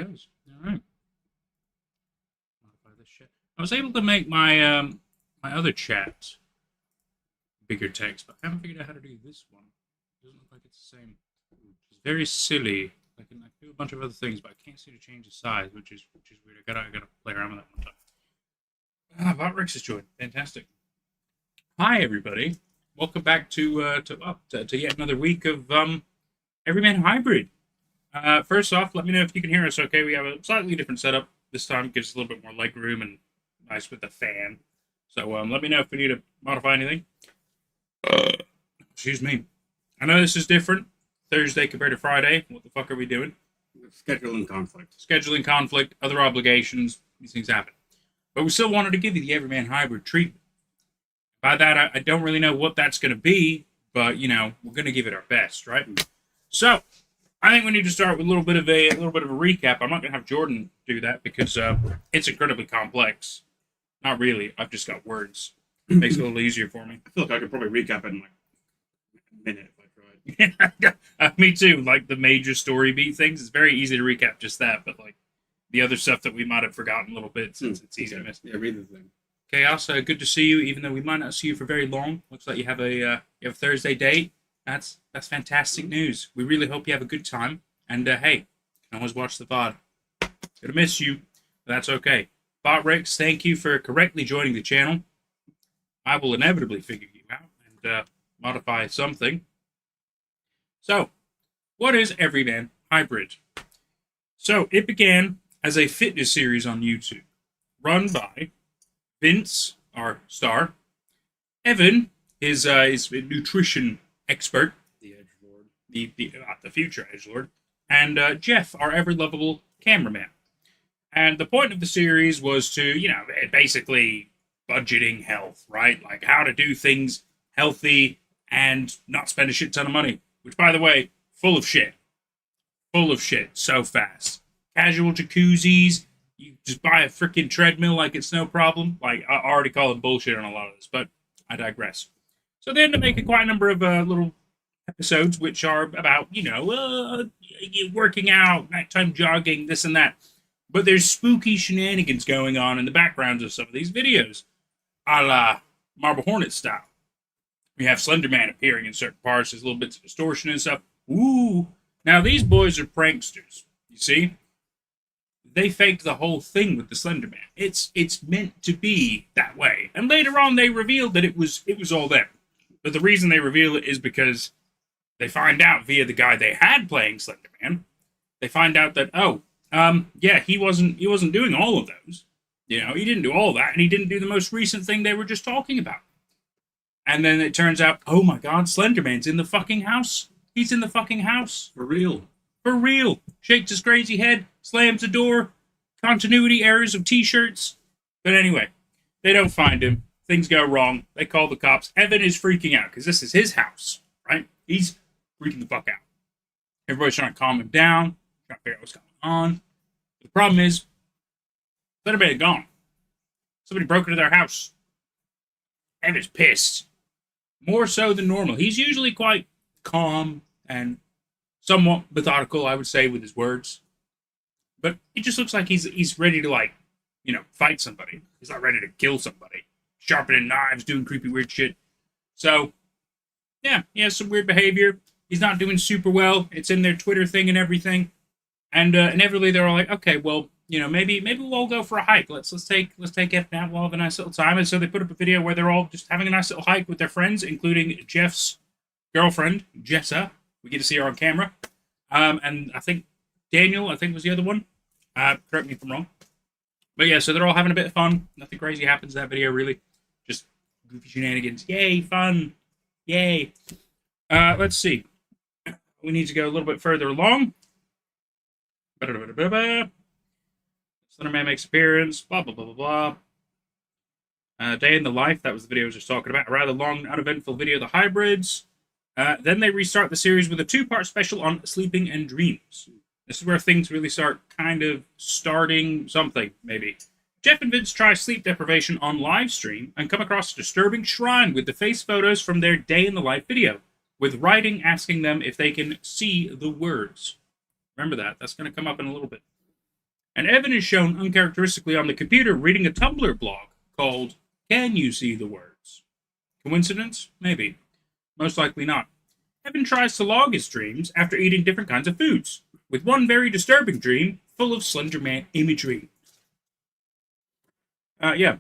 goes. All right. Modify this shit. I was able to make my my other chat bigger text, but I haven't figured out how to do this one. It doesn't look like it's the same. It's very silly. I can do a bunch of other things, but I can't seem to change the size, which is weird. I gotta play around with that one time. Votrix is joined. Fantastic. Hi everybody. Welcome back to yet another week of Everyman Hybrid. First off, let me know if you can hear us okay. We have a slightly different setup this time. Gives us a little bit more leg room and nice with the fan. So let me know if we need to modify anything. Excuse me. I know this is different. Thursday compared to Friday. What the fuck are we doing? Scheduling conflict. Scheduling conflict, other obligations. These things happen. But we still wanted to give you the Everyman Hybrid treatment. By that, I don't really know what that's going to be, but, you know, we're going to give it our best, right? So, I think we need to start with a little bit of a recap. I'm not going to have Jordan do that because it's incredibly complex. Not really. I've just got words. It makes it a little easier for me. I feel like I could probably recap it in like a minute if I tried. Me too. Like the major story beat things, it's very easy to recap just that, but like the other stuff that we might have forgotten a little bit since it's easy to miss. Yeah, read the thing. Chaos, good to see you, even though we might not see you for very long. Looks like you have a Thursday date. That's fantastic news. We really hope you have a good time. And hey, you can always watch the VOD. Gonna miss you, but that's okay. Votrix, thank you for correctly joining the channel. I will inevitably figure you out and modify something. So, what is Everyman Hybrid? So, it began as a fitness series on YouTube, run by Vince, our star, Evan, his nutrition expert, the edgelord, the future edgelord, and Jeff, our ever lovable cameraman. And the point of the series was to, you know, basically budgeting health, right? Like how to do things healthy and not spend a shit ton of money. Which, by the way, full of shit, so fast. Casual jacuzzis. You just buy a freaking treadmill like it's no problem. Like, I already call it bullshit on a lot of this, but I digress. So they end up making quite a number of little episodes, which are about, you know, working out, nighttime jogging, this and that. But there's spooky shenanigans going on in the backgrounds of some of these videos, a la Marble Hornet style. We have Slender Man appearing in certain parts. There's little bits of distortion and stuff. Ooh. Now, these boys are pranksters, you see? They faked the whole thing with the Slender Man. It's meant to be that way. And later on, they revealed that it was all them. But the reason they reveal it is because they find out via the guy they had playing Slender Man. They find out that, yeah, he wasn't doing all of those. You know, he didn't do all that, and he didn't do the most recent thing they were just talking about. And then it turns out, oh my God, Slender Man's in the fucking house. He's in the fucking house. For real. For real. Shakes his crazy head, slams the door, continuity errors of t-shirts. But anyway, they don't find him. Things go wrong. They call the cops. Evan is freaking out because this is his house, right? He's freaking the fuck out. Everybody's trying to calm him down, trying to figure out what's going on. The problem is, Slenderman is gone. Somebody broke into their house. Evan's pissed. More so than normal. He's usually quite calm and somewhat methodical, I would say, with his words. But it just looks like he's ready to, like, you know, fight somebody. He's not ready to kill somebody. Sharpening knives, doing creepy weird shit. So, yeah, he has some weird behavior. He's not doing super well. It's in their Twitter thing and everything. And inevitably they're all like, okay, well, you know, maybe we'll all go for a hike. Let's take Evan out. We'll have a nice little time. And so they put up a video where they're all just having a nice little hike with their friends, including Jeff's girlfriend, Jessa. We get to see her on camera. And I think Daniel, was the other one. Correct me if I'm wrong. But yeah, so they're all having a bit of fun. Nothing crazy happens in that video, really. Just goofy shenanigans. Yay, fun. Yay. Let's see. We need to go a little bit further along. Slender Man makes appearance. Blah, blah, blah, blah, blah. Day in the life. That was the video I was just talking about. A rather long, uneventful video of the hybrids. Then they restart the series with a two-part special on sleeping and dreams. This is where things really start kind of starting something, maybe. Jeff and Vince try sleep deprivation on live stream and come across a disturbing shrine with the face photos from their day in the life video, with writing asking them if they can see the words. Remember that. That's going to come up in a little bit. And Evan is shown uncharacteristically on the computer reading a Tumblr blog called Can You See the Words? Coincidence? Maybe. Most likely not. Evan tries to log his dreams after eating different kinds of foods, with one very disturbing dream full of Slender Man imagery. Yeah.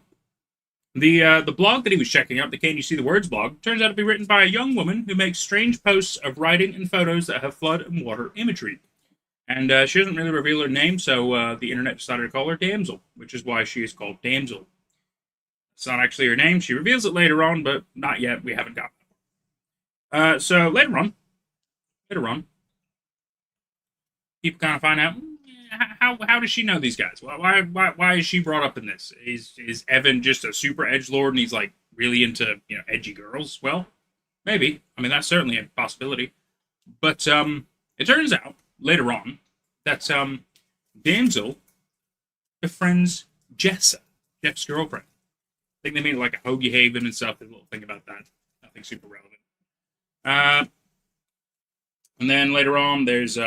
The blog that he was checking out, the Can You See the Words blog, turns out to be written by a young woman who makes strange posts of writing and photos that have flood and water imagery. And she doesn't really reveal her name, so the internet decided to call her Damsel, which is why she is called Damsel. It's not actually her name. She reveals it later on, but not yet. We haven't gotten it. So later on, people kind of find out how does she know these guys? Why is she brought up in this? Is Evan just a super edgelord and he's like really into edgy girls? Well, maybe. I mean, that's certainly a possibility. But it turns out later on that Damsel befriends Jessa, Jeff's girlfriend. I think they made like a Hoagie Haven and stuff. There's a little thing about that. Nothing super relevant. And then later on, there's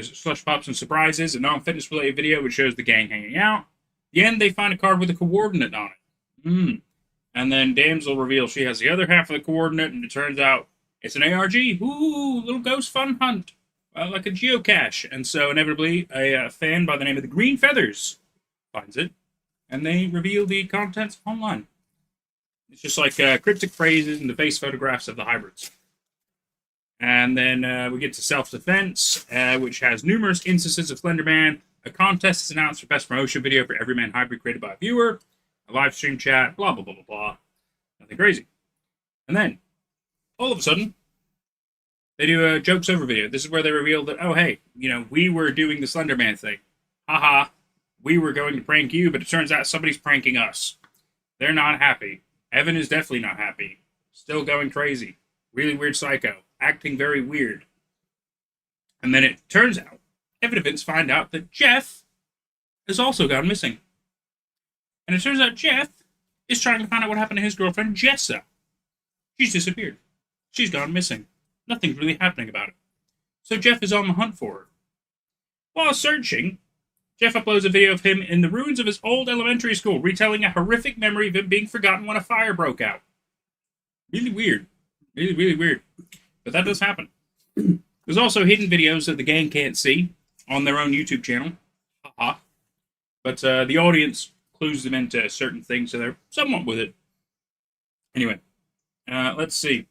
Slush Pops and Surprises, a non-fitness related video which shows the gang hanging out. At the end, they find a card with a coordinate on it. And then Damsel reveals she has the other half of the coordinate, and it turns out it's an ARG. Ooh, little ghost fun hunt. Like a geocache. And so, inevitably, a fan by the name of the Green Feathers finds it, and they reveal the contents online. It's just like cryptic phrases and the face photographs of the hybrids. And then we get to self-defense, which has numerous instances of Slenderman. A contest is announced for best promotion video for Everyman Hybrid created by a viewer. A live stream chat, blah, blah, blah, blah, blah. Nothing crazy. And then, all of a sudden, they do a jokes over video. This is where they reveal that, oh, hey, we were doing the Slenderman thing. Haha, we were going to prank you, but it turns out somebody's pranking us. They're not happy. Evan is definitely not happy. Still going crazy. Really weird psycho. Acting very weird. And then it turns out, Evan and Vince find out that Jeff has also gone missing. And it turns out Jeff is trying to find out what happened to his girlfriend, Jessa. She's disappeared. She's gone missing. Nothing's really happening about it. So Jeff is on the hunt for her. While searching, Jeff uploads a video of him in the ruins of his old elementary school, retelling a horrific memory of him being forgotten when a fire broke out. Really weird. Really, really weird. But that does happen. There's also hidden videos that the gang can't see on their own YouTube channel. Haha. But the audience clues them into certain things, so they're somewhat with it. Anyway, let's see.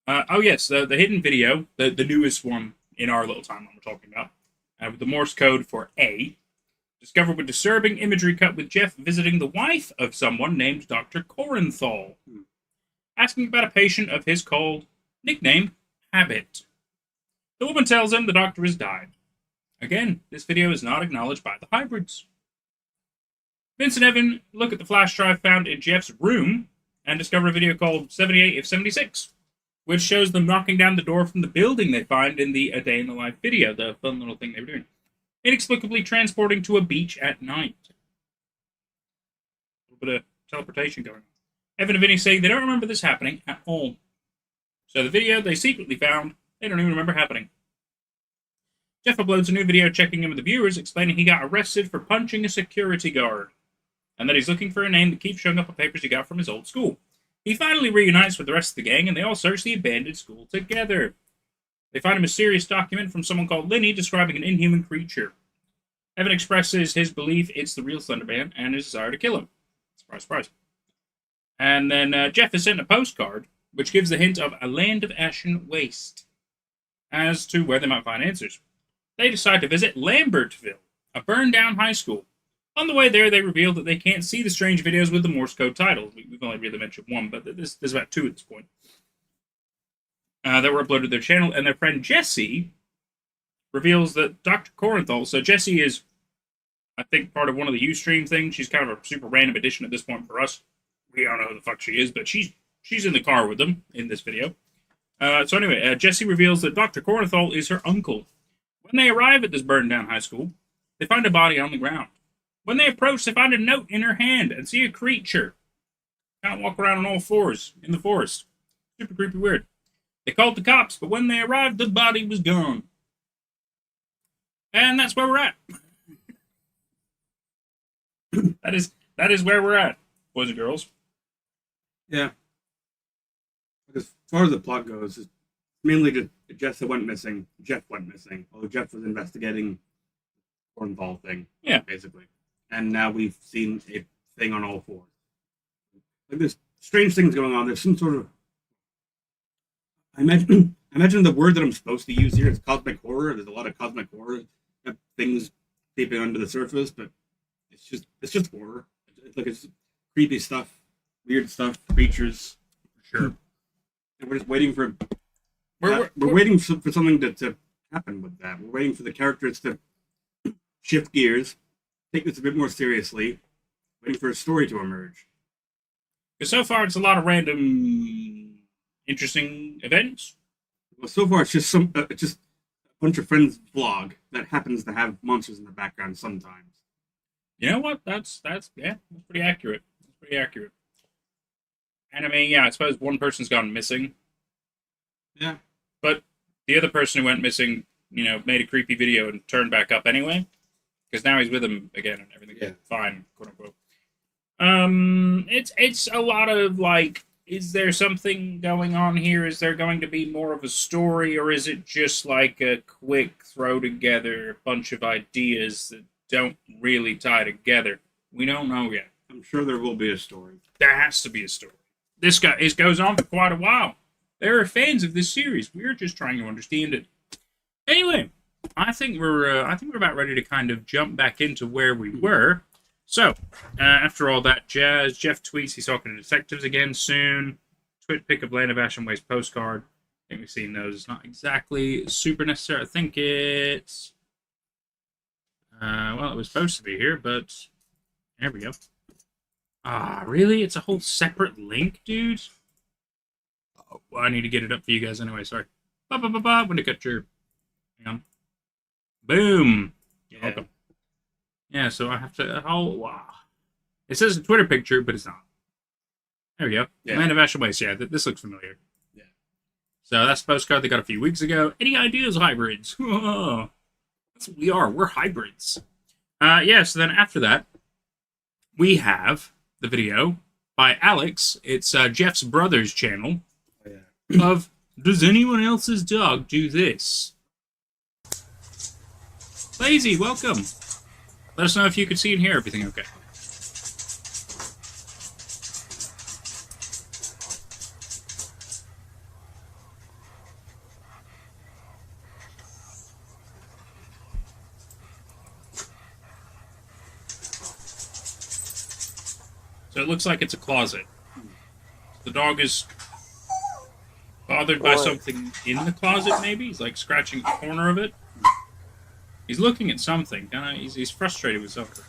Oh, yes, the hidden video, the newest one in our little timeline we're talking about, with the Morse code for A, discovered with disturbing imagery cut with Jeff visiting the wife of someone named Dr. Corenthal, asking about a patient of his called, nicknamed Habit. The woman tells him the doctor has died. Again, this video is not acknowledged by the hybrids. Vince and Evan look at the flash drive found in Jeff's room and discover a video called 78 of 76, which shows them knocking down the door from the building they find in the A Day in the Life video, the fun little thing they were doing, inexplicably transporting to a beach at night. A little bit of teleportation going on. Evan and Vinny say they don't remember this happening at all. So the video they secretly found, they don't even remember happening. Jeff uploads a new video checking in with the viewers, explaining he got arrested for punching a security guard, and that he's looking for a name that keeps showing up on papers he got from his old school. He finally reunites with the rest of the gang, and they all search the abandoned school together. They find a mysterious document from someone called Linny describing an inhuman creature. Evan expresses his belief it's the real Slenderman and his desire to kill him. Surprise, surprise. And then Jeff is sent a postcard, which gives the hint of a land of ashen waste as to where they might find answers. They decide to visit Lambertville, a burned-down high school. On the way there, they reveal that they can't see the strange videos with the Morse code titles. We've only really mentioned one, but there's about two at this point. That were uploaded to their channel, and their friend Jesse reveals that Dr. Corenthal, so Jesse is, I think, part of one of the Ustream things. She's kind of a super random addition at this point for us. We don't know who the fuck she is, but she's in the car with them in this video. So anyway, Jesse reveals that Dr. Corenthal is her uncle. When they arrive at this burned-down high school, they find a body on the ground. When they approach, they find a note in her hand and see a creature kind of walk around on all fours in the forest. Super creepy weird. They called the cops, but when they arrived, the body was gone. And that's where we're at. that is where we're at, boys and girls. Yeah. As far as the plot goes, it's mainly just Jeff that went missing. Jeff went missing. Although Jeff was investigating Cornball thing. Yeah. Basically. And now we've seen a thing on all fours. Like there's strange things going on. There's some sort of I imagine the word that I'm supposed to use here is cosmic horror. There's a lot of cosmic horror things creeping under the surface, but it's just horror. It's creepy stuff, weird stuff, creatures. Sure. And we're just waiting for We're waiting for something to happen with that. We're waiting for the characters to shift gears, take this a bit more seriously, waiting for a story to emerge. Because so far it's a lot of random, interesting events. Well, so far it's just just a bunch of friends' vlog that happens to have monsters in the background sometimes. You know what? That's pretty accurate. That's pretty accurate. And I mean, yeah, I suppose one person's gone missing. Yeah. But the other person who went missing, made a creepy video and turned back up anyway. Because now he's with him again and everything's fine, quote unquote. It's a lot of like, is there something going on here? Is there going to be more of a story, or is it just like a quick throw together bunch of ideas that don't really tie together? We don't know yet. I'm sure there will be a story. There has to be a story. It goes on for quite a while. There are fans of this series. We're just trying to understand it. Anyway, I think we're about ready to kind of jump back into where we were. So, after all that jazz, Jeff tweets he's talking to detectives again soon. Twit pick of Land of Ash and Waste postcard. I think we've seen those. It's not exactly super necessary. I think it's... well, it was supposed to be here, but... There we go. Ah, really? It's a whole separate link, dude? Oh, well, I need to get it up for you guys anyway. Sorry. Ba-ba-ba-ba. When to cut your... Hang on. Boom. Yeah. Welcome. Yeah, so I have to... Oh, wow. It says a Twitter picture, but it's not. There we go. Yeah. Land of Ash and Waste. Yeah, this looks familiar. Yeah. So that's a postcard they got a few weeks ago. Any ideas, hybrids? That's what we are. We're hybrids. Yeah, so then after that, we have the video by Alex. It's Jeff's brother's channel of Does Anyone Else's Dog Do This? Lazy, welcome. Let us know if you could see and hear everything okay. So it looks like it's a closet. The dog is bothered by something in the closet, maybe? He's like scratching the corner of it. He's looking at something. He's frustrated with something.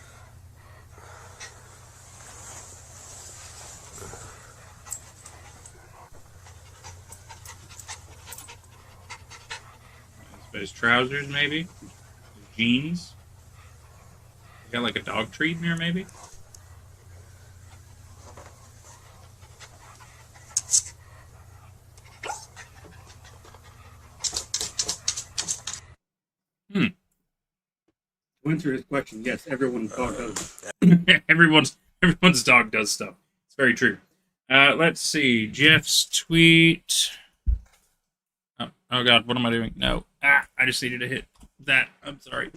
His trousers, maybe? His jeans? He got like a dog treat in there, maybe? To answer his question, yes, everyone's dog does. everyone's dog does stuff. It's very true. Let's see. Jeff's tweet. Oh God, what am I doing? No. I just needed to hit that. I'm sorry.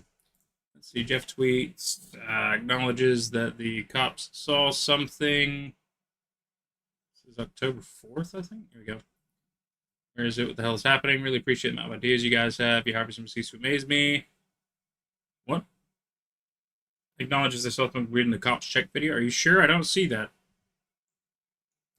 Let's see. Jeff tweets, acknowledges that the cops saw something. This is October 4th, I think. Here we go. Where is it? What the hell is happening? Really appreciate the amount of ideas you guys have. You harvest some cease to amaze me. What? Acknowledges they saw something weird in the cops check video. Are you sure? I don't see that.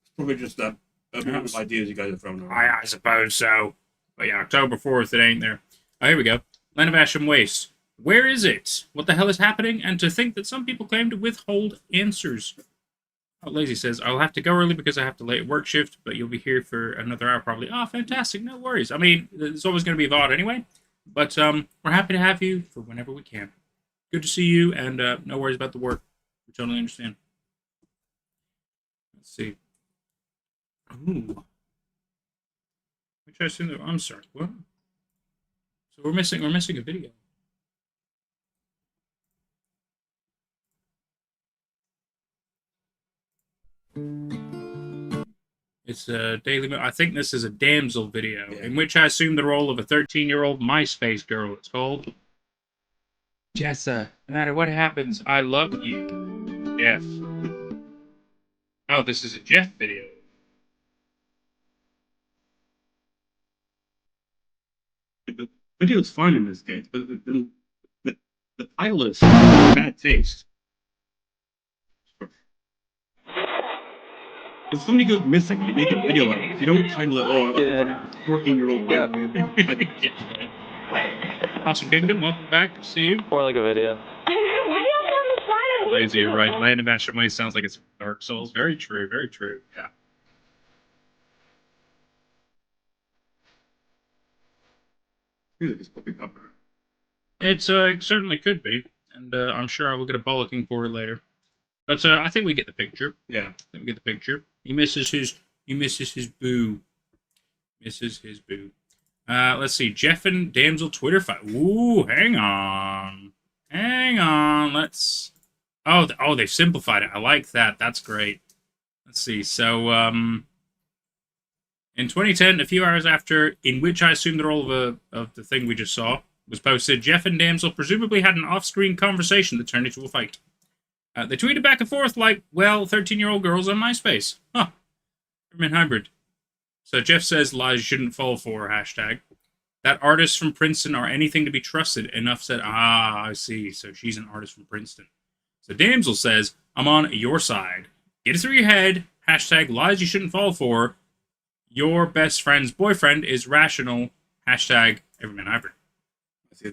It's probably just a amount of ideas you guys have thrown around. I suppose so. But yeah, October 4th, it ain't there. Oh, here we go. Land of Ash and Waste. Where is it? What the hell is happening? And to think that some people claim to withhold answers. Oh, Lazy says, I'll have to go early because I have to late work shift, but you'll be here for another hour probably. Oh, fantastic. No worries. I mean, it's always going to be VOD anyway. But we're happy to have you for whenever we can. Good to see you, and no worries about the work. We totally understand. Let's see. Ooh. Which I assume that I'm sorry. What? So we're missing a video. It's a Daily Mail. I think this is a damsel video, Yeah. in which I assume the role of a 13-year-old MySpace girl, it's called. Jessa, no matter what happens, I love you. Jeff. Oh, this is a Jeff video. The video's fine in this case, but the title is bad taste. If somebody goes missing, you make a video like this. You don't title it, oh, 14-year-old. Awesome Kingdom, welcome back. See you. More like a video. Lazy, right? Land of Matrimony sounds like it's Dark Souls. Very true, very true. Yeah. Music is probably cover. It certainly could be, and I'm sure I will get a bollocking for it later. But I think we get the picture. Yeah. I think we get the picture. He misses his boo. Misses his boo. Let's see. Jeff and Damsel Twitter fight. Ooh, hang on. Hang on. Let's... Oh, they've simplified it. I like that. That's great. Let's see. So, in 2010, a few hours after, in which I assume the role of the thing we just saw was posted, Jeff and Damsel presumably had an off-screen conversation that turned into a fight. They tweeted back and forth like, well, 13-year-old girls on MySpace. Huh. EverymanHYBRID. So Jeff says lies shouldn't fall for, hashtag. That artists from Princeton are anything to be trusted. Enough said, I see. So she's an artist from Princeton. So Damsel says, I'm on your side. Get it through your head. Hashtag lies you shouldn't fall for. Your best friend's boyfriend is rational. Hashtag EverymanHYBRID. See,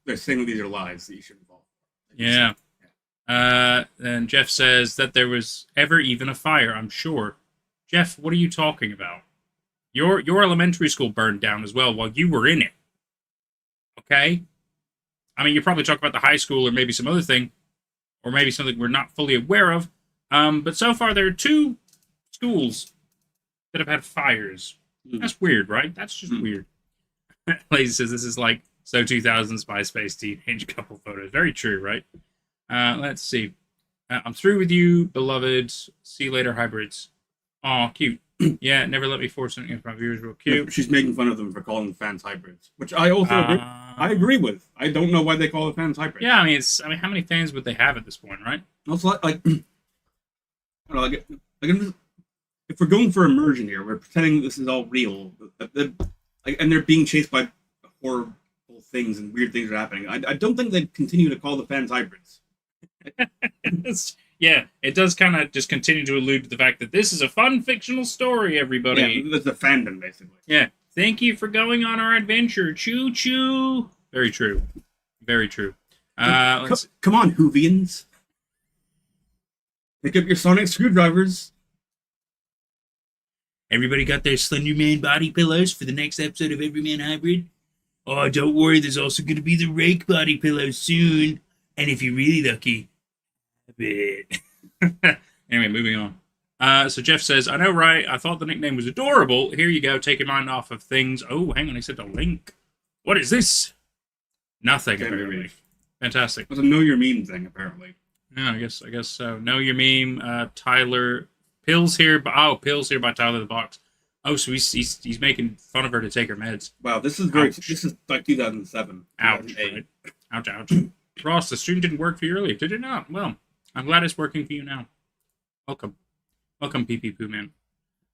they're saying these are lies that you shouldn't fall for. Yeah. Then Jeff says that there was ever even a fire, I'm sure. Jeff, what are you talking about? Your elementary school burned down as well while you were in it. Okay? I mean, you're probably talking about the high school or maybe some other thing, or maybe something we're not fully aware of. But so far there are 2 schools that have had fires. That's weird, right? That's just weird. Lazy says this is like so 2000s MySpace teenage couple photos. Very true, right? Let's see. I'm through with you, beloved. See you later, hybrids. Aw, cute. Yeah, never let me force something if my viewers real cute. Yeah, she's making fun of them for calling the fans hybrids, which I also agree with. I don't know why they call the fans hybrids. Yeah, I mean, how many fans would they have at this point, right? Also, like I don't know, like if we're going for immersion here, we're pretending this is all real, and they're being chased by horrible things and weird things are happening. I don't think they'd continue to call the fans hybrids. Yeah, it does kind of just continue to allude to the fact that this is a fun fictional story, everybody. Yeah, that's the fandom, basically. Yeah, thank you for going on our adventure. Choo choo. Very true. Very true. Come on, Whovians. Pick up your sonic screwdrivers. Everybody got their Slender Man body pillows for the next episode of EverymanHYBRID? Oh, don't worry, there's also going to be the Rake body pillow soon. And if you're really lucky, a bit. Anyway, moving on. So Jeff says, I know, right? I thought the nickname was adorable. Here you go, take your mind off of things. Oh, hang on, he said a link. What is this? Nothing, apparently. Fantastic. It was a know your meme thing, apparently. No, I guess so. Know your meme, Tyler. Pills here by Tyler the Box. Oh, so he's making fun of her to take her meds. Wow, this is like 2007. Ouch. Right? Ouch. Ross, the stream didn't work for you earlier, did it not? Well, I'm glad it's working for you now. Welcome, Pee Poo Man.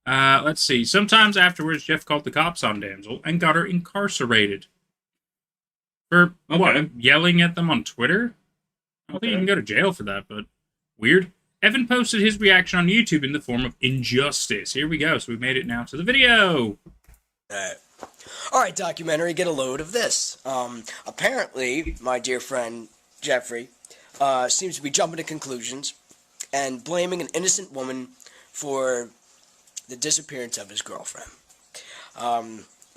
Let's see. Sometimes afterwards, Jeff called the cops on Damsel and got her incarcerated. For what? Yelling at them on Twitter? I don't think you can go to jail for that, but weird. Evan posted his reaction on YouTube in the form of injustice. Here we go. So we've made it now to the video. All right, documentary, get a load of this. Apparently, my dear friend Jeffrey seems to be jumping to conclusions and blaming an innocent woman for the disappearance of his girlfriend.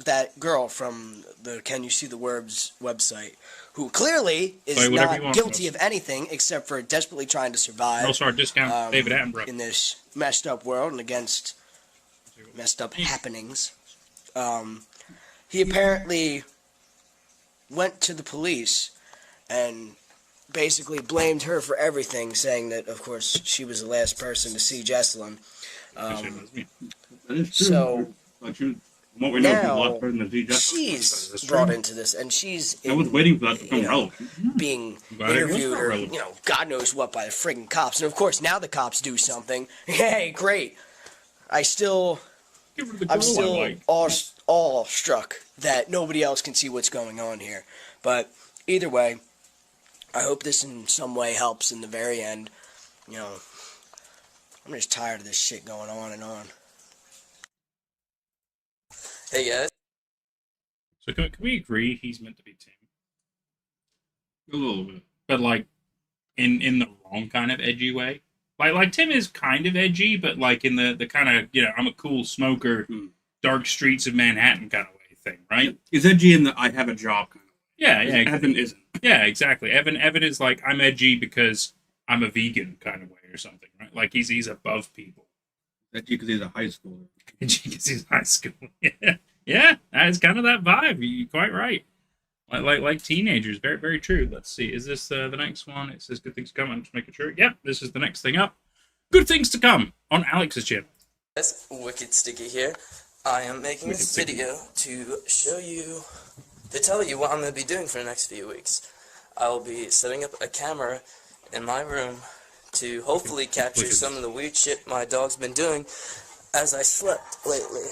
That girl from the Can You See the Words website, who clearly is not guilty of anything except for desperately trying to survive. Also, our discount David Attenborough in this messed up world and against messed up happenings. He apparently went to the police and basically blamed her for everything, saying that, of course, she was the last person to see Jesselyn. That is true. So But what we know is a lot now better than the she's That's brought true. into this, and she's I was waiting for that to become relevant. being Glad it was interviewed, or relevant. God knows what, by the friggin' cops. And of course, now the cops do something. Hey, great! I'm still Give her the girl I like. awestruck that nobody else can see what's going on here. But either way, I hope this in some way helps in the very end. You know, I'm just tired of this shit going on and on. Hey guys. So can we agree he's meant to be Tim? A little bit. But like in the wrong kind of edgy way. Like Tim is kind of edgy, but like in the kind of, you know, I'm a cool smoker, dark streets of Manhattan kind of way thing, right? Is edgy in the I have a job kind of. Yeah. Evan isn't. Yeah, exactly. Evan is like, I'm edgy because I'm a vegan kind of way or something, right? Like he's above people. Edgy because he's a high schooler. Edgy because he's high school. Yeah, that's kind of that vibe. You're quite right. Like teenagers. Very, very true. Let's see. Is this the next one? It says good things to come. I'm just making sure. Yep, this is the next thing up. Good things to come on Alex's channel. Guys, Wicked Sticky here. I am making Wicked this Sticky. video to show you, to tell you what I'm going to be doing for the next few weeks. I will be setting up a camera in my room to hopefully capture some of the weird shit my dog's been doing as I slept lately.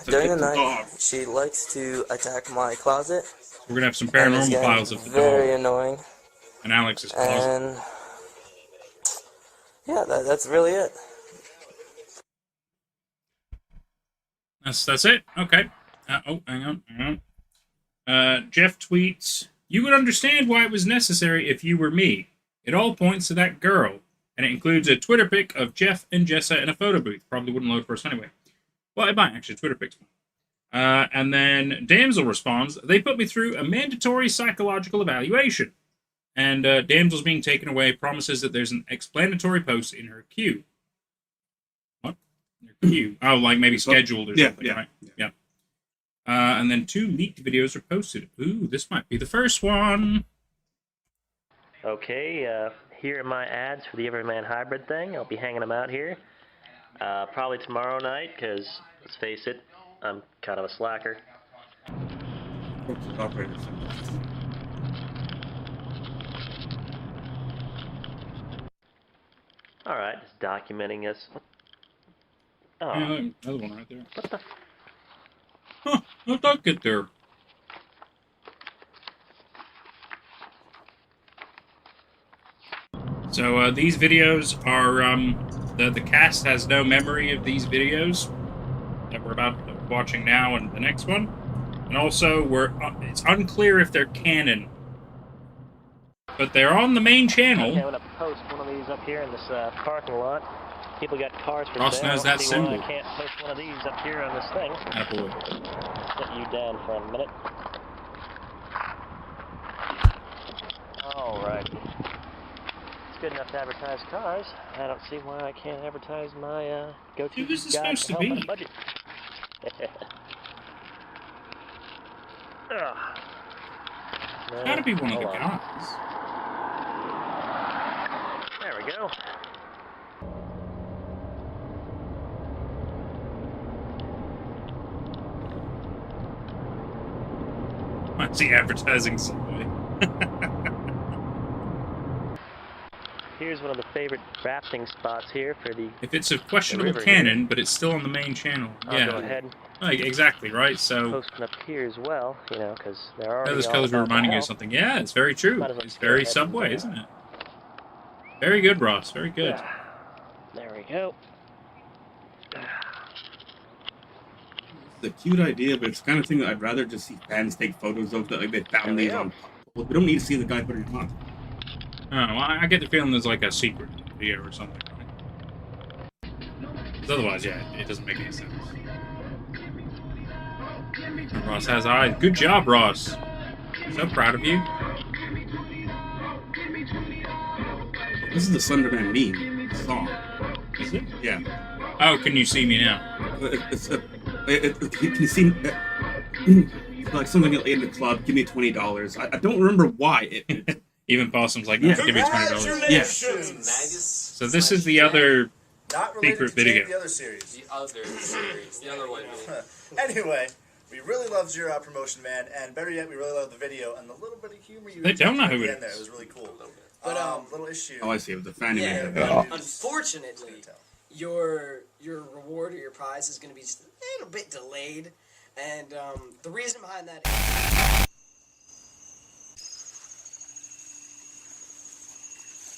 During the night, she likes to attack my closet. We're gonna have some and it's paranormal getting files of the very dog annoying. in Alex's closet. And yeah, that's really it. That's it. Okay. Hang on. Jeff tweets, "You would understand why it was necessary if you were me. It all points to that girl." And it includes a Twitter pic of Jeff and Jessa in a photo booth. Probably wouldn't load first anyway. Well, it might actually. Twitter pics. And then Damsel responds, "They put me through a mandatory psychological evaluation." And Damsel's being taken away promises that there's an explanatory post in her queue. What? Her queue? Oh, like maybe scheduled or something, right? Yeah. And then 2 leaked videos are posted. Ooh, this might be the first one. Okay, here are my ads for the Everyman Hybrid thing. I'll be hanging them out here. Probably tomorrow night, because, let's face it, I'm kind of a slacker. Alright, just documenting us. Oh, Yeah, another one right there. what the? Huh, how'd that get there? So these videos are, the cast has no memory of these videos that we're about watching now and the next one. And also, it's unclear if they're canon. But they're on the main channel. Okay, I'm gonna post one of these up here in this parking lot. People got cars for Ross sale. knows that See why symbol. I can't post one of these up here on this thing. Attaboy. Set you down for a minute. Alright. It's good enough to advertise cars. I don't see why I can't advertise my go-to Who is this guide supposed to to help on be? a budget. Ugh. No, Gotta be one of the hold on. guys. There we go. I see advertising Subway. Here's one of the favorite rafting spots here for the... If it's a questionable river canon, but it's still on the main channel. I'll Yeah. go ahead and Like, exactly, right? So, post one up here as well, you know, because they're already those all colors are about the reminding you of health. something. Yeah, it's very true. Might as well It's go very ahead Subway, and, isn't it? Very good, Ross. Very good. There we go. It's a cute idea, but it's the kind of thing that I'd rather just see fans take photos of that, like they found There we these go. on. Well, we don't need to see the guy putting it on. Oh, well, I get the feeling there's like a secret video or something, right? 'Cause otherwise, yeah, it doesn't make any sense. Ross has eyes. Good job, Ross. So proud of you. This is the Slenderman meme song. Is it? Yeah. Oh, can you see me now? Can you see? like something in the club, give me $20. I don't remember why it. Even Possum's like, no, give me $20. Yeah. So this is the other secret video. The other series. The other one. Anyway, we really love Zero Promotion Man, and better yet, we really love the video and the little bit of humor you They don't know at who the it end there. is. It was really cool. But Little issue. Oh, I see. It was a fan yeah, made but it. unfortunately, your reward or your prize is going to be just a little bit delayed, and the reason behind that is...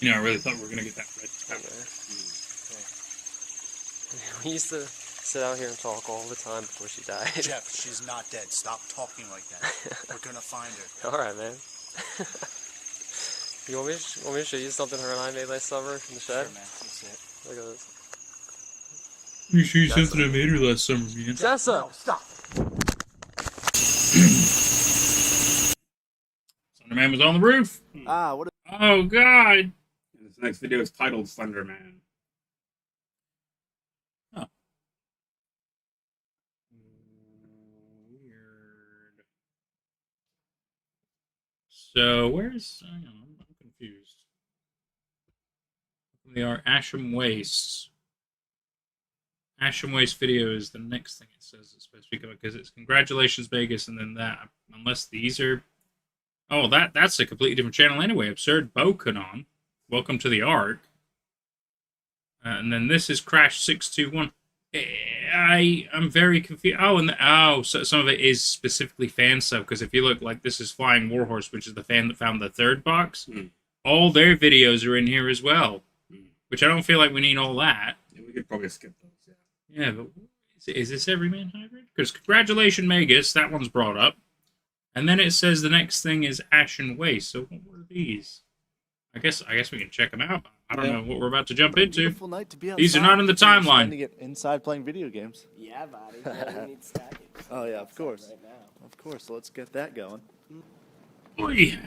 You know, I really thought we were going to get that red towel. We used to sit out here and talk all the time before she died. Jeff, she's not dead. Stop talking like that. We're gonna find her. All right, man. You want me to show you something her and I made last summer in the shed? Sure, man. Let's see it. Look at this. Let me show you something I made her last summer, man. Jessa! No, stop. Slenderman was on the roof. Ah, what? Oh, God. This next video is titled Slender Man. Oh. Weird. So, where's... Hang on, I'm confused. They are Asham Waste. Asham Waste video is the next thing it says it's supposed to be coming, because it's Congratulations Vegas, and then that. Unless these are... Oh, that's a completely different channel anyway. Absurd Bokanon. Welcome to the Ark. And then this is Crash 621. I'm very confused. Oh, so some of it is specifically fan stuff, because if you look, like, this is Flying Warhorse, which is the fan that found the third box. All their videos are in here as well, which I don't feel like we need all that. Yeah, we could probably skip those. Yeah, but is this Everyman Hybrid? Because Congratulations Magus, that one's brought up. And then it says the next thing is Ash and Waste. So what were these? I guess we can check them out. I don't know what we're about to jump into. Beautiful night to be outside. These are not in the timeline. Spending it inside playing video games. Yeah, buddy. Yeah, we need stacking. Oh yeah, of course. Right now. Of course. So let's get that going. Boy.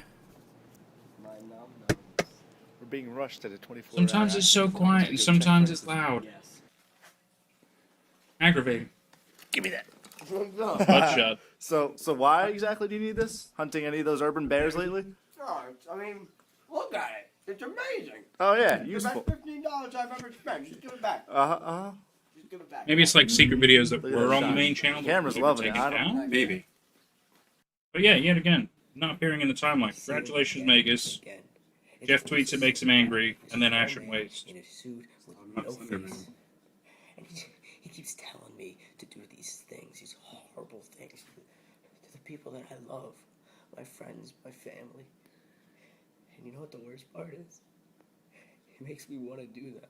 My num-nums. We're being rushed at a 24. Sometimes it's so quiet and sometimes it's loud. Yes. Aggravating. Give me that. Butt shot. So why exactly do you need this? Hunting any of those urban bears lately? Oh, I mean, look at it. It's amazing. Oh yeah, The useful. best $15 I've ever spent. Just give it back. Just give it back. Maybe it's like secret videos that Look at were that on the shot. main channel. The camera's but we were loving it. taken I don't- down? Maybe. But yeah, yet again, not appearing in the timeline. Congratulations, Magus. Jeff tweets it makes him angry, and then Ash and Waste. In a suit with not no Slender Man. face. And he keeps telling me to do these things, these horrible things to the people that I love, my friends, my family. And you know what the worst part is? It makes me want to do that.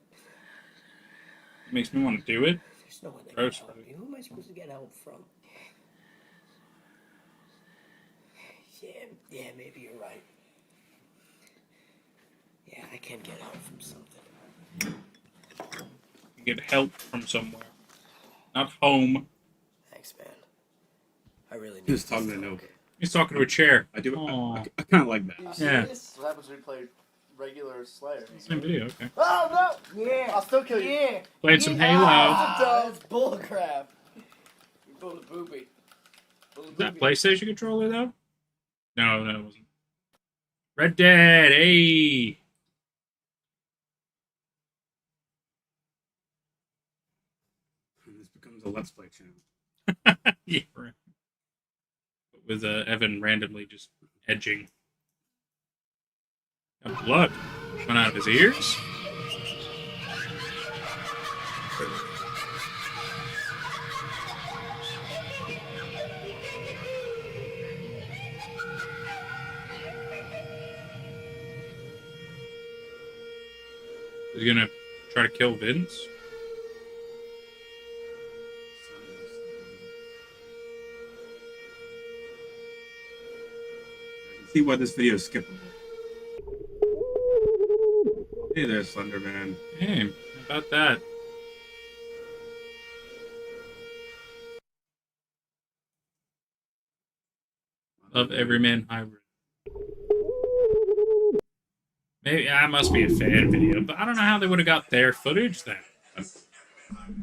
It makes me want to do it. There's no one that Gross, can help right? me. Who am I supposed to get help from? Yeah, maybe you're right. Yeah, I can get help from something. You get help from somewhere. Not home. Thanks, man. I really need He was this talking to talk. Nova. He's talking to a chair. I do. Aw. I kind of like that. Yeah. What happens when we play regular Slayer? Same video, okay. Oh no! Yeah. I'll still kill you. Yeah. Played some Halo. That's bullcrap. You pulled a booby. Is that PlayStation controller, though? No, it wasn't. Red Dead, hey! This becomes a Let's Play channel. Yeah, right. With Evan randomly just edging. Got blood coming out of his ears. Is he gonna try to kill Vince? See why this video is skippable. Hey there, Slender Man. Hey, how about that? Love Everyman Hybrid. Maybe that must be a fan video, but I don't know how they would have got their footage then.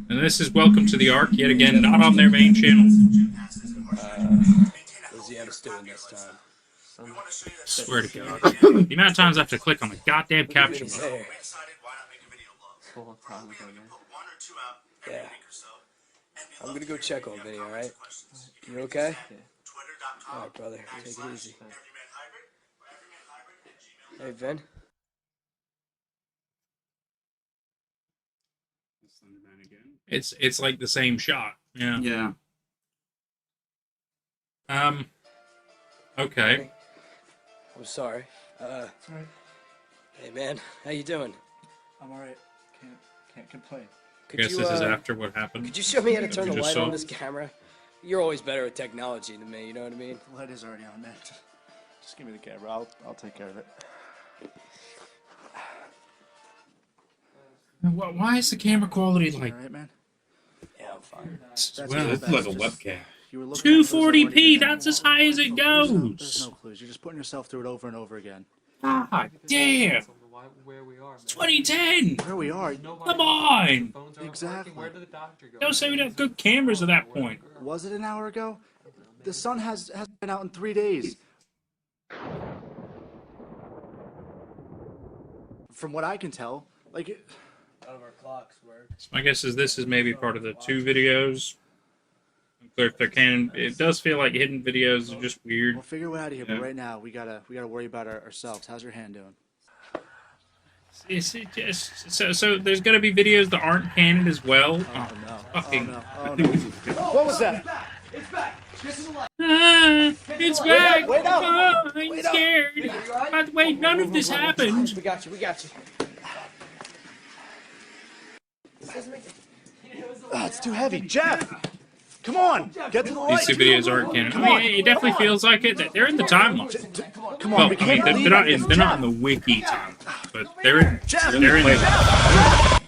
And this is Welcome to the Ark, yet again, not on their main channel. do you have us doing this time? Swear to God. The amount of times I have to click on the goddamn caption button. There. Full time ago, man. Yeah. I'm gonna go check on Vinny, alright? You okay? Yeah. Alright, brother. Take it easy. Hey, Vin. It's like the same shot. Yeah. Yeah. Okay. I'm sorry. Sorry. Hey, man. How you doing? I'm alright. Can't complain. Could Guess you, this is after what happened. Could you show me how to that turn we the just light on saw. this camera? You're always better at technology than me, you know what I mean? The light is already on, man. Just give me the camera. I'll take care of it. Why is the camera quality like Alright, man. Yeah, I'm fine. well, This is like a webcam. You were looking at those that weren't 240p? even there. That's as high as it There's goes. no clues. You're just putting yourself through it over and over again. God damn! Where we are, man. 2010. Where we are. Come on! Exactly. Where did the doctor go? Don't say we don't have good cameras at that point. Was it an hour ago? The sun has been out in 3 days. From what I can tell, like None of our clocks work. So my guess is this is maybe part of the 2 videos. Unclear if they're canon. It does feel like hidden videos are just weird. we'll figure it out of here. Yeah. But right now, we gotta worry about ourselves. How's your hand doing? Is it just so there's gonna be videos that aren't canon as well? Oh no! Fucking. Oh no! What was that? Ah, it's back! Wait up! Oh, I'm scared. By the way, none of this happened. We got you, we got you. It's too heavy. Jeff! Come on! Get to the light! These 2 videos aren't canon. I mean, it definitely feels like it. They're in the timeline. Come on, Well, we I mean, can't leave they're not in the wiki timeline, but they're in the.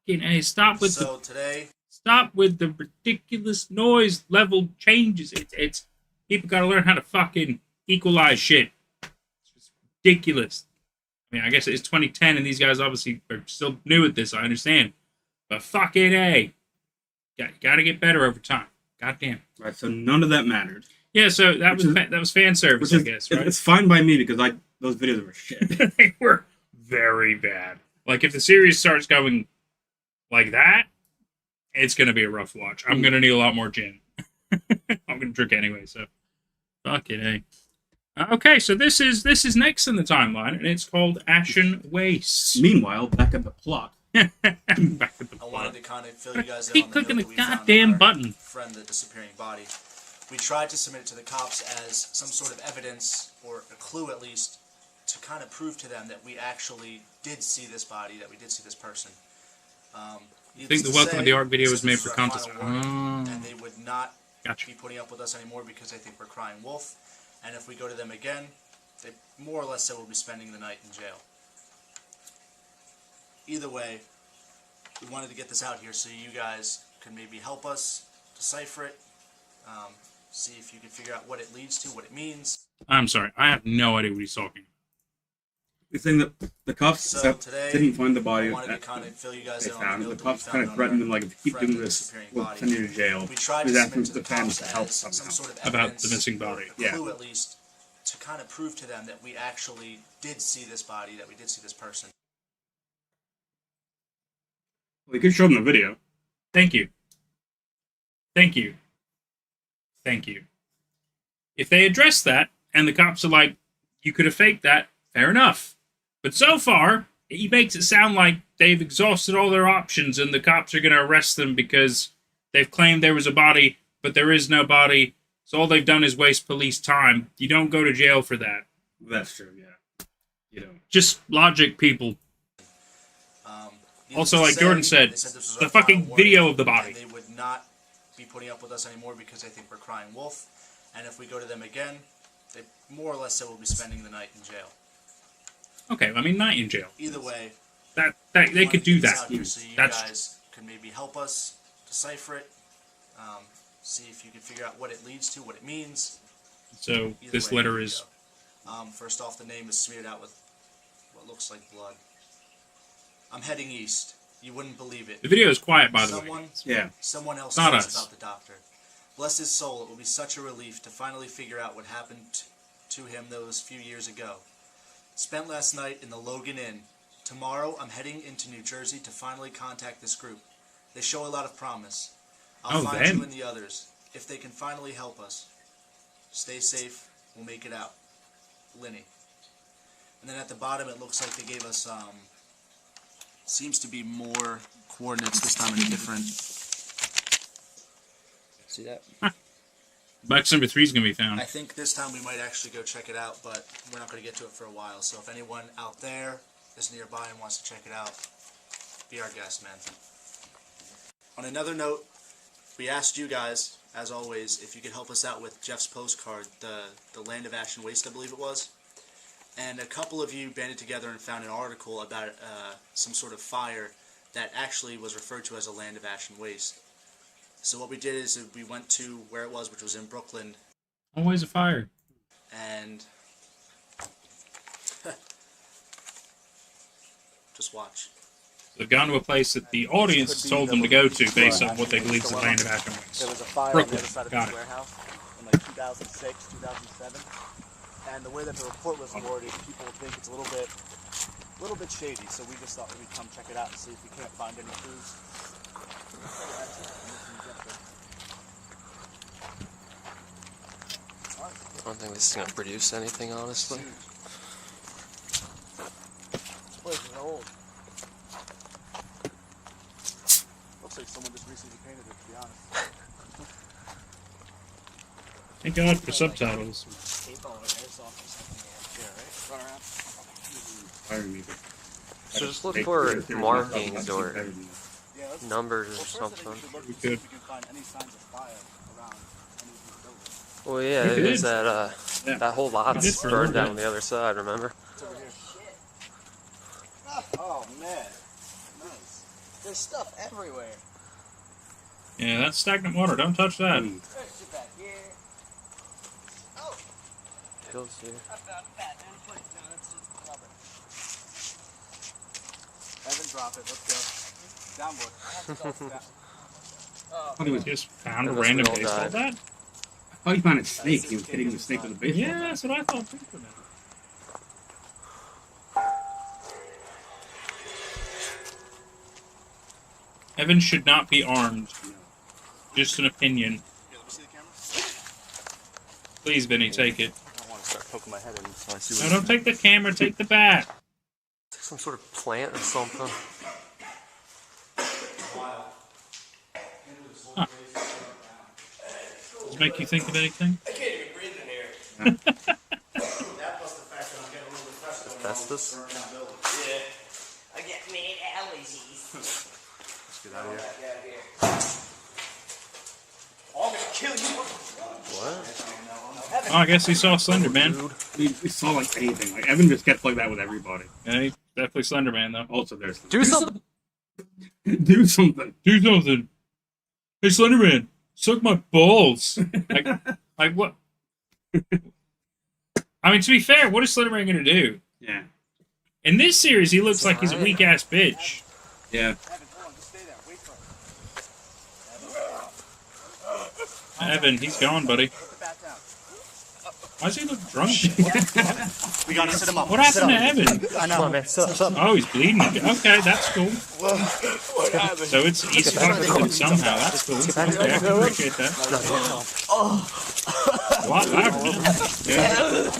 Fucking hey, stop with So today, the ridiculous noise level changes. It's people gotta learn how to fucking equalize shit. It's just ridiculous. I mean, I guess it's 2010, and these guys obviously are still new at this. I understand, but fucking hey, gotta get better over time. Goddamn. Right, so none of that mattered. Yeah, so that was fan service, I guess, right? It's fine by me because those videos were shit. They were very bad. Like if the series starts going like that, it's gonna be a rough watch. I'm gonna need a lot more gin. I'm gonna drink anyway, so fuck it, eh? Okay, so this is next in the timeline, and it's called Ashen Waste. Meanwhile, back at the plot. Back at the I wanted to kind of fill you guys in Keep on clicking note the that we found goddamn our button. friend, the disappearing body. We tried to submit it to the cops as some sort of evidence, or a clue at least, to kind of prove to them that we actually did see this body, that we did see this person. I think the Welcome to the Ark video was made for contest. And they would not Gotcha. be putting up with us anymore because they think we're crying wolf. And if we go to them again, they more or less said we'll be spending the night in jail. Either way, we wanted to get this out here so you guys could maybe help us decipher it, see if you can figure out what it leads to, what it means. I'm sorry, I have no idea what he's talking about. He's saying that the cops So today, didn't find the body I wanted to that kind of fill you guys they in on found. the The note that cops we kind found of threatened them, on like, if you keep friend doing of the this, disappearing we'll body. send you to jail. We tried to He's asking submit to the the fans cops to help as some somehow. sort of About evidence, the missing body. or a Yeah. clue at least, to kind of prove to them that we actually did see this body, that we did see this person. We could show them the video. Thank you. Thank you. Thank you. If they address that, and the cops are like, you could have faked that, fair enough. But so far, he makes it sound like they've exhausted all their options and the cops are going to arrest them because they've claimed there was a body, but there is no body. So all they've done is waste police time. You don't go to jail for that. That's true, yeah. You don't. Just logic, people. Also, like Jordan said, the fucking video of the body. They would not be putting up with us anymore because they think we're crying wolf. And if we go to them again, they more or less said we'll be spending the night in jail. Okay, I mean, night in jail. Either way, That they could do that. so you That's guys could maybe help us decipher it. See if you can figure out what it leads to, what it means. so. Either This way, letter here we is. go. First off, the name is smeared out with what looks like blood. I'm heading east. You wouldn't believe it. The video is quiet, by the way. Someone, Yeah. someone else Not knows us. about the doctor. Bless his soul, it will be such a relief to finally figure out what happened to him those few years ago. Spent last night in the Logan Inn. Tomorrow, I'm heading into New Jersey to finally contact this group. They show a lot of promise. I'll find you and the others, if they can finally help us. Stay safe. We'll make it out. Linny. And then at the bottom, it looks like they gave us, seems to be more coordinates, this time in a different... See that? Box number 3 is going to be found. I think this time we might actually go check it out, but we're not going to get to it for a while. So if anyone out there is nearby and wants to check it out, be our guest, man. On another note, we asked you guys, as always, if you could help us out with Jeff's postcard, the Land of Ash and Waste, I believe it was. And a couple of you banded together and found an article about some sort of fire that actually was referred to as a Land of Ash and Waste. So what we did is we went to where it was, which was in Brooklyn. Always a fire. And just watch. They've gone to a place that the audience told them to go to based on what they believe is the Land of Ash and Waste. There was a fire Brooklyn. on the other side of Got this it. warehouse in like 2006, 2007. And the way that the report was worded, people think it's a little bit shady. So we just thought we'd come check it out and see if we can't find any clues. I don't think this is going to produce anything, honestly. This place is old. Looks like someone just recently painted it, to be honest. Thank God for subtitles. So just look for markings or numbers or something. We could. Well, yeah, it is that, that whole lot's burned down on the other side, remember? Oh, man. Nice. There's stuff everywhere. Yeah, that's stagnant water. Don't touch that. Sit back here. Oh, Feels here. I found that. And put it down. It's just rubber. Evan, drop it. Let's go. Downward. I thought he was Just found a Unless we random all baseball died. bat? I thought he found a snake. He was hitting the snake with a baseball. Yeah, that's what I thought too for now. Evan should not be armed. Just an opinion. Here, let me see the camera. Please, Vinny, take it. I don't want to start poking my head in so I see No, don't take the camera, take the bat. Some sort of plant or something. Huh. Does it make you think of anything? I can't even breathe in here. Asbestos? Yeah. I get made allergies. Let's get out of here. Oh, I'm gonna kill you. What? Oh, I guess he saw Slender Man. We saw like anything. Like Evan just gets like that with everybody. Yeah, he's definitely Slender Man though. Also, there's Do something! do something. Do something. Hey, Slender Man, suck my balls. like what? I mean, to be fair, what is Slender Man gonna do? Yeah. In this series, he looks like he's a weak ass bitch. Yeah. Evan, hold on. Just stay there. Wait for it. Evan, he's gone, buddy. Put the bat down. Why does he look drunk? We gotta sit him up. What happened to Evan? I know. Come on, man. Sit up. Oh, he's bleeding. Okay, that's cool. So it's he's fucked with him somehow. That's cool. Okay, I can appreciate that. A lot louder now. Yeah.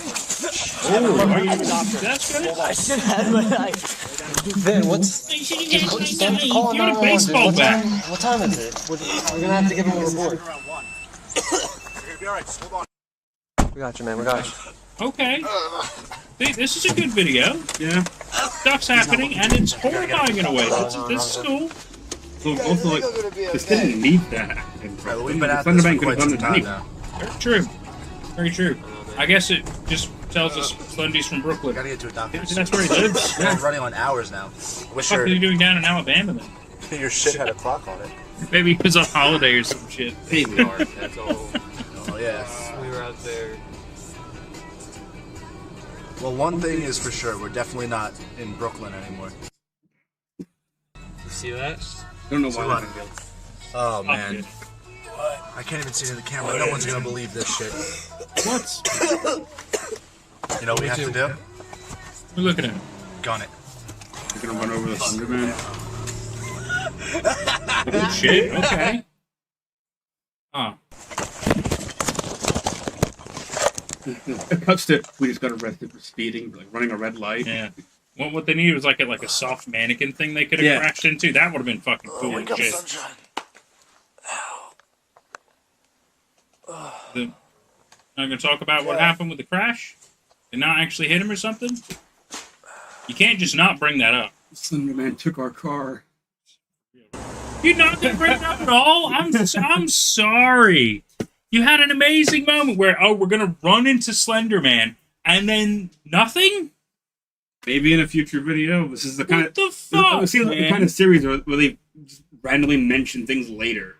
Oh, are you, that's good. I should have, but I. Vin, what's. You had a baseball bat. What time is it? We're gonna have to give him a report. Around 1. You're gonna be alright. Just hold on. We got you, man. We got you. Okay. See, this is a good video. Yeah. Stuff's happening, and it's horrifying in a way. This is cool. So also like this didn't need that. We've been at this for quite some time now. Very true. Very true. I guess it just tells us Slendy's from Brooklyn. Gotta get to a doctor. That's where he lives. We're running on hours now. What Wish the fuck are you doing down in Alabama then? your shit had a clock on it. Maybe it was a holiday or some shit. Hey, we are. That's all. Oh, yeah. We were out there. Well, one thing is for sure, we're definitely not in Brooklyn anymore. You see that? I don't know why. Oh, man. I can't even see into the camera. No one's gonna believe this shit. What? You know what we have to do? We're looking at it. Gun it. You're gonna run over the Slender Man. Good shit. Okay. Oh. It cuts to we just got arrested for speeding, like running a red light. Yeah. What they needed was like a soft mannequin thing they could have crashed into. That would have been fucking cool Wake as up, shit. sunshine. I'm gonna talk about what happened with the crash. Did not actually hit him or something. You can't just not bring that up. Slender Man took our car. You're not gonna bring it up at all. I'm sorry. You had an amazing moment where we're gonna run into Slender Man and then nothing. Maybe in a future video. This is the kind What the fuck, it seems like the kind of series where they just randomly mention things later.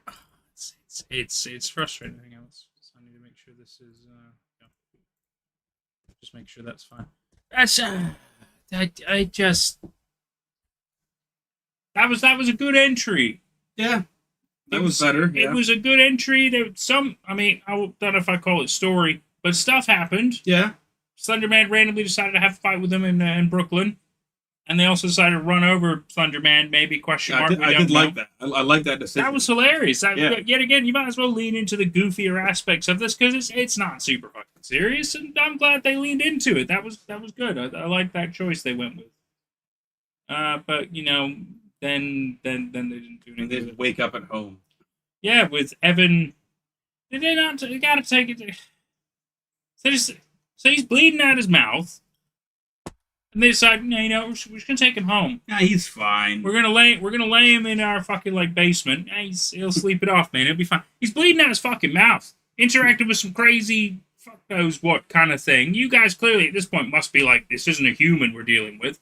It's frustrating. Hang on, I need to make sure this is. Yeah. Just make sure that's fine. That's. I just. That was a good entry. Yeah, that was better. It was a good entry. There was some. I mean, I don't know if I call it story, but stuff happened. Yeah. Slender Man randomly decided to have a fight with him in Brooklyn, and they also decided to run over Slender Man. Maybe question mark. I did like that. I like that decision. That was hilarious. Yet again, you might as well lean into the goofier aspects of this because it's not super fucking serious, and I'm glad they leaned into it. That was good. I like that choice they went with. But you know, then they didn't do anything. They just wake up at home. Yeah, with Evan. Did they not? They gotta take it. So he's bleeding out his mouth, and they decide, we're just gonna take him home. Yeah, he's fine. We're gonna lay him in our fucking basement. He'll sleep it off, man. He'll be fine. He's bleeding out his fucking mouth. Interacted with some crazy fuck knows what kind of thing. You guys clearly at this point must be like, this isn't a human we're dealing with,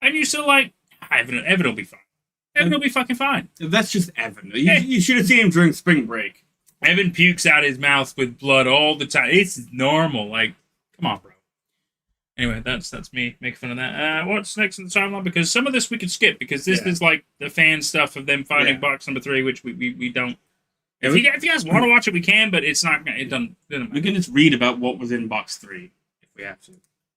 and you're still like, Evan will be fine. Evan will be fucking fine. That's just Evan. You should have seen him during spring break. Evan pukes out his mouth with blood all the time. It's normal. Come on, bro. Anyway, that's me making fun of that. What's next in the timeline? Because some of this we could skip because this is like the fan stuff of them fighting box number 3, which we don't. If you guys want to watch it, we can, but it's not. It doesn't we can just read about what was in box 3 if we have to.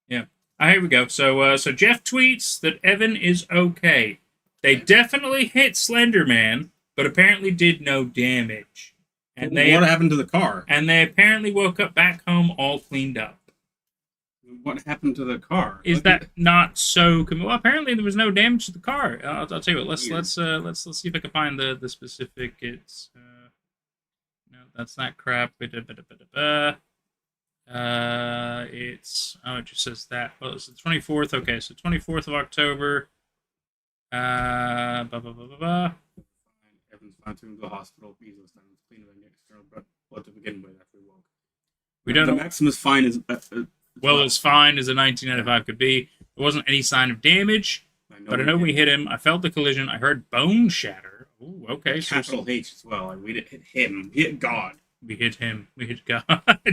Yeah. Here we go. So Jeff tweets that Evan is okay. They definitely hit Slender Man, but apparently did no damage. And what happened to the car? And they apparently woke up back home all cleaned up. What happened to the car? Is that not so? Well, apparently there was no damage to the car. I'll tell you what. Let's see if I can find the specific. It's no, that's not crap. It's it just says that. Well, it's the 24th. Okay, so 24th of October. Evan's found to the hospital. Measles time was cleaner than the external blood to begin with after we woke. We don't the know. Maximus fine is as fine as a 1995 could be. There wasn't any sign of damage, but I know we hit him. I felt the collision. I heard bone shatter. Ooh, okay. Capital H as well. We didn't hit him. We hit God. We hit him. We hit God.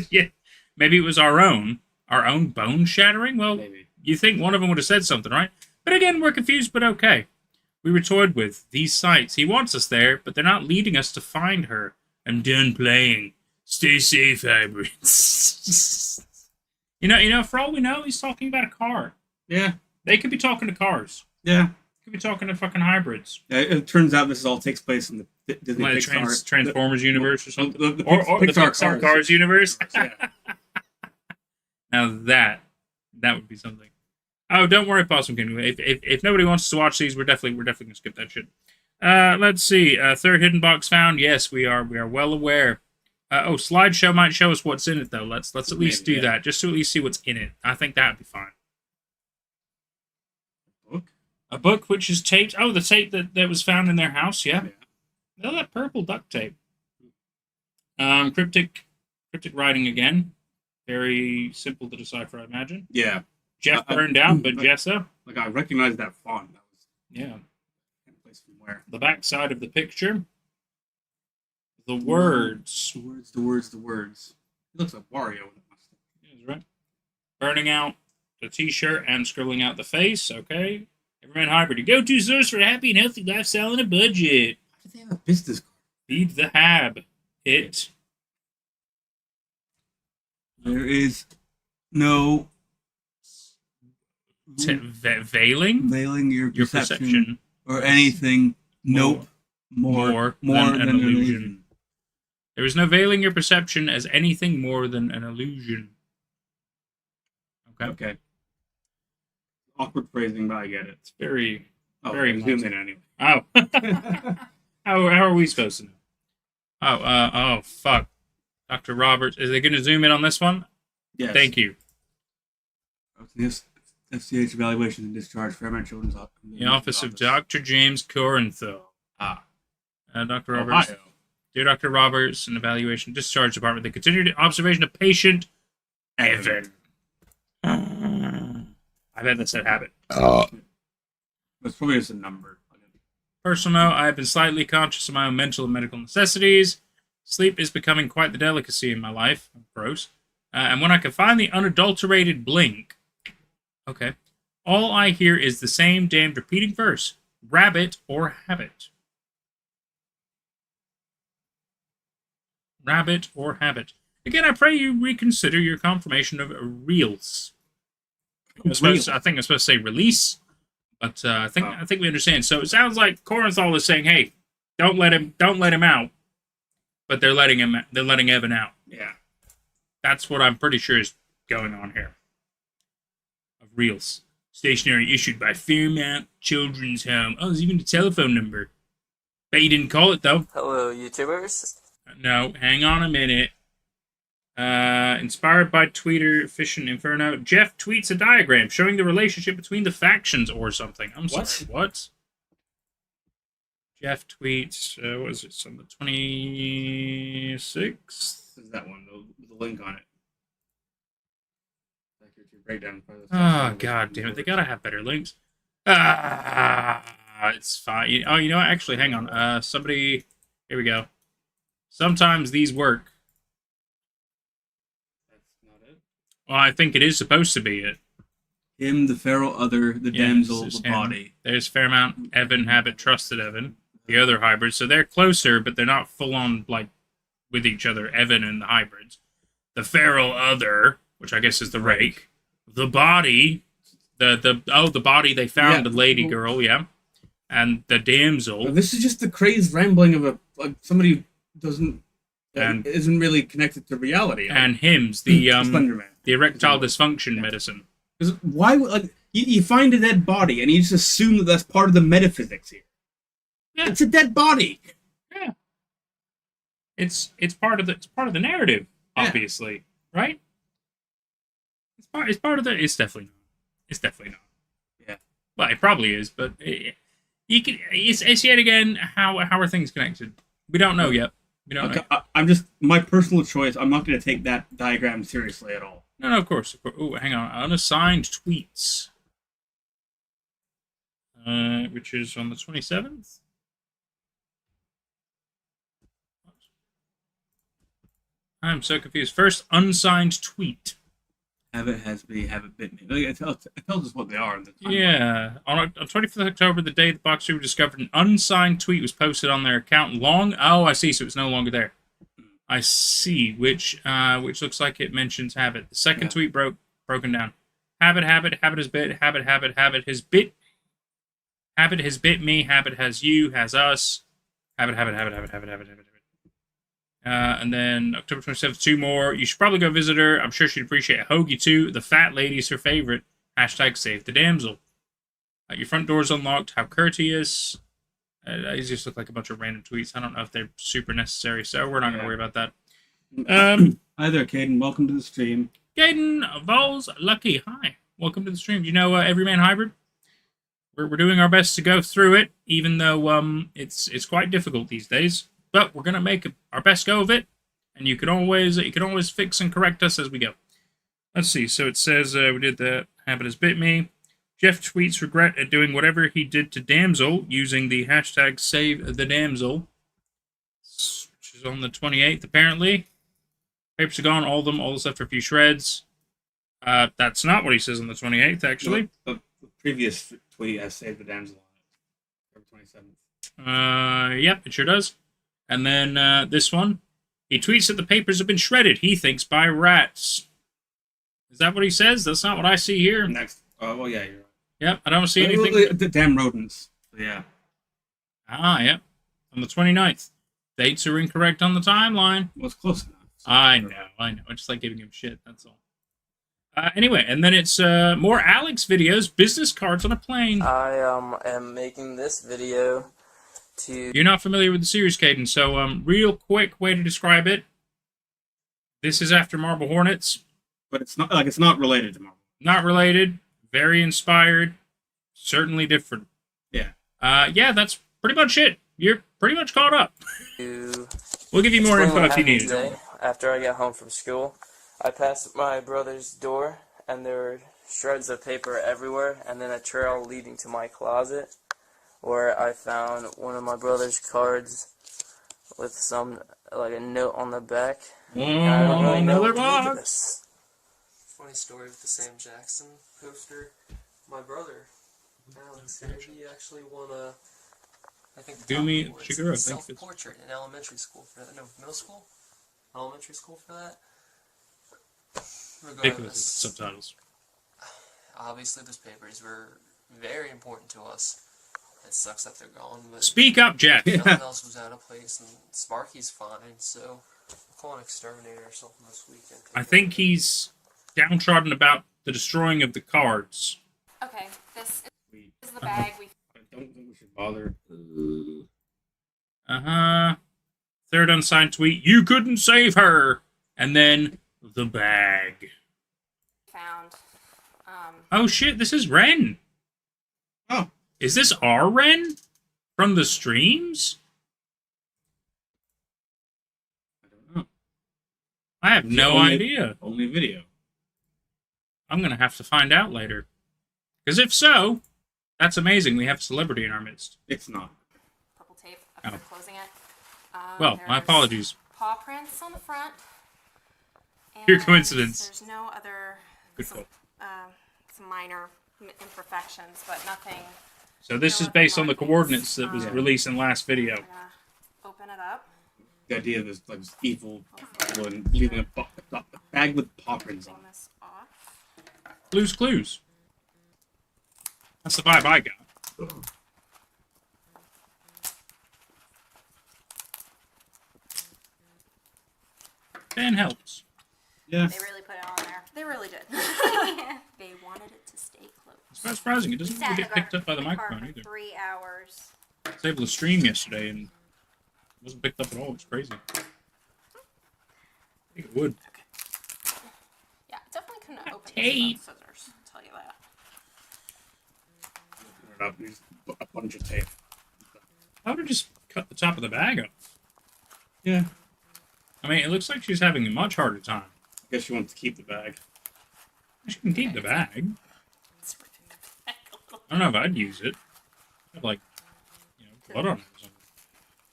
Yeah. Maybe it was our own bone shattering. Well, maybe. You think one of them would have said something, right? But again, we're confused, but okay. We were toyed with these sites. He wants us there, but they're not leading us to find her. I'm done playing. Stay safe, hybrids. You know, for all we know, he's talking about a car. Yeah. They could be talking to cars. Yeah. Could be talking to fucking hybrids. It turns out this all takes place in the Disney like Pixar Transformers universe or something. Or the Pixar Cars universe. Yeah. Now that would be something. Oh, don't worry, Possum King. If nobody wants to watch these, we're definitely gonna skip that shit. Let's see. Third hidden box found. Yes, we are well aware. Slideshow might show us what's in it though. Let's at least do that, just to at least see what's in it. I think that'd be fine. A book which is taped. Oh, the tape that was found in their house. Yeah. Oh, that purple duct tape. Cryptic writing again. Very simple to decipher, I imagine. Yeah. Jeff burned out, but Jessa. Like I recognize that font. That was place from where. The back side of the picture. The words. The words. It looks like Wario with a mustache. Yeah, right. Burning out the t-shirt and scribbling out the face. Okay. Everyman Hybrid. Your go-to source for a happy and healthy lifestyle on a budget. Why do they have a business card? Feed the Hab. it. There is no Veiling your your perception or anything. Nope. More than an illusion. There is no veiling your perception as anything more than an illusion. Okay. Awkward phrasing, but I get it. It's very Very zoom in anyway. Oh. how are we supposed to know? Oh, fuck. Dr. Roberts, is they going to zoom in on this one? Yes. Thank you. This FCH evaluation and discharge for Fairmont Children's Office. The office of Dr. James Corinthal. Dr. Roberts. Ohio. Dear Dr. Roberts, an evaluation discharge department. The continued observation of patient Evan. I bet that's a habit. It's probably just a number. Personal, I have been slightly conscious of my own mental and medical necessities. Sleep is becoming quite the delicacy in my life. Gross. And when I can find the unadulterated blink, okay, all I hear is the same damned repeating verse. Rabbit or habit. Rabbit or habit. Again, I pray you reconsider your confirmation of reels. I think I'm supposed to say release, but I think we understand. So it sounds like Corinthal is saying, "Hey, don't let him out," but they're letting Evan out. Yeah, that's what I'm pretty sure is going on here. Of reels, stationery issued by Fairmont Children's Home. Oh, there's even a telephone number. Bet you didn't call it though. Hello, YouTubers. No, hang on a minute. Inspired by tweeter Fishin' Inferno, Jeff tweets a diagram showing the relationship between the factions or something. I'm sorry, what? Jeff tweets, what is it, on the 26th? Is that one, the link on it. Breakdown. Oh, god damn it, they gotta have better links. It's fine. Oh, you know what, actually, hang on. Somebody, here we go. Sometimes these work. Well, I think it is supposed to be it. Him, the feral other, the damsel, the body. There's Fairmont, Evan, Habit, Trusted Evan, the other hybrids. So they're closer, but they're not full on like with each other. Evan and the hybrids. The feral other, which I guess is the rake. The body, the body they found, the lady girl, yeah, and the damsel. This is just the crazy rambling of somebody who doesn't. And isn't really connected to reality. And hymns, the erectile dysfunction medicine. Because why would you find a dead body and you just assume that that's part of the metaphysics here? Yeah, it's a dead body. Yeah, it's part of the narrative, obviously, right? It's part of the. It's definitely not. Yeah, well, it probably is, but it's yet again how are things connected? We don't know yet. I'm just my personal choice. I'm not going to take that diagram seriously at all. No, of course. Oh, hang on. Unassigned tweets, which is on the 27th. I'm so confused. First unsigned tweet. Habit has me. Habit bit me. It tells us what they are. Yeah. On 25th of October, the day the box crew discovered an unsigned tweet was posted on their account. Oh, I see. So it's no longer there. I see. Which looks like it mentions Habit. The second tweet broken down. Habit has bit. Habit has bit. Habit has bit me. Habit has you. Has us. Habit. And then October 27th, 2 more. You should probably go visit her. I'm sure she'd appreciate it. Hoagie too. The fat lady's her favorite. # save the damsel. Your front door's unlocked. How courteous. These just look like a bunch of random tweets. I don't know if they're super necessary, so we're not going to worry about that. Hi there, Caden. Welcome to the stream. Caden Vols Lucky. Hi. Welcome to the stream. Do you know Everyman Hybrid? We're doing our best to go through it, even though it's quite difficult these days. But we're gonna make our best go of it, and you can always fix and correct us as we go. Let's see. So it says we did the Habit has bit me. Jeff tweets regret at doing whatever he did to damsel using the # save the damsel, which is on the 28th apparently. Papers are gone, all of them, all that's left for a few shreds. That's not what he says on the 28th actually. The previous tweet has saved the damsel on it. October 27th. Yep, it sure does. And then this one, He tweets that the papers have been shredded, he thinks, by rats. Is that what he says? That's not what I see here. Next. Oh, well, yeah, you're right. Yep, I don't see anything. The damn rodents. Yeah. Ah, yep. On the 29th. Dates are incorrect on the timeline. Well, it's close enough. So I know. I just like giving him shit, that's all. Anyway, and then it's more Alex videos, business cards on a plane. I am making this video to... You're not familiar with the series, Caden, so real quick way to describe it. This is after Marble Hornets. But it's not related to Marvel. Not related. Very inspired. Certainly different. Yeah. Yeah, that's pretty much it. You're pretty much caught up. We'll give you more info if you need it. Today, after I got home from school, I passed my brother's door, and there were shreds of paper everywhere, and then a trail leading to my closet, where I found one of my brother's cards with some, like a note on the back. Oh, another box. Funny story with the Sam Jackson poster. My brother, Alex, he actually won a, I think the Do top me, award was Shigeru, I think self-portrait in elementary school for that. No, middle school? Elementary school for that? Ridiculous Regardless, subtitles. obviously those papers were very important to us. It sucks that they're gone, but Speak up, Jeff. nothing else was out of place, and Sparky's fine, so we'll call an exterminator or something this weekend. I think he's downtrodden about the destroying of the cards. Okay, this is the bag we... I don't think we should bother. Uh-huh. Third unsigned tweet, you couldn't save her! And then, the bag. found. Oh shit, this is Ren! Oh. Is this our Ren? From the streams? I don't know. I have no idea. Only video. I'm gonna have to find out later. Because if so, that's amazing. We have a celebrity in our midst. It's not. Purple tape after closing it. Well, my There's apologies. Paw prints on the front. Pure And coincidence. There's no other... Good some, call. some minor imperfections, but nothing... So this is based on the coordinates that was released in last video. I'm gonna open it up. The idea of this like this evil one leaving a bag with paw prints on Taking it. this off. Clues. That's the vibe I got. Dan helps. Yeah. They really put it on there. They really did. They wanted it to stay close. It's not surprising. It doesn't really get picked up by the microphone either. 3 hours. I was able to stream yesterday and it wasn't picked up at all. It's crazy. I think it would. Yeah, definitely couldn't open tape. this without scissors. I'll tell you that. Open it up, there's a bunch of tape. I would have just cut the top of the bag up. Yeah. I mean, it looks like she's having a much harder time. I guess she wants to keep the bag. She can keep the bag. It's ripping the bag a little. I don't know if I'd use it. I'd have, like, blood on it or something.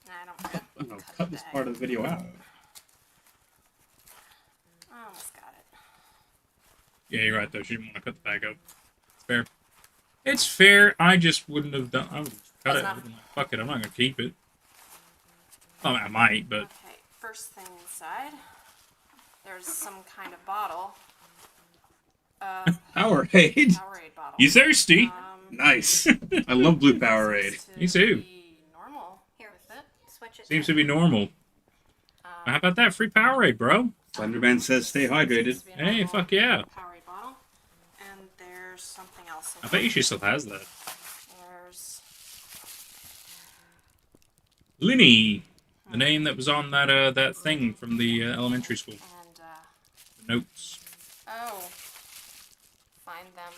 Nah, I don't I don't know, cut this part of the video out. I almost got it. Yeah, you're right, though. She didn't want to cut the bag up. It's fair. It's fair. I just wouldn't have done... I would have cut it. I would have been like, fuck it, I'm not going to keep it. Well, I might, but... Okay, first thing inside, there's some kind of bottle. Powerade. Powerade bottle. You thirsty? Nice. I love blue Powerade. Me too. Normal. Here with it. Switch it. Seems to be normal. How about that? Free Powerade, bro. Slenderman says stay hydrated. Hey, fuck yeah. Powerade bottle. And there's something else. I bet you she still has that. There's Linny. The name that was on that that thing from the elementary school. and The notes. oh, find them.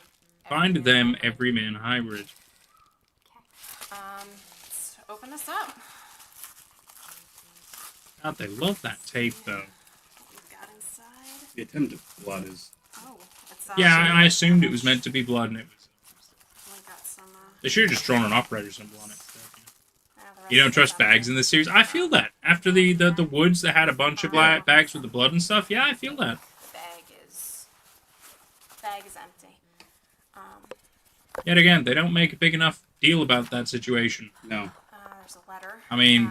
Find them, Everyman Hybrid. Let's open this up. God, they love that tape, though. We've got inside. The attempted blood is. Oh, it's Yeah, I assumed it was meant to be blood, and it was. We got some. They should have just drawn an operator symbol on it. The You don't rest trust of it. bags in this series? I feel that. After the woods that had a bunch of bags with the blood and stuff, yeah, I feel that. Bag is empty. Yet again, they don't make a big enough deal about that situation. No. There's a letter. I mean,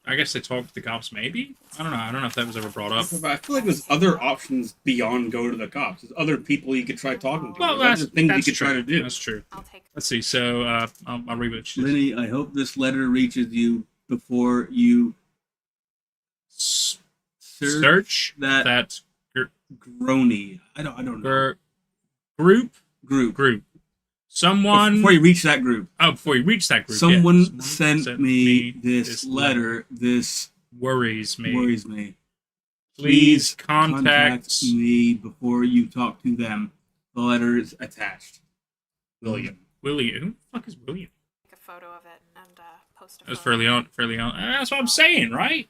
I guess they talked to the cops, maybe? I don't know. I don't know if that was ever brought up. But I feel like there's other options beyond go to the cops. There's other people you could try talking to. Well, There's other things you could true. try to do. That's true. I'll take. Let's see. So I'll read what she says. Lenny, I hope this letter reaches you before you Search that Grony. I don't know. Group. Someone before you reach that group. Oh, before you reach that group. Someone sent me this letter. This worries me. Please contact me before you talk to them. The letter is attached. William. Who the fuck is William? Take a photo of it and post a That was photo. fairly on. That's what I'm saying, right?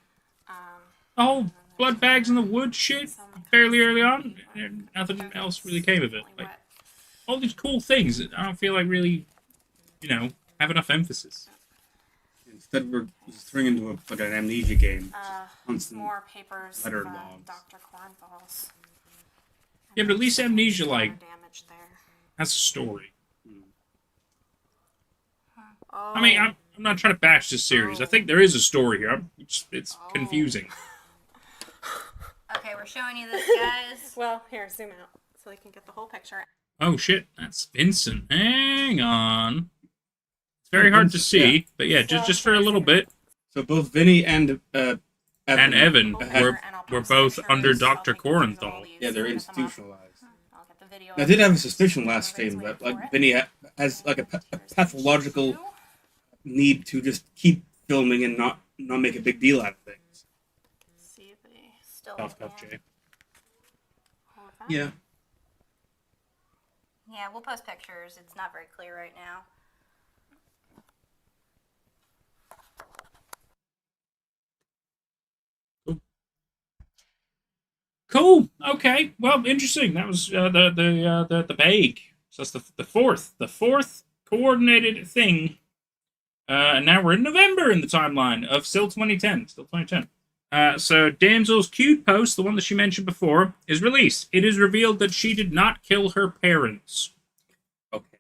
The whole blood bags in the wood shit fairly early on. And nothing else really came of it. Like all these cool things that I don't feel like really, have enough emphasis. Instead, we're just throwing into like an amnesia game. More papers letter from logs. Dr. Cornfalls. Yeah, but at least amnesia Damage there. has a story. Oh. I mean, I'm not trying to bash this series. I think there is a story here. It's confusing. Okay, we're showing you this, guys. Well, here, zoom out so they can get the whole picture. Oh shit, that's Vincent. Hang on. It's very hard to see, but yeah, just for a little bit. So both Vinny and Evan were both under Dr. Corenthal. Yeah, they're institutionalized. I did have a suspicion last stream that like Vinny has like a pathological need to just keep filming and not make a big deal out of things. See if they still Jay. Yeah. Yeah, we'll post pictures. It's not very clear right now. Cool. Okay. Well, interesting. That was the bag. So that's the fourth coordinated thing. And now we're in November in the timeline of still 2010. So Damsel's cute post, the one that she mentioned before, is released. It is revealed that she did not kill her parents. Okay.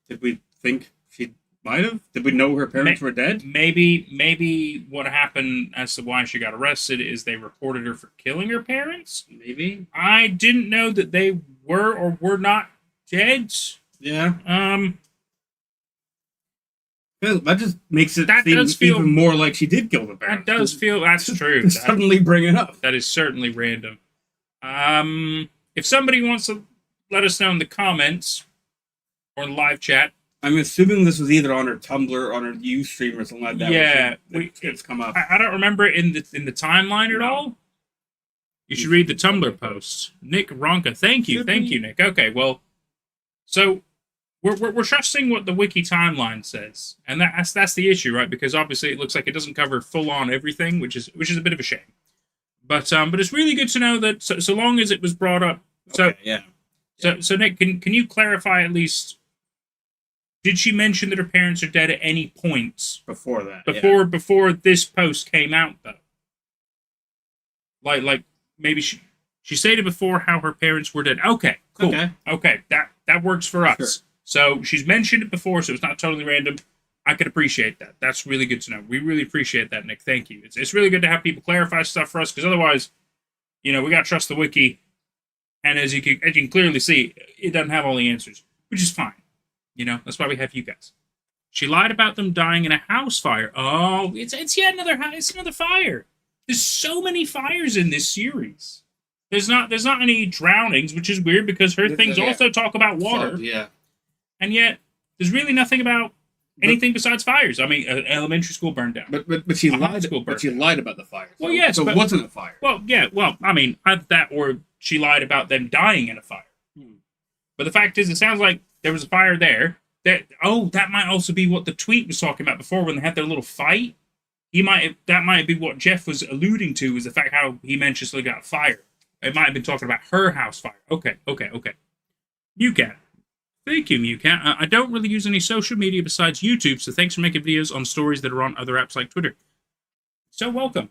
Did we think she might have? Did we know her parents were dead? Maybe what happened as to why she got arrested is they reported her for killing her parents. Maybe. I didn't know that they were or were not dead. Yeah. Well, that just makes it seem even more like she did kill the parents. That does feel... That's true. Suddenly bring it up. That is certainly random. If somebody wants to let us know in the comments or in live chat... I'm assuming this was either on her Tumblr, on her Ustream, or something like that. Yeah. It's come up. I don't remember it in the timeline at all. You should read the Tumblr post. Nick Ronka. Thank you, Nick. Okay, well... So... We're trusting what the wiki timeline says, and that's the issue, right? Because obviously it looks like it doesn't cover full on everything, which is a bit of a shame. But it's really good to know that so long as it was brought up. So okay, yeah. So Nick, can you clarify at least? Did she mention that her parents are dead at any point before that? Before this post came out, though. Like maybe she stated before how her parents were dead. Okay, cool. Okay, that works for us. Sure. So she's mentioned it before, so it's not totally random. I could appreciate that. That's really good to know. We really appreciate that, Nick. Thank you. It's really good to have people clarify stuff for us, because otherwise, we got to trust the wiki. And as you can clearly see, it doesn't have all the answers, which is fine. That's why we have you guys. She lied about them dying in a house fire. Oh, it's yet another fire. There's so many fires in this series. There's not any drownings, which is weird because her things also talk about water. So, yeah. And yet, there's really nothing about anything besides fires. I mean, elementary school burned down. But she lied. But she lied about the fire. Well, yes, so it wasn't a fire. Well, yeah. Well, I mean, either that or she lied about them dying in a fire. But the fact is, it sounds like there was a fire there. That might also be what the tweet was talking about before when they had their little fight. That might be what Jeff was alluding to, is the fact how he mentioned something about fire. It might have been talking about her house fire. Okay. You get it. Thank you, Mewcat. I don't really use any social media besides YouTube, so thanks for making videos on stories that are on other apps like Twitter. So welcome.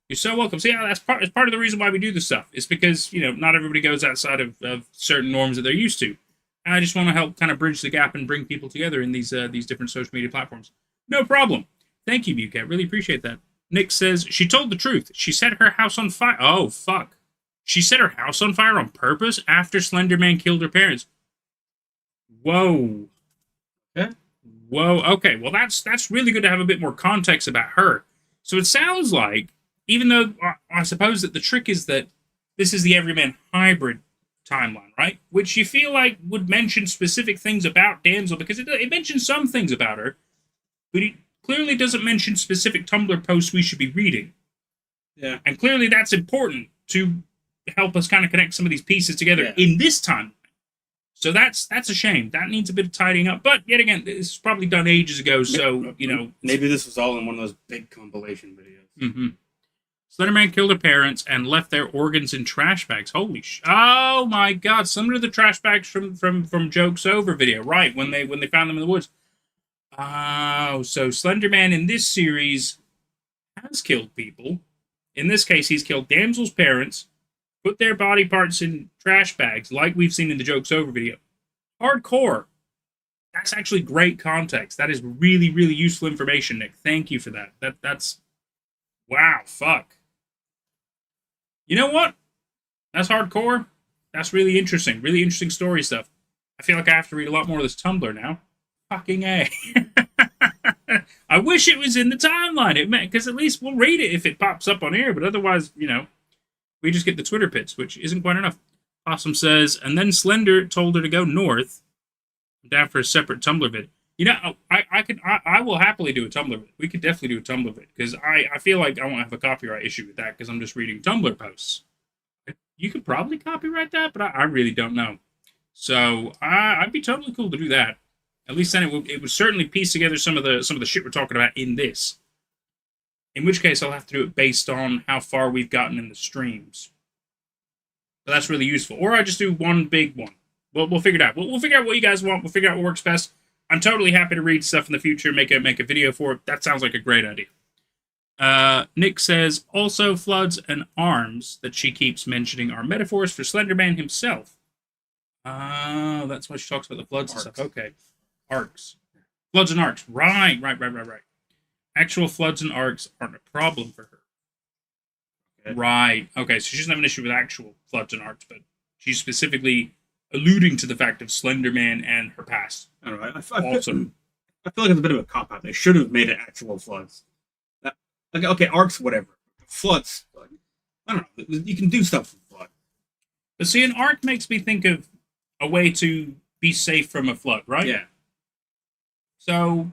You're so welcome. See, that's part of the reason why we do this stuff. It's because, not everybody goes outside of certain norms that they're used to. And I just want to help kind of bridge the gap and bring people together in these different social media platforms. No problem. Thank you, Bucat. Really appreciate that. Nick says, she told the truth. She set her house on fire. Oh, fuck. She set her house on fire on purpose after Slender Man killed her parents. Whoa. Yeah. Whoa. Okay, well, that's really good to have a bit more context about her. So it sounds like, even though I suppose that the trick is that this is the Everyman Hybrid timeline, right? Which you feel like would mention specific things about Damsel, because it mentions some things about her, but it clearly doesn't mention specific Tumblr posts we should be reading. Yeah. And clearly that's important to help us kind of connect some of these pieces together in this timeline. So that's a shame. That needs a bit of tidying up. But yet again, this was probably done ages ago, so, you know. Maybe this was all in one of those big compilation videos. Mm-hmm. Slenderman killed her parents and left their organs in trash bags. Holy oh my god, similar to the trash bags from Joke's Over video, right, when they found them in the woods. Oh, so Slenderman in this series has killed people. In this case, he's killed Damsel's parents, put their body parts in trash bags, like we've seen in the Joke's Over video. Hardcore. That's actually great context. That is really, really useful information, Nick. Thank you for that. That's wow, fuck. You know what? That's hardcore. That's really interesting story stuff. I feel like I have to read a lot more of this Tumblr now. Fucking A. I wish it was in the timeline, because at least we'll read it if it pops up on air, but otherwise, you know, we just get the Twitter pits, which isn't quite enough. Possum says, and then Slender told her to go north, down for a separate Tumblr vid. You know, I will happily do a Tumblr vid. We could definitely do a Tumblr vid, because I feel like I won't have a copyright issue with that, because I'm just reading Tumblr posts. You could probably copyright that, but I really don't know. So I'd be totally cool to do that. At least then it would certainly piece together some of the shit we're talking about in this. In which case, I'll have to do it based on how far we've gotten in the streams. But that's really useful. Or I just do one big one. We'll figure it out. We'll figure out what you guys want. We'll figure out what works best. I'm totally happy to read stuff in the future, make a video for it. That sounds like a great idea. Nick says, also floods and arms that she keeps mentioning are metaphors for Slenderman himself. Oh, that's why she talks about the floods and stuff. Okay. Arcs. Floods and arcs. Right. Actual floods and arcs aren't a problem for her. Okay. Right. Okay, so she doesn't have an issue with actual floods and arcs, but she's specifically alluding to the fact of Slenderman and her past. I don't know. I feel like it's a bit of a cop-out. They should have made it actual floods. Okay, arcs, whatever. Floods, I don't know. You can do stuff with flood. But see, an arc makes me think of a way to be safe from a flood, right? Yeah. So,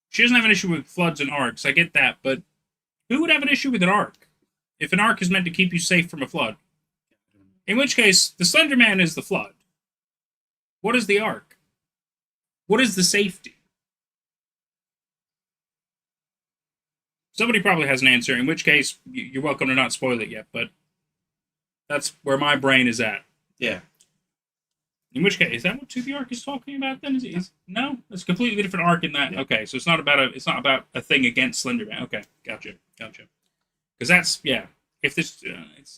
she doesn't have an issue with floods and arcs. I get that, but who would have an issue with an arc? If an arc is meant to keep you safe from a flood. In which case, the Slenderman is the flood. What is the arc? What is the safety? Somebody probably has an answer, in which case, you're welcome to not spoil it yet, but that's where my brain is at. Yeah. In which case, is that what 2B arc is talking about then? No? It's a completely different arc in that. Yeah. Okay, so it's not about a thing against Slenderman. Okay, gotcha. Because that's, yeah. If this,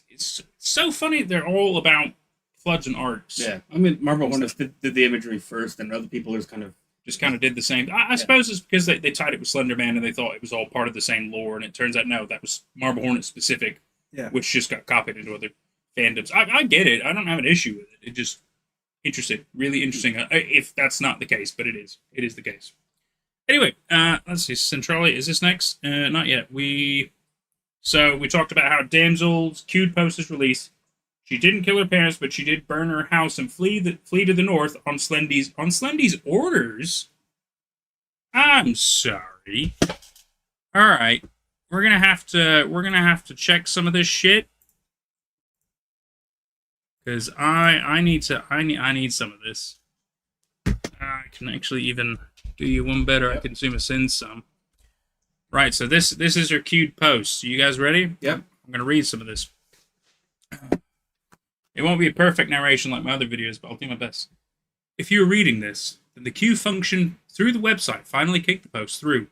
it's so funny they're all about floods and arcs. Yeah, I mean, Marvel did the imagery first, and other people just kind of did the same. I suppose it's because they tied it with Slenderman, and they thought it was all part of the same lore, and it turns out, no, that was Marble Hornet specific, which just got copied into other fandoms. I get it. I don't have an issue with it. It just, interesting. Really interesting. If that's not the case, but it is. It is the case. Anyway, let's see. Centralia, is this next? Not yet. So we talked about how Damsel's Q'd post is released. She didn't kill her parents, but she did burn her house and flee to the north on Slendy's orders. I'm sorry. All right, we're gonna have to check some of this shit because I need some of this. I can actually even do you one better. Yep. I can zoom us in some. Right, so this is her Q'd post. You guys ready? Yep. I'm gonna read some of this. It won't be a perfect narration like my other videos, but I'll do my best. If you are reading this, then the Q function through the website finally kicked the post through.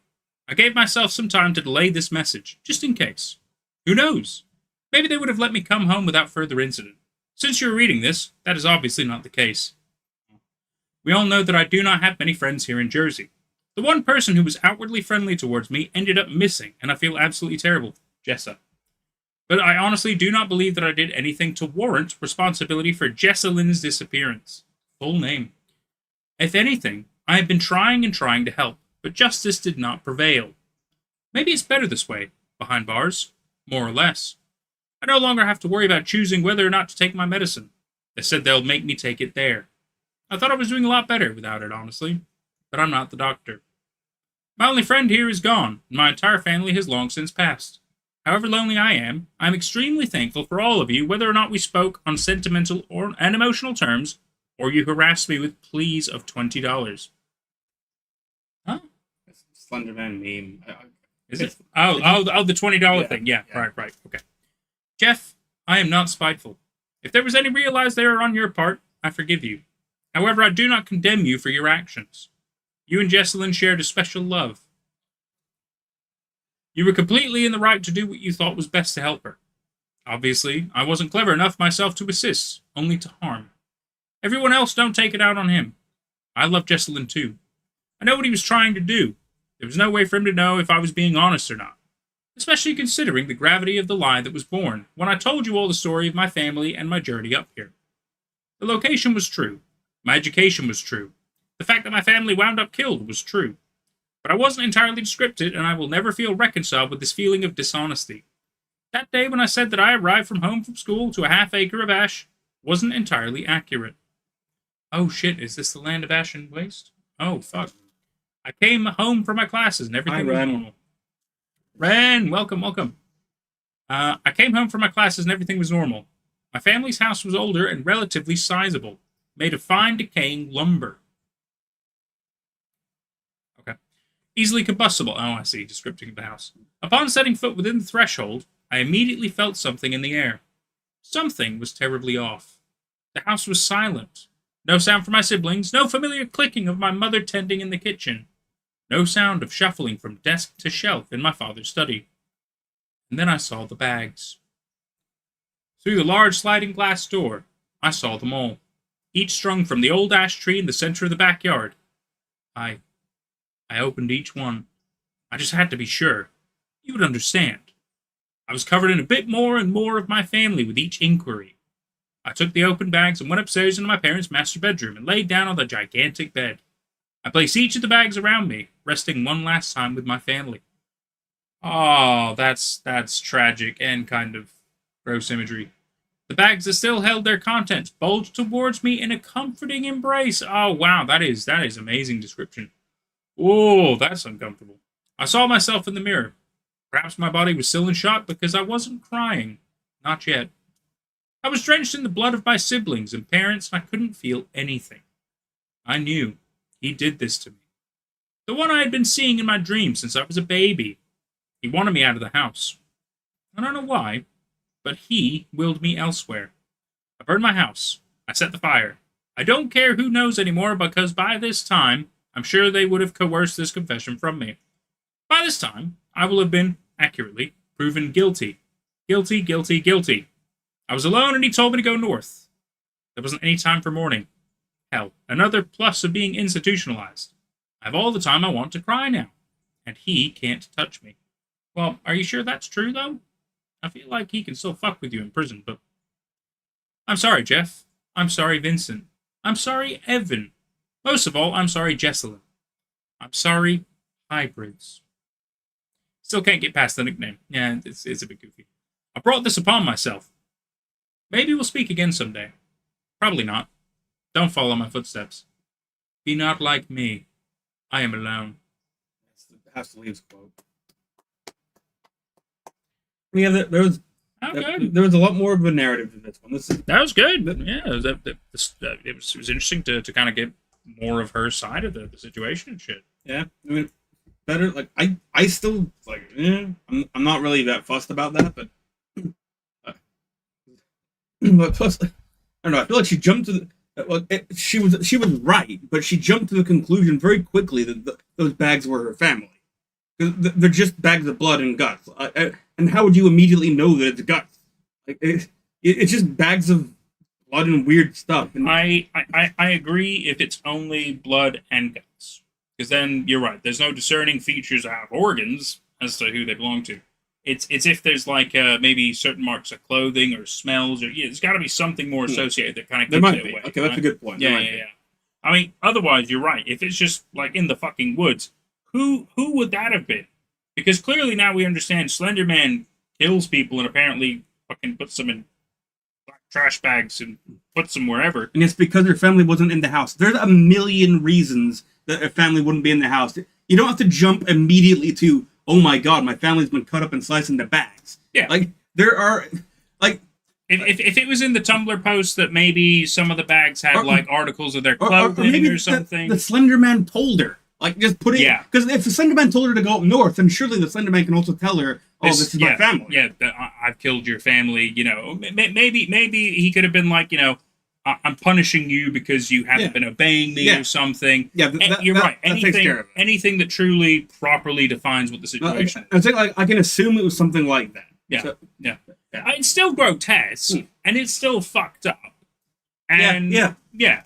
I gave myself some time to delay this message, just in case. Who knows? Maybe they would have let me come home without further incident. Since you're reading this, that is obviously not the case. We all know that I do not have many friends here in Jersey. The one person who was outwardly friendly towards me ended up missing, and I feel absolutely terrible. Jessa. But I honestly do not believe that I did anything to warrant responsibility for Jessalyn's disappearance. Full name. If anything, I have been trying and trying to help, but justice did not prevail. Maybe it's better this way, behind bars, more or less. I no longer have to worry about choosing whether or not to take my medicine. They said they'll make me take it there. I thought I was doing a lot better without it, honestly, but I'm not the doctor. My only friend here is gone, and my entire family has long since passed. However lonely I am extremely thankful for all of you, whether or not we spoke on sentimental and emotional terms, or you harassed me with pleas of $20. Huh? Slenderman meme. Is it? Oh, the $20 thing. Yeah, right. Okay. Jeff, I am not spiteful. If there was any realized error on your part, I forgive you. However, I do not condemn you for your actions. You and Jessalyn shared a special love. You were completely in the right to do what you thought was best to help her. Obviously, I wasn't clever enough myself to assist, only to harm. Everyone else don't take it out on him. I love Jessalyn too. I know what he was trying to do. There was no way for him to know if I was being honest or not. Especially considering the gravity of the lie that was born when I told you all the story of my family and my journey up here. The location was true. My education was true. The fact that my family wound up killed was true. But I wasn't entirely scripted, and I will never feel reconciled with this feeling of dishonesty. That day when I said that I arrived from home from school to a half-acre of ash wasn't entirely accurate. Oh shit, is this the land of ash and waste? Oh, fuck. I came home from my classes and everything was normal. Ren, welcome. I came home from my classes and everything was normal. My family's house was older and relatively sizable, made of fine decaying lumber. Okay. Easily combustible. Oh, I see. Descripting of the house. Upon setting foot within the threshold, I immediately felt something in the air. Something was terribly off. The house was silent. No sound from my siblings, no familiar clicking of my mother tending in the kitchen. No sound of shuffling from desk to shelf in my father's study. And then I saw the bags. Through the large sliding glass door, I saw them all, each strung from the old ash tree in the center of the backyard. I opened each one. I just had to be sure. You would understand. I was covered in a bit more and more of my family with each inquiry. I took the open bags and went upstairs into my parents' master bedroom and laid down on the gigantic bed. I placed each of the bags around me, resting one last time with my family. Oh, that's tragic and kind of gross imagery. The bags that still held their contents bulged towards me in a comforting embrace. Oh, wow, that is amazing description. Oh, that's uncomfortable. I saw myself in the mirror. Perhaps my body was still in shock because I wasn't crying. Not yet. I was drenched in the blood of my siblings and parents, and I couldn't feel anything. I knew he did this to me. The one I had been seeing in my dreams since I was a baby. He wanted me out of the house. I don't know why, but he willed me elsewhere. I burned my house. I set the fire. I don't care who knows anymore because by this time, I'm sure they would have coerced this confession from me. By this time, I will have been, accurately, proven guilty. Guilty, guilty, guilty. I was alone and he told me to go north. There wasn't any time for mourning. Hell, another plus of being institutionalized. I have all the time I want to cry now. And he can't touch me. Well, are you sure that's true, though? I feel like he can still fuck with you in prison, but... I'm sorry, Jeff. I'm sorry, Vincent. I'm sorry, Evan. Most of all, I'm sorry, Jessalyn. I'm sorry, hybrids. Still can't get past the nickname. Yeah, it's a bit goofy. I brought this upon myself. Maybe we'll speak again someday. Probably not. Don't follow my footsteps. Be not like me. I am alone. That's the House of Leaves quote. Yeah, there was a lot more of a narrative in this one. That was good. Yeah, it was interesting to kind of get more of her side of the situation and shit. Yeah, I mean, better. Like I still like. I'm not really that fussed about that, but but plus, I don't know. I feel like she jumped to the. She was right, but she jumped to the conclusion very quickly that those bags were her family. They're just bags of blood and guts. And how would you immediately know that it's guts? Like it's just bags of blood and weird stuff. And I agree if it's only blood and guts. because then you're right. There's no discerning features of organs as to who they belong to. It's if there's like maybe certain marks of clothing or smells, or there's got to be something more associated that kind of There gives might it be. away. Okay, that's a good point. Yeah, yeah. I mean, otherwise, you're right. If it's just like in the fucking woods, who would that have been? Because clearly now we understand Slender Man kills people and apparently fucking puts them in trash bags and puts them wherever. And it's because their family wasn't in the house. There's a million reasons that a family wouldn't be in the house. You don't have to jump immediately to, oh my god, my family's been cut up and sliced into bags. Yeah. Like, there are, like... If it was in the Tumblr post that maybe some of the bags had, like, articles of their clothing or, maybe something. The Slender Man told her. Like, just put it... Yeah. Because if the Slender Man told her to go up north, then surely the Slender Man can also tell her, this is my family. Yeah, I've killed your family, you know. Maybe he could have been like, you know, I'm punishing you because you haven't been obeying me or something. Yeah, you're right. That takes care of it. Anything that truly properly defines what the situation is. I think, like, I can assume it was something like that. Yeah, So, yeah. It's still grotesque, and it's still fucked up. And yeah.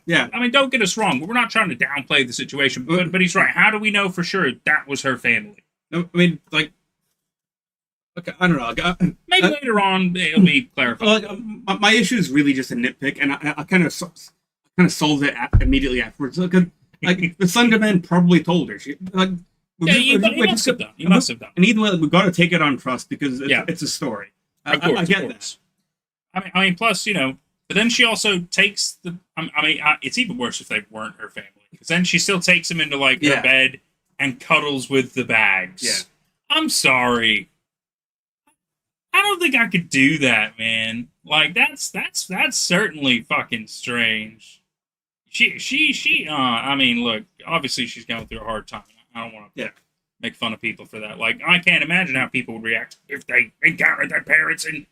I mean, don't get us wrong. We're not trying to downplay the situation, but he's right. How do we know for sure that was her family? I mean, like, okay, I don't know. Like, maybe later on it'll be clarified. My issue is really just a nitpick, and I kind of solved it immediately afterwards. Like the Slender Man probably told her. He must have done. He must have done. And either way, we've got to take it on trust because it's a story. Of course, I get that. I mean, plus, you know, but then she also takes the. I mean, it's even worse if they weren't her family, because then she still takes him into like her bed and cuddles with the bags. Yeah. I'm sorry. I don't think I could do that, man. Like that's certainly fucking strange. I mean, look, obviously she's going through a hard time. I don't want to make fun of people for that. Like, I can't imagine how people would react if they encountered their parents in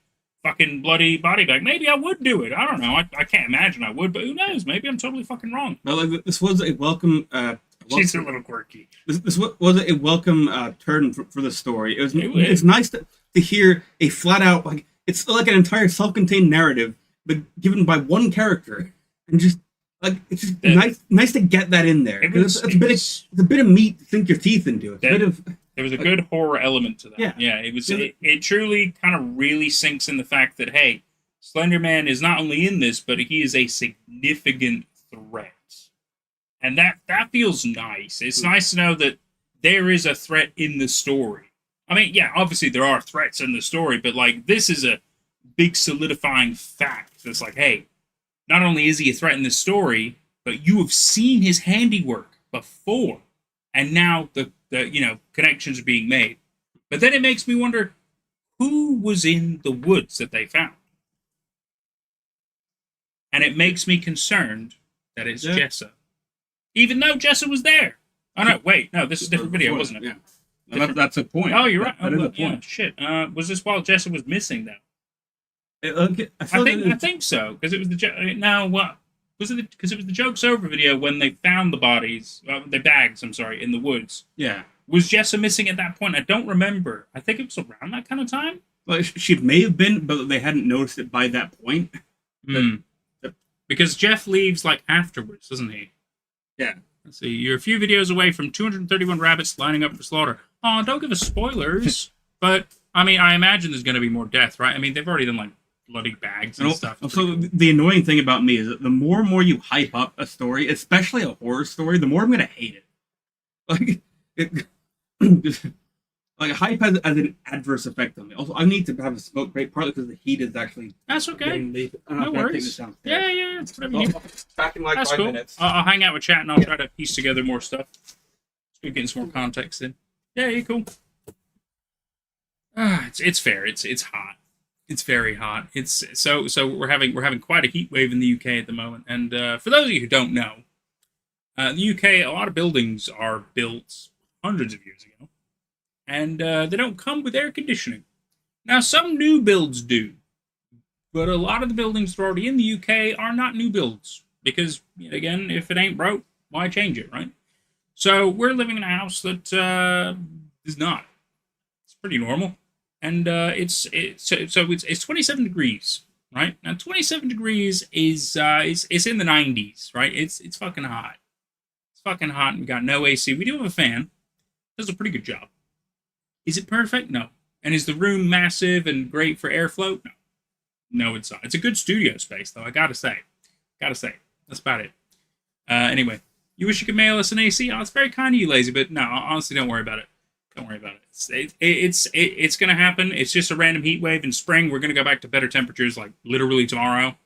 fucking bloody body bag. Maybe I would do it. I don't know. I can't imagine I would, but who knows? Maybe I'm totally fucking wrong. Well, like, this was a welcome. She's a little quirky. This was a welcome turn for the story. It's nice to hear a flat out, like, it's like an entire self-contained narrative, but given by one character, and just like it's just nice to get that in there. It's a bit of meat to sink your teeth into. There was a good horror element to that. Yeah, it was. It truly kind of really sinks in the fact that, hey, Slender Man is not only in this, but he is a significant threat, and that feels nice. It's nice to know that there is a threat in the story. I mean, yeah, obviously there are threats in the story, but like this is a big solidifying fact. It's like, hey, not only is he a threat in this story, but you have seen his handiwork before, and now the connections are being made. But then it makes me wonder who was in the woods that they found, and it makes me concerned that it's Jessa, even though Jessa was there. Oh no, wait, no, this is a different video, wasn't it? Yeah. That's a point. Oh, you're right. That is a point. Yeah, shit. Was this while Jessa was missing, though? I think so, because it was the was it? Because it was the Jokes Over video when they found the bodies, the bags. I'm sorry, in the woods. Yeah. Was Jessa missing at that point? I don't remember. I think it was around that kind of time. Well, she may have been, but they hadn't noticed it by that point. Because Jeff leaves like afterwards, doesn't he? Yeah. Let's see. You're a few videos away from 231 rabbits lining up for slaughter. Oh, don't give us spoilers. But, I mean, I imagine there's going to be more death, right? I mean, they've already done, like, bloody bags and stuff. So the annoying thing about me is that the more and more you hype up a story, especially a horror story, the more I'm going to hate it. Like, hype has an adverse effect on me. Also, I need to have a smoke break, partly because the heat is actually... That's okay. No worries. Yeah. It's whatever you Back in like That's 5 cool. minutes. I'll hang out with chat and I'll try to piece together more stuff. We're getting some more context in. Yeah, cool. It's fair. It's hot. It's very hot. It's so we're having quite a heat wave in the UK at the moment. And for those of you who don't know, in the UK, a lot of buildings are built hundreds of years ago, and they don't come with air conditioning. Now, some new builds do, but a lot of the buildings that are already in the UK are not new builds because, again, if it ain't broke, why change it, right? So we're living in a house that is not. It's pretty normal, and it's 27 degrees, right? Now 27 degrees is in the 90s, right? It's fucking hot. It's fucking hot and we got no AC. We do have a fan. Does a pretty good job. Is it perfect? No. And is the room massive and great for airflow? No. No, it's not. It's a good studio space, though, I gotta say. That's about it. Anyway, you wish you could mail us an AC? Oh, it's very kind of you, Lazy, but no, honestly, don't worry about it. Don't worry about it. It's going to happen. It's just a random heat wave. In spring, we're going to go back to better temperatures, like literally tomorrow.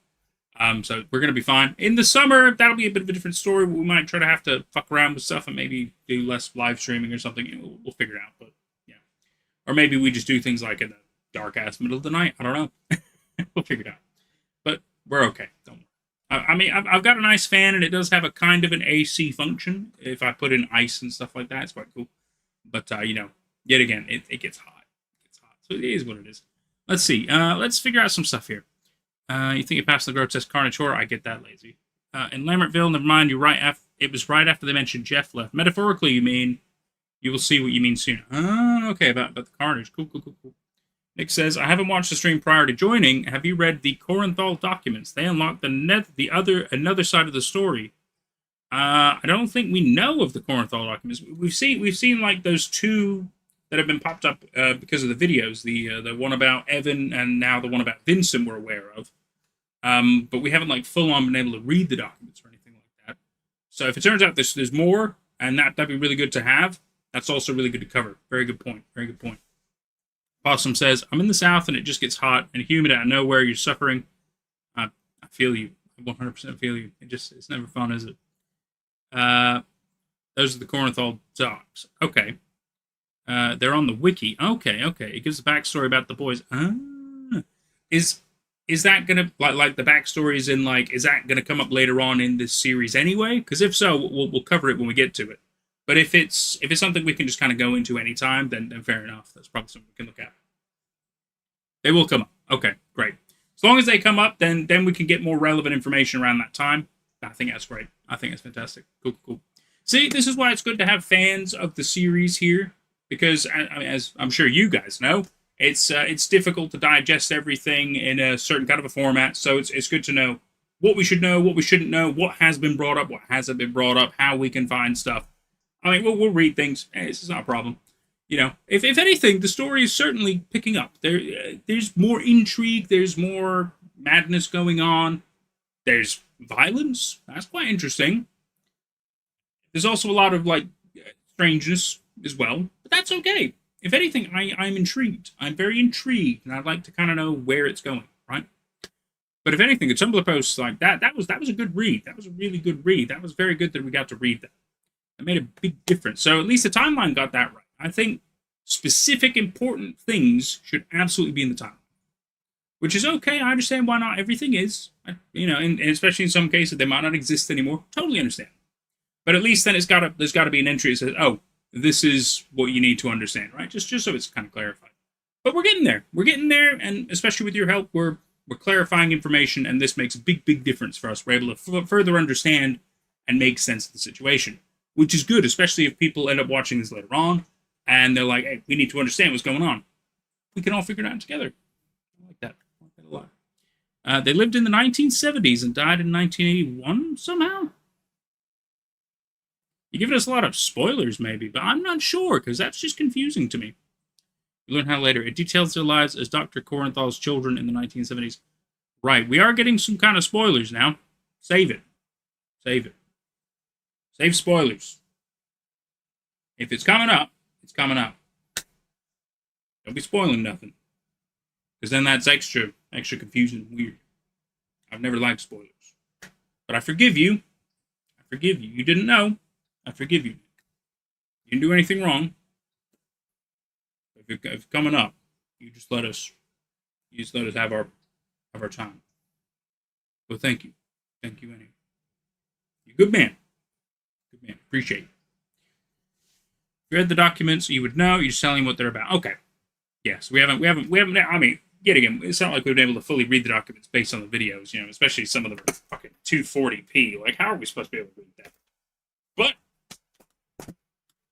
So we're going to be fine. In the summer, that'll be a bit of a different story. We might try to have to fuck around with stuff and maybe do less live streaming or something. We'll figure it out. But yeah, or maybe we just do things like in the dark ass middle of the night. I don't know. We'll figure it out. But we're okay. Don't worry. I mean, I've got a nice fan, and it does have a kind of an AC function. If I put in ice and stuff like that, it's quite cool. But, yet again, it gets hot. So it is what it is. Let's see. Let's figure out some stuff here. You think you passed the grotesque carnage horror? I get that, Lazy. In Lambertville, never mind, it was right after they mentioned Jeff left. Metaphorically, you mean. You will see what you mean soon. Oh, okay, about the carnage. Cool. Nick says, I haven't watched the stream prior to joining. Have you read the Corenthal documents? They unlock another side of the story. I don't think we know of the Corenthal documents. We've seen like those two that have been popped up because of the videos. The one about Evan and now the one about Vincent we're aware of. But we haven't like full on been able to read the documents or anything like that. So if it turns out there's more, and that'd be really good to have, that's also really good to cover. Very good point. Possum says, I'm in the South and it just gets hot and humid out of nowhere. You're suffering. I feel you. I 100% feel you. It's never fun, is it? Those are the Corenthal docs. Okay. They're on the wiki. Okay. It gives a backstory about the boys. Is that gonna like the backstory is in like is that gonna come up later on in this series anyway? Because if so, we'll cover it when we get to it. But if it's something we can just kind of go into anytime, then fair enough. That's probably something we can look at. They will come up. Okay, great. As long as they come up, then we can get more relevant information around that time. I think that's great. I think that's fantastic. Cool. See, this is why it's good to have fans of the series here, because as I'm sure you guys know, it's difficult to digest everything in a certain kind of a format. So it's good to know what we should know, what we shouldn't know, what has been brought up, what hasn't been brought up, how we can find stuff. I mean, we'll read things. This is not a problem. You know, if anything, the story is certainly picking up. There's more intrigue. There's more madness going on. There's violence. That's quite interesting. There's also a lot of, like, strangeness as well. But that's okay. If anything, I'm intrigued. I'm very intrigued, and I'd like to kind of know where it's going, right? But if anything, the Tumblr posts like that was a good read. That was a really good read. That was very good that we got to read that. It made a big difference. So at least the timeline got that right. I think specific important things should absolutely be in the timeline. Which is okay. I understand why not everything is. And especially in some cases, they might not exist anymore. Totally understand. But at least then there's got to be an entry that says, oh, this is what you need to understand, right? Just so it's kind of clarified. But we're getting there. We're getting there, and especially with your help, we're clarifying information, and this makes a big difference for us. We're able to further understand and make sense of the situation. Which is good, especially if people end up watching this later on, and they're like, hey, we need to understand what's going on. We can all figure it out together. I like that a lot. They lived in the 1970s and died in 1981 somehow? You're giving us a lot of spoilers, maybe, but I'm not sure, because that's just confusing to me. You learn how later. It details their lives as Dr. Corenthal's children in the 1970s. Right, we are getting some kind of spoilers now. Save it. Save spoilers. If it's coming up, it's coming up. Don't be spoiling nothing. Because then that's extra confusing and weird. I've never liked spoilers. But I forgive you. You didn't know. I forgive you. You didn't do anything wrong. If it's coming up, you just let us have our time. So thank you. Thank you anyway. You're a good man. Appreciate it. If you read the documents, you would know. You're just telling what they're about. Okay. Yes, we haven't. I mean, yet again, it's not like we've been able to fully read the documents based on the videos. Especially some of them are fucking 240p. Like, how are we supposed to be able to read that? But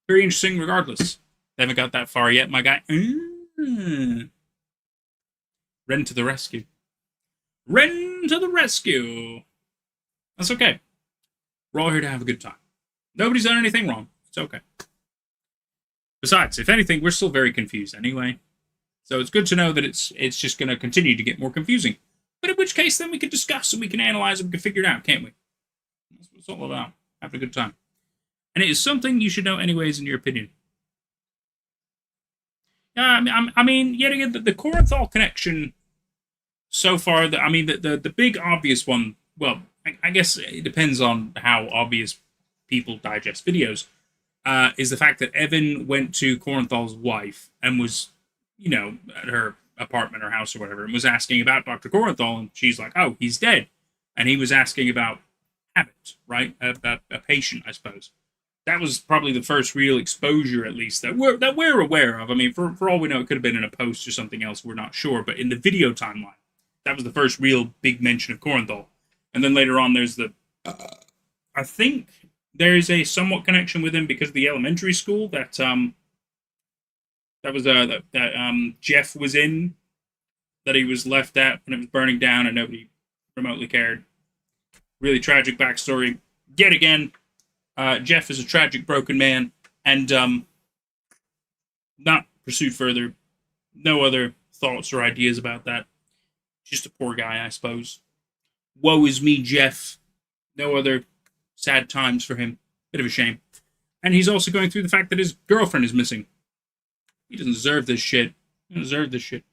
very interesting, regardless. They haven't got that far yet, my guy. Ren to the rescue. Ren to the rescue. That's okay. We're all here to have a good time. Nobody's done anything wrong. It's okay. Besides, if anything, we're still very confused anyway. So it's good to know that it's just going to continue to get more confusing. But in which case, then we can discuss and we can analyze and we can figure it out, can't we? That's what it's all about. Having a good time. And it is something you should know anyways, in your opinion. I mean, yet again, the Corinthal connection so far, the big obvious one, well, I guess it depends on how obvious people digest videos, is the fact that Evan went to Corenthal's wife and was, at her apartment or house or whatever, and was asking about Dr. Corenthal, and she's like, oh, he's dead. And he was asking about Habit, right? A patient, I suppose. That was probably the first real exposure, at least, that we're aware of. I mean, for all we know, it could have been in a post or something else, we're not sure. But in the video timeline, that was the first real big mention of Corenthal. And then later on, there's I think there is a somewhat connection with him because of the elementary school that Jeff was in, that he was left at when it was burning down and nobody remotely cared. Really tragic backstory. Yet again, Jeff is a tragic, broken man, and not pursued further. No other thoughts or ideas about that. Just a poor guy, I suppose. Woe is me, Jeff. No other sad times for him. Bit of a shame. And he's also going through the fact that his girlfriend is missing. He doesn't deserve this shit. He doesn't deserve this shit.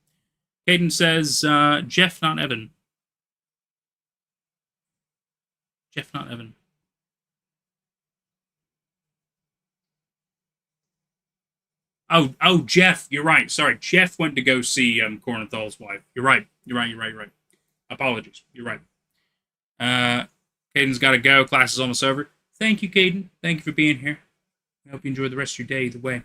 Caden says, Jeff, not Evan. Jeff, not Evan. Oh, Jeff, you're right. Sorry, Jeff went to go see Corenthal's wife. You're right. Apologies. You're right. Caden's got to go. Class is almost over. Thank you, Caden. Thank you for being here. I hope you enjoy the rest of your day either way.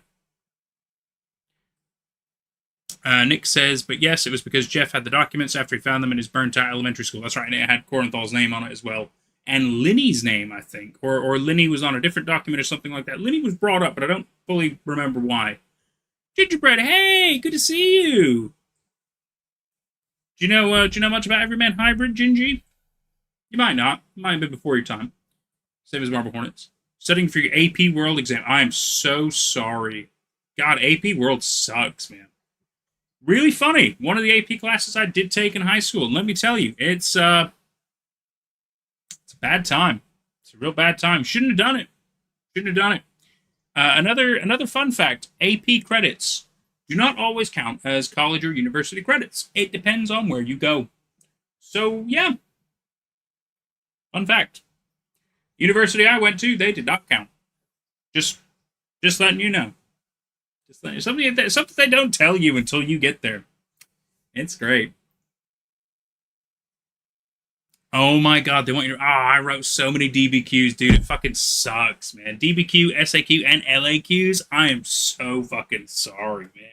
Nick says, but yes, it was because Jeff had the documents after he found them in his burnt-out elementary school. That's right, and it had Corenthal's name on it as well. And Linny's name, I think. Or Linny was on a different document or something like that. Linny was brought up, but I don't fully remember why. Gingerbread, hey, good to see you. Do you know much about Everyman Hybrid, Gingy? You might not. It might have been before your time. Same as Marble Hornets. Studying for your AP World exam. I am so sorry. God, AP World sucks, man. Really funny. One of the AP classes I did take in high school. And let me tell you, it's a bad time. It's a real bad time. Shouldn't have done it. Another fun fact, AP credits do not always count as college or university credits. It depends on where you go. So, yeah. Fun fact. University I went to, they did not count. Just letting you know. Something they don't tell you until you get there. It's great. Oh my god, they want you to... I wrote so many DBQs, dude. It fucking sucks, man. DBQ, SAQ, and LAQs. I am so fucking sorry, man.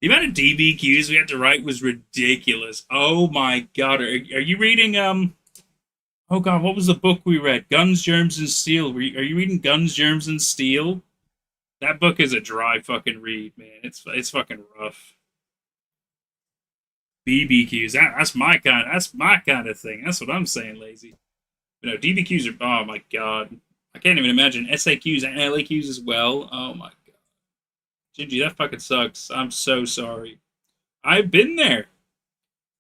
The amount of DBQs we had to write was ridiculous. Oh my god. Are you reading, Oh god, what was the book we read? Guns, Germs, and Steel. Are you reading Guns, Germs, and Steel? That book is a dry fucking read, man. It's fucking rough. DBQs. That's my kind of thing. That's what I'm saying, lazy. But no, DBQs are, oh my god. I can't even imagine SAQs and LAQs as well. Oh my god. Gingy, that fucking sucks. I'm so sorry. I've been there.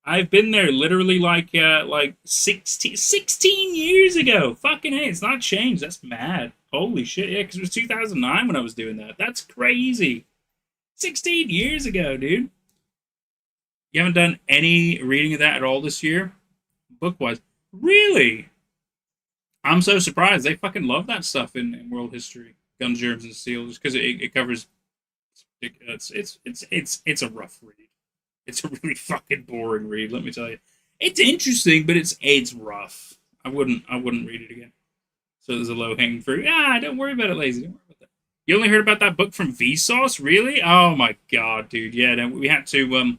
Literally like 16 years ago. Fucking hey, it's not changed. That's mad. Holy shit. Yeah, because it was 2009 when I was doing that. That's crazy. 16 years ago, dude. You haven't done any reading of that at all this year? Book-wise. Really? I'm so surprised. They fucking love that stuff in world history. Guns, Germs, and Steel. Just because it covers... It's a rough read. It's a really fucking boring read, let me tell you. It's interesting, but it's rough. I wouldn't read it again. So there's a low-hanging fruit. Don't worry about it, lazy. Don't worry about that. You only heard about that book from Vsauce? Really? Oh my god, dude. Yeah, no, we had to...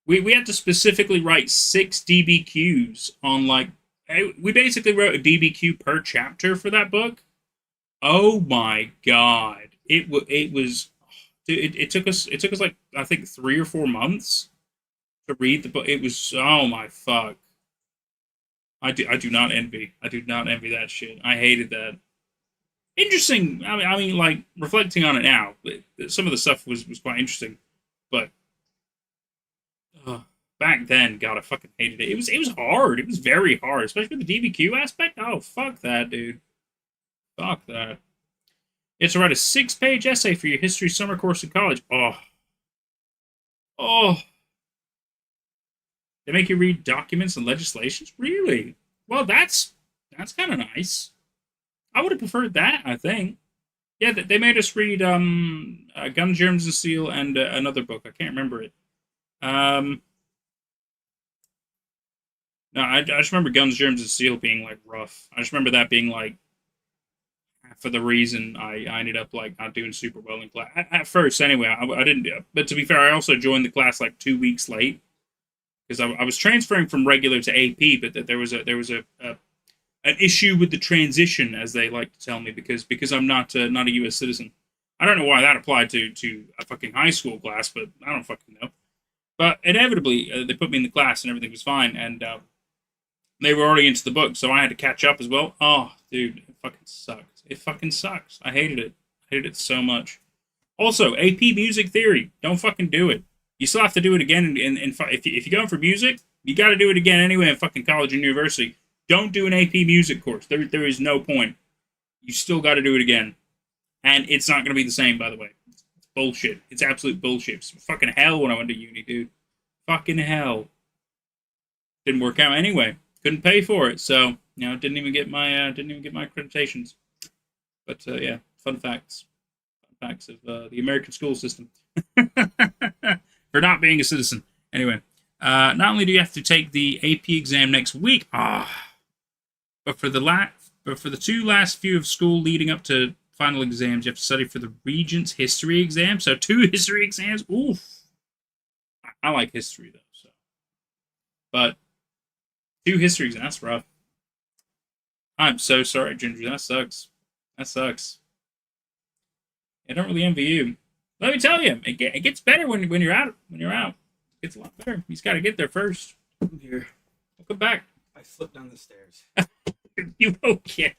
We had to specifically write 6 DBQs on, like... We basically wrote a DBQ per chapter for that book. Oh my god. It was... It took us like, I think, 3 or 4 months to read the book. It was... Oh my fuck. I do not envy. I do not envy that shit. I hated that. interesting. I mean, like reflecting on it now, some of the stuff was quite interesting, but back then, God, I fucking hated it. It was hard. It was very hard, especially with the DBQ aspect. Oh, fuck that, dude. Fuck that. You have to write a 6-page essay for your history summer course in college. Oh. They make you read documents and legislations? Really? Well, that's kind of nice. I would have preferred that, I think. Yeah, they made us read Guns, Germs, and Steel and another book. I can't remember it. No, I just remember Guns, Germs, and Steel being, like, rough. I just remember that being, like, for the reason I ended up like not doing super well in class at first. Anyway, I didn't. But to be fair, I also joined the class like 2 weeks late because I was transferring from regular to AP. But there was an issue with the transition, as they like to tell me, because I'm not a U.S. citizen. I don't know why that applied to a fucking high school class, but I don't fucking know. But inevitably, they put me in the class and everything was fine, and they were already into the book, so I had to catch up as well. Oh, dude, it fucking sucks. It fucking sucks. I hated it. I hated it so much. Also, AP Music Theory. Don't fucking do it. You still have to do it again. If you're going for music, you got to do it again anyway in fucking college and university. Don't do an AP Music course. There is no point. You still got to do it again. And it's not going to be the same, by the way. It's bullshit. It's absolute bullshit. It's fucking hell when I went to uni, dude. Fucking hell. Didn't work out anyway. Couldn't pay for it, so didn't even get my accreditations. But yeah, fun facts of the American school system for not being a citizen. Anyway, not only do you have to take the AP exam next week, but for the 2 last few of school leading up to final exams, you have to study for the Regents history exam. So 2 history exams. Oof. I like history though, so. But 2 history exams, that's rough. I'm so sorry, Ginger. That sucks. That sucks. I don't really envy you. Let me tell you, it gets better when you're out. When you're out, it gets a lot better. You just got to get there first. Here, welcome back. I slipped down the stairs. You okay?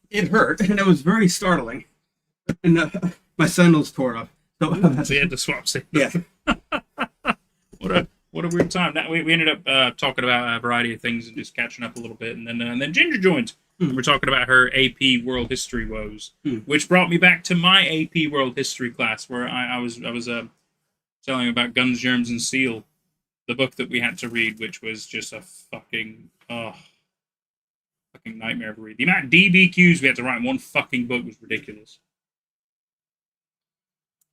It hurt, and it was very startling. And my sandals tore up. So you had to swap sandals. Yeah. What a weird time. That we ended up talking about a variety of things and just catching up a little bit, and then Ginger joined. We're talking about her AP World History woes, which brought me back to my AP World History class, where I was telling about Guns, Germs, and Steel, the book that we had to read, which was just a fucking nightmare to read. The amount of DBQs we had to write in one fucking book was ridiculous.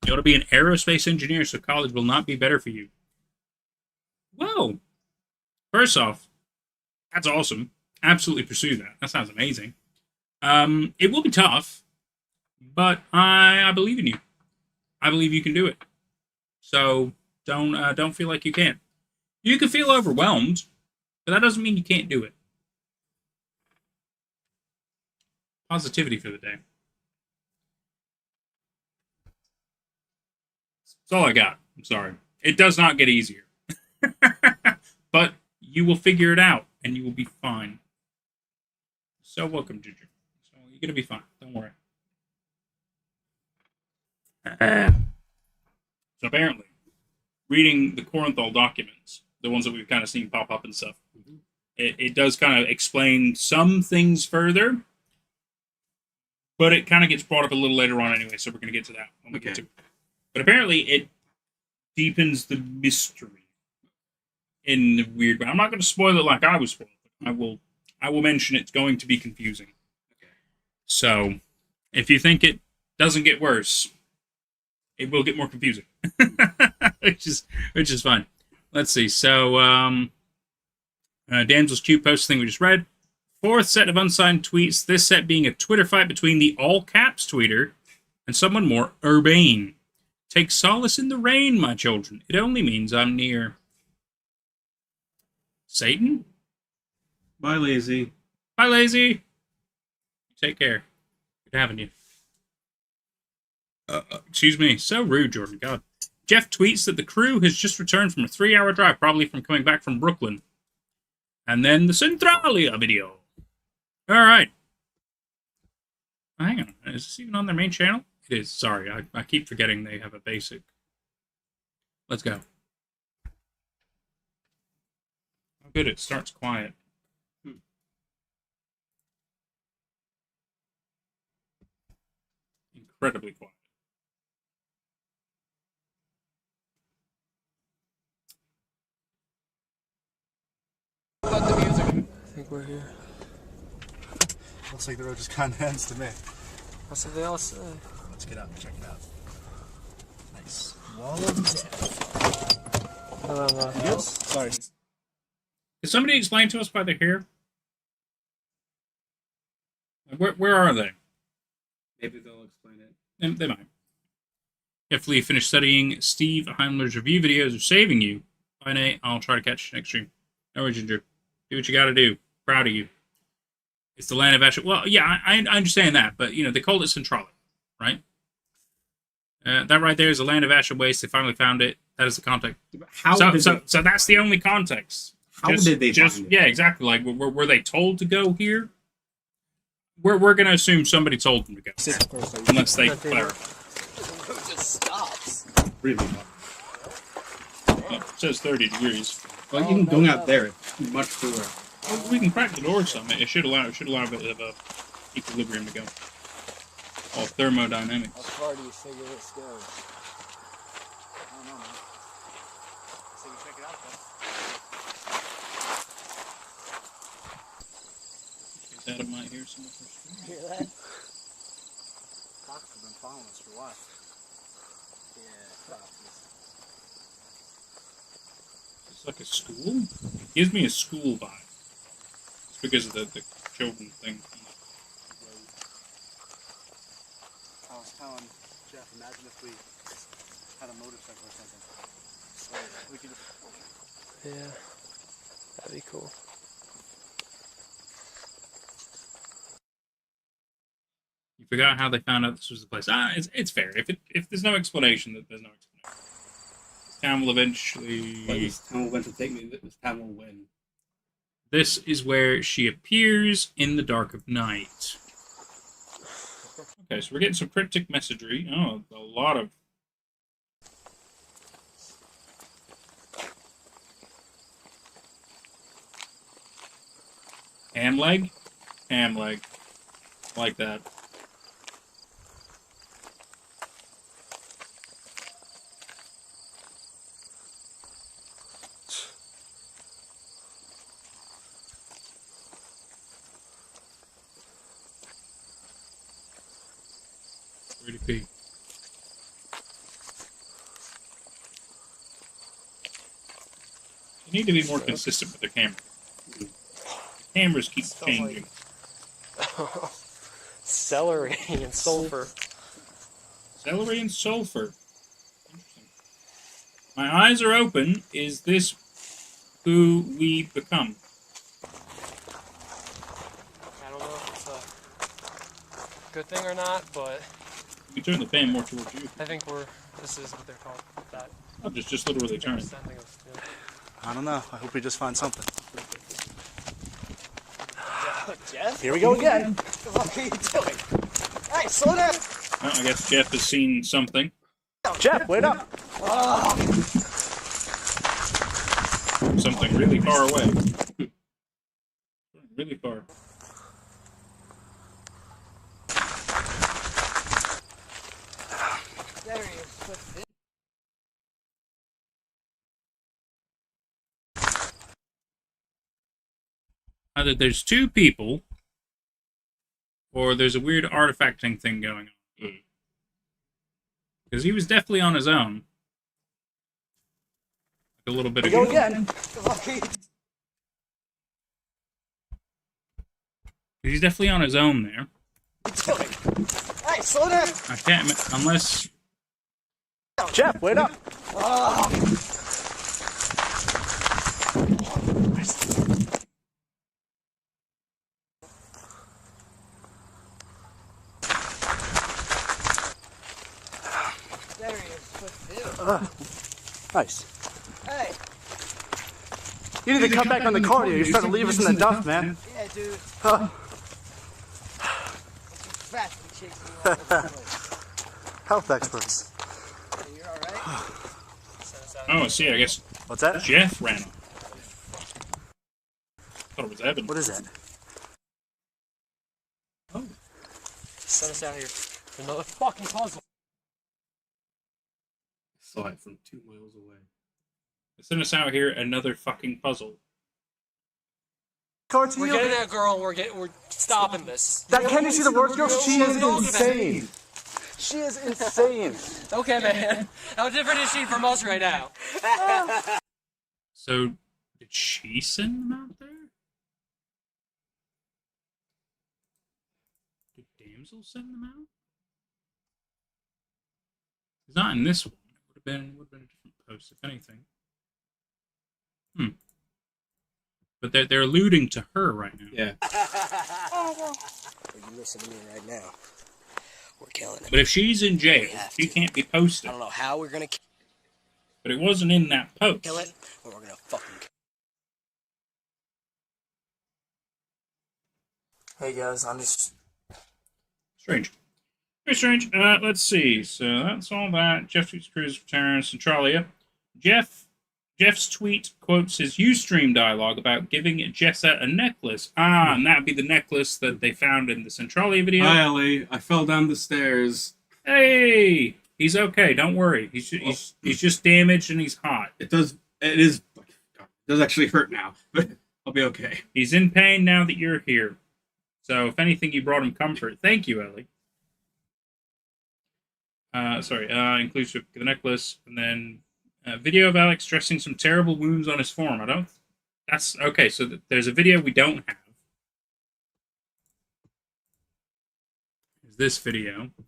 You ought to be an aerospace engineer, so college will not be better for you. Whoa! First off, that's awesome. Absolutely pursue that. That sounds amazing. It will be tough, but I believe in you. I believe you can do it. So don't feel like you can't. You can feel overwhelmed, but that doesn't mean you can't do it. Positivity for the day. That's all I got. I'm sorry. It does not get easier. But you will figure it out, and you will be fine. So welcome, Ginger. So you're going to be fine. Don't worry. So apparently, reading the Corinthal documents, the ones that we've kind of seen pop up and stuff, it does kind of explain some things further, but it kind of gets brought up a little later on anyway, so we're going to get to that when we get to it. But apparently, it deepens the mystery in the weird way. I'm not going to spoil it like I was spoiled. I will mention it's going to be confusing. So, if you think it doesn't get worse, it will get more confusing. which is fine. Let's see. So, Damsel's Cute post thing we just read. 4th set of unsigned tweets. This set being a Twitter fight between the all-caps tweeter and someone more urbane. Take solace in the rain, my children. It only means I'm near. Satan? Bye, Lazy. Bye, Lazy. Take care. Good having you. Excuse me. So rude, Jordan. God. Jeff tweets that the crew has just returned from a 3-hour drive, probably from coming back from Brooklyn. And then the Centralia video. All right. hang on. Is this even on their main channel? It is. Sorry, I keep forgetting they have a basic. Let's go. Oh, good. It starts quiet. Incredibly quiet. I think we're here. Looks like the road just kind of ends to me. That's what they all say. Let's get out and check it out. Nice. Wall of death. Yes. Sorry. Can somebody explain to us why they're here? Where are they? Maybe they'll explain it. And they might. If we finish studying Steve Heimler's review videos of saving you, bye Nate. I'll try to catch you next stream. No worries, Ginger. Do what you gotta do. Proud of you. It's the land of ash. Well, yeah, I understand that, but you know they called it Centrale, right? That right there is the land of ash and waste. They finally found it. That is the context. So that's the only context. How did they find it? Yeah, exactly. Like, were they told to go here? We're gonna assume somebody told them to go, unless they clarify. It just stops. Really? Well, it says 30 degrees. Well, even going out there, it's much cooler. Well, we can crack the door some. It should allow a bit of a equilibrium to go. All thermodynamics. How far do you figure this goes? I don't know, man. So we check it out, then. Adam might hear some of her screams. Hear that? Fox have been following us for a while. Yeah, foxes. It's like a school. It gives me a school vibe. It's because of the children thing. I was telling Jeff, imagine if we had a motorcycle or something. So we could just... Yeah. That'd be cool. You forgot how they found out this was the place. It's fair. If there's no explanation, that there's no explanation. This town will eventually. This town will eventually take me. This town will win. This is where she appears in the dark of night. Okay, so we're getting some cryptic messagery. Oh, a lot of. Ham leg? Ham leg. Like that. Pretty peak. They need to be more consistent with their camera. The cameras keep changing. Celery and sulfur. Celery and sulfur. Interesting. My eyes are open. Is this who we become? I don't know if it's a good thing or not, but We can turn the fan more towards you. I think this is what they're called. That. I'll just literally turn it. I don't know. I hope we just find something. Jeff? Here we go again. What are you doing? Hey, slow down! Well, I guess Jeff has seen something. Jeff, wait up. Something really far away. Really far. There he is. Either there's two people, or there's a weird artifacting thing going on. Because he was definitely on his own. Like a little bit Go ago. again. He's definitely on his own there. Hey, slow down! I can't, unless... Jeff, wait up. There he is. Nice. Hey! You need to come back on the cardio. You're starting to leave us in the dust, man. Yeah, dude. fast and chasing you all over the place. Health experts. Hey, you're alright? Oh, see, I guess What's that? Jeff ran off. Thought it was Evan. What is that? Oh. Send us out here. Another fucking puzzle. Saw it from 2 miles away. Send us out here another fucking puzzle. We're getting that girl. We're stopping this. That can you see the work girl? She is Don't get back. insane. She is insane. Okay, man. How different is she from us right now? So, did she send them out there? Did Damsel send them out? It's not in this one. It would have been a different post, if anything. But they're alluding to her right now. Yeah. You listen to me right now. We're killing it. But if she's in jail, she can't be posted. I don't know how we're gonna But it wasn't in that post. kill it, or we're gonna fucking. Hey guys, I'm just Strange. Very strange. Let's see. So that's all that. Jeff tweets Cruise returns. Centralia. Jeff's tweet quotes his Ustream dialogue about giving Jessa a necklace. And that'd be the necklace that they found in the Centralia video. Hi, Ellie. I fell down the stairs. Hey! He's okay. Don't worry. He's just damaged and he's hot. It does actually hurt now, but I'll be okay. He's in pain now that you're here. So if anything, you brought him comfort. Thank you, Ellie. Inclusive of the necklace, and then video of Alex dressing some terrible wounds on his forearm. That's okay. So there's a video we don't have. There's this video. I don't know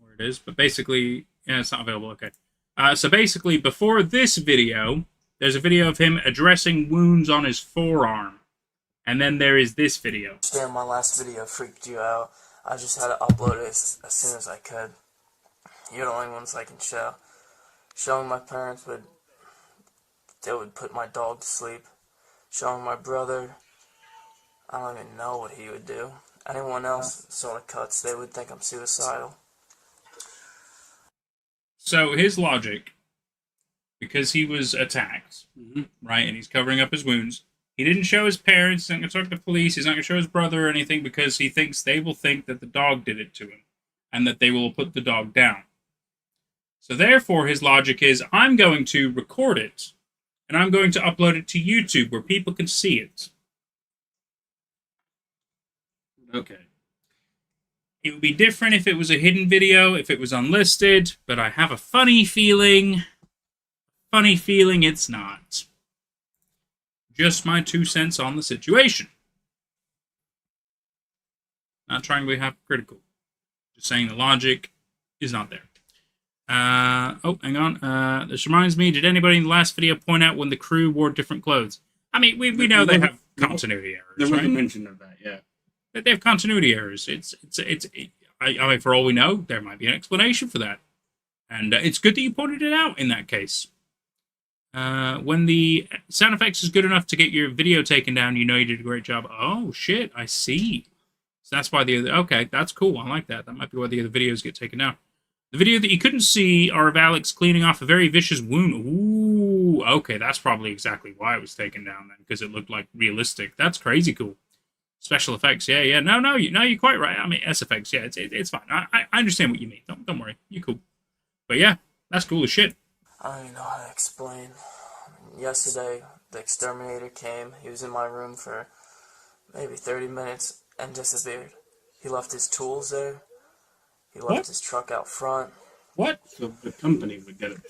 where it is, but basically, yeah, it's not available. Okay. So basically, before this video, there's a video of him addressing wounds on his forearm. And then there is this video. understand my last video freaked you out. I just had to upload it as soon as I could. You're the only ones I can show. Showing my parents would put my dog to sleep. Showing my brother, I don't even know what he would do. Anyone else saw the cuts, they would think I'm suicidal. So his logic, because he was attacked, right, and he's covering up his wounds, he didn't show his parents, he's not going to talk to the police, he's not going to show his brother or anything because he thinks they will think that the dog did it to him and that they will put the dog down. So therefore, his logic is, I'm going to record it and I'm going to upload it to YouTube where people can see it. Okay. It would be different if it was a hidden video, if it was unlisted, but I have a funny feeling it's not. Just my 2 cents on the situation. Not trying to be hypocritical. Just saying the logic is not there. Hang on. This reminds me, did anybody in the last video point out when the crew wore different clothes? I mean, we know they have continuity errors, There was right? a mention of that, yeah. That they have continuity errors. I mean, for all we know, there might be an explanation for that. And it's good that you pointed it out in that case. When the sound effects is good enough to get your video taken down, you know you did a great job. Oh, shit, I see. So that's why the other... Okay, that's cool. I like that. That might be why the other videos get taken down. The video that you couldn't see are of Alex cleaning off a very vicious wound. Ooh, okay, that's probably exactly why it was taken down then, because it looked like realistic. That's crazy cool. Special effects, yeah. No, you're quite right. I mean, SFX, yeah, it's fine. I understand what you mean. Don't worry, you're cool. But yeah, that's cool as shit. I don't even know how to explain. Yesterday, the exterminator came. He was in my room for maybe 30 minutes and disappeared. He left his tools there. He left his truck out front. What? So the company would get it.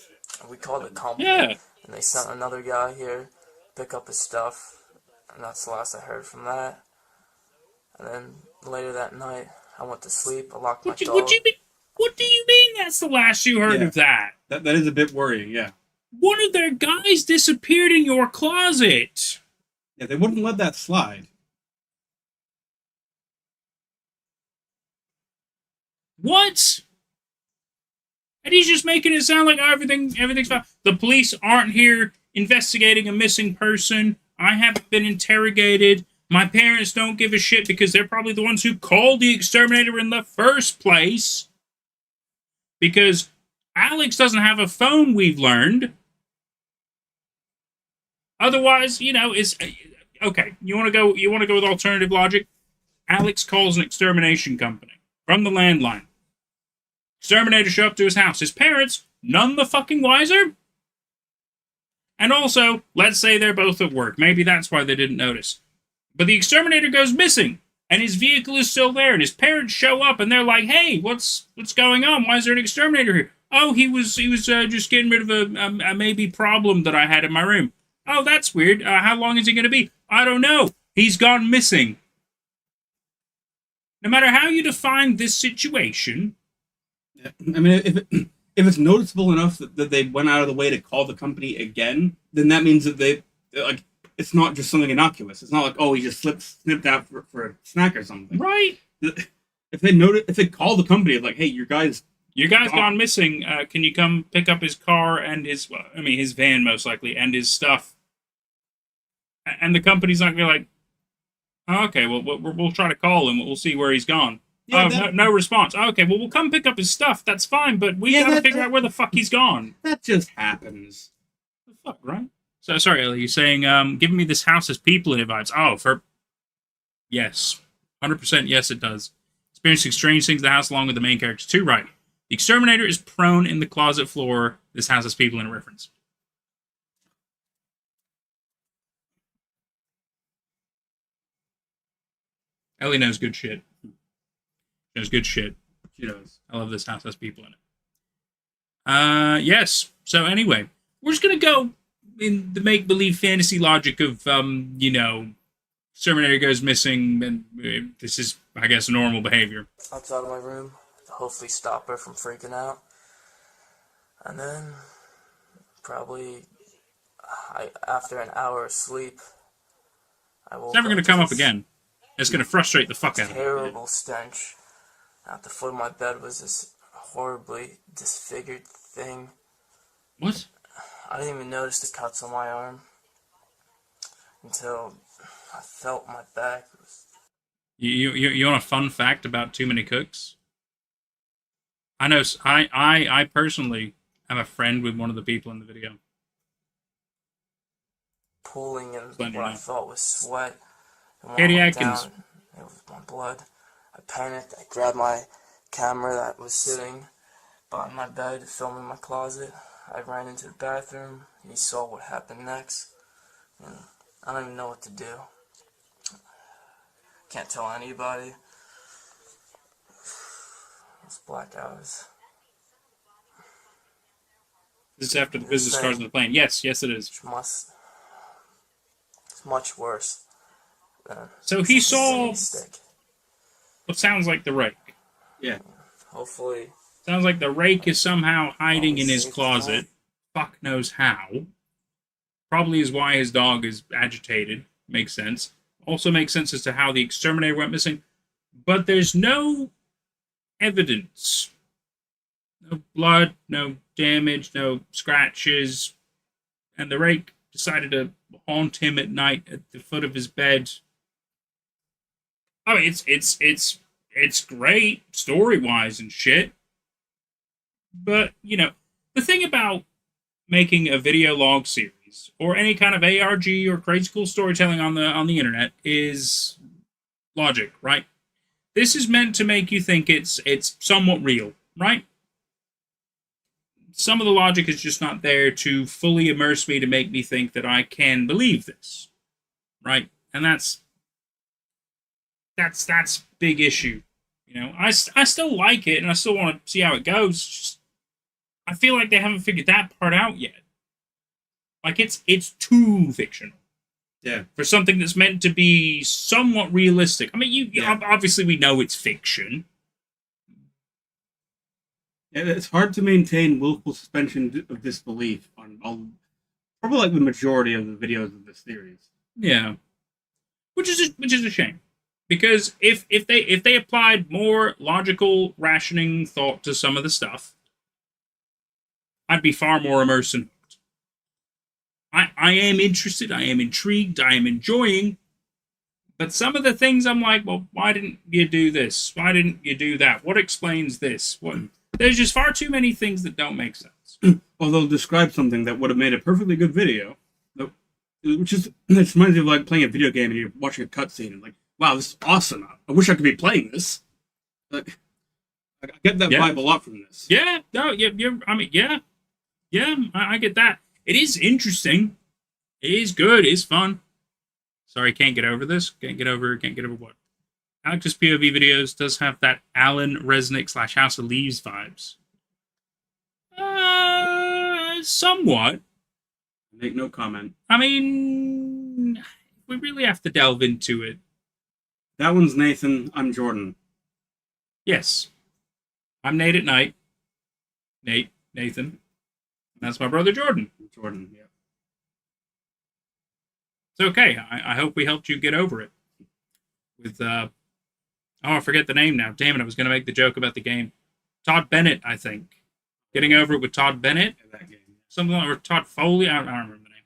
We called the company. Yeah. And they sent another guy here to pick up his stuff. And that's the last I heard from that. And then later that night, I went to sleep. I locked my dog. What do you mean that's the last you heard of that? That is a bit worrying, yeah. One of their guys disappeared in your closet. Yeah, they wouldn't let that slide. What? And he's just making it sound like everything's fine. The police aren't here investigating a missing person. I haven't been interrogated. My parents don't give a shit because they're probably the ones who called the exterminator in the first place. Because Alex doesn't have a phone, we've learned. Otherwise, it's okay. You want to go with alternative logic? Alex calls an extermination company from the landline. Exterminator show up to his house. His parents, none the fucking wiser. And also, let's say they're both at work. Maybe that's why they didn't notice. But the exterminator goes missing, and his vehicle is still there, and his parents show up, and they're like, "Hey, what's going on? Why is there an exterminator here?" "Oh, he was just getting rid of a maybe problem that I had in my room." "Oh, that's weird. How long is he going to be?" "I don't know. He's gone missing." No matter how you define this situation, I mean, if it's noticeable enough that they went out of the way to call the company again, then that means that it's not just something innocuous. It's not like, oh, he just snipped out for a snack or something, right? If they call the company like, hey, your guy's gone missing. Can you come pick up his car and his van most likely and his stuff? And the company's not gonna be like, oh, okay, well we'll try to call him. We'll see where he's gone. Yeah, no response. Okay, well we'll come pick up his stuff. That's fine, but we gotta figure out where the fuck he's gone. That just happens. The fuck, right? So sorry, Ellie, you're saying giving me this house as people and it vibes. Oh, yes, 100% yes, it does. Experiencing strange things in the house along with the main characters too. Right. The exterminator is prone in the closet floor. This house has people in a reference. Ellie knows good shit. She knows good shit. She knows. I love this house has people in it. Yes. So anyway, we're just gonna go in the make-believe fantasy logic of exterminator goes missing, and this is, I guess, normal behavior. Outside of my room to hopefully stop her from freaking out. And then, probably, after an hour of sleep, I woke It's never going to come up again. It's going to frustrate the fuck out of me. Terrible stench. At the foot of my bed was this horribly disfigured thing. What? I didn't even notice the cuts on my arm until I felt my back. You want a fun fact about Too Many Cooks? I know. I personally am a friend with one of the people in the video. Pooling in what I thought was sweat. And when Katie I went Atkins. down, it was my blood. I panicked. I grabbed my camera that was sitting by my bed, filming my closet. I ran into the bathroom. He saw what happened next. And I don't even know what to do. Can't tell anybody. Those black eyes. This is after the business cards on the plane. Yes, it is. It's much worse. So he saw what sounds like the rake. Yeah. Hopefully. Sounds like the rake is somehow hiding in his closet. Fuck knows how. Probably is why his dog is agitated. Makes sense. Also makes sense as to how the exterminator went missing. But there's no evidence. No blood, no damage, no scratches. And the rake decided to haunt him at night at the foot of his bed. I mean, it's great story-wise and shit. But, the thing about making a video log series or any kind of ARG or crazy cool storytelling on the internet is logic, right? This is meant to make you think it's somewhat real, right? Some of the logic is just not there to fully immerse me to make me think that I can believe this, right? And that's big issue. I still like it and I still want to see how it goes. It's just, I feel like they haven't figured that part out yet. Like it's too fictional. Yeah. For something that's meant to be somewhat realistic. I mean, obviously we know it's fiction. Yeah, it's hard to maintain willful suspension of disbelief on probably like the majority of the videos of this series. Yeah. Which is a shame. Because if they applied more logical rationing thought to some of the stuff, I'd be far more immersed in it. I am interested, I am intrigued, I am enjoying, But some of the things I'm like, well, why didn't you do this? Why didn't you do that? What explains this? What? There's just far too many things that don't make sense. Or they'll describe something that would have made a perfectly good video. It reminds me of like playing a video game and you're watching a cutscene and like, wow, this is awesome. I wish I could be playing this. Like, I get that vibe a lot from this. Yeah, no, I get that. It is interesting. It is good. It's fun. Sorry, can't get over this. Can't get over what? Alex's POV videos does have that Alan Resnick / House of Leaves vibes. Somewhat. Make no comment. I mean, we really have to delve into it. That one's Nathan. I'm Jordan. Yes. I'm Nate at night. Nathan. That's my brother Jordan. Jordan, yeah. It's okay. I hope we helped you get over it. With, I forget the name now. Damn it, I was going to make the joke about the game. Todd Bennett, I think. Getting over it with Todd Bennett? Something like, or Todd Foley? I don't remember the name.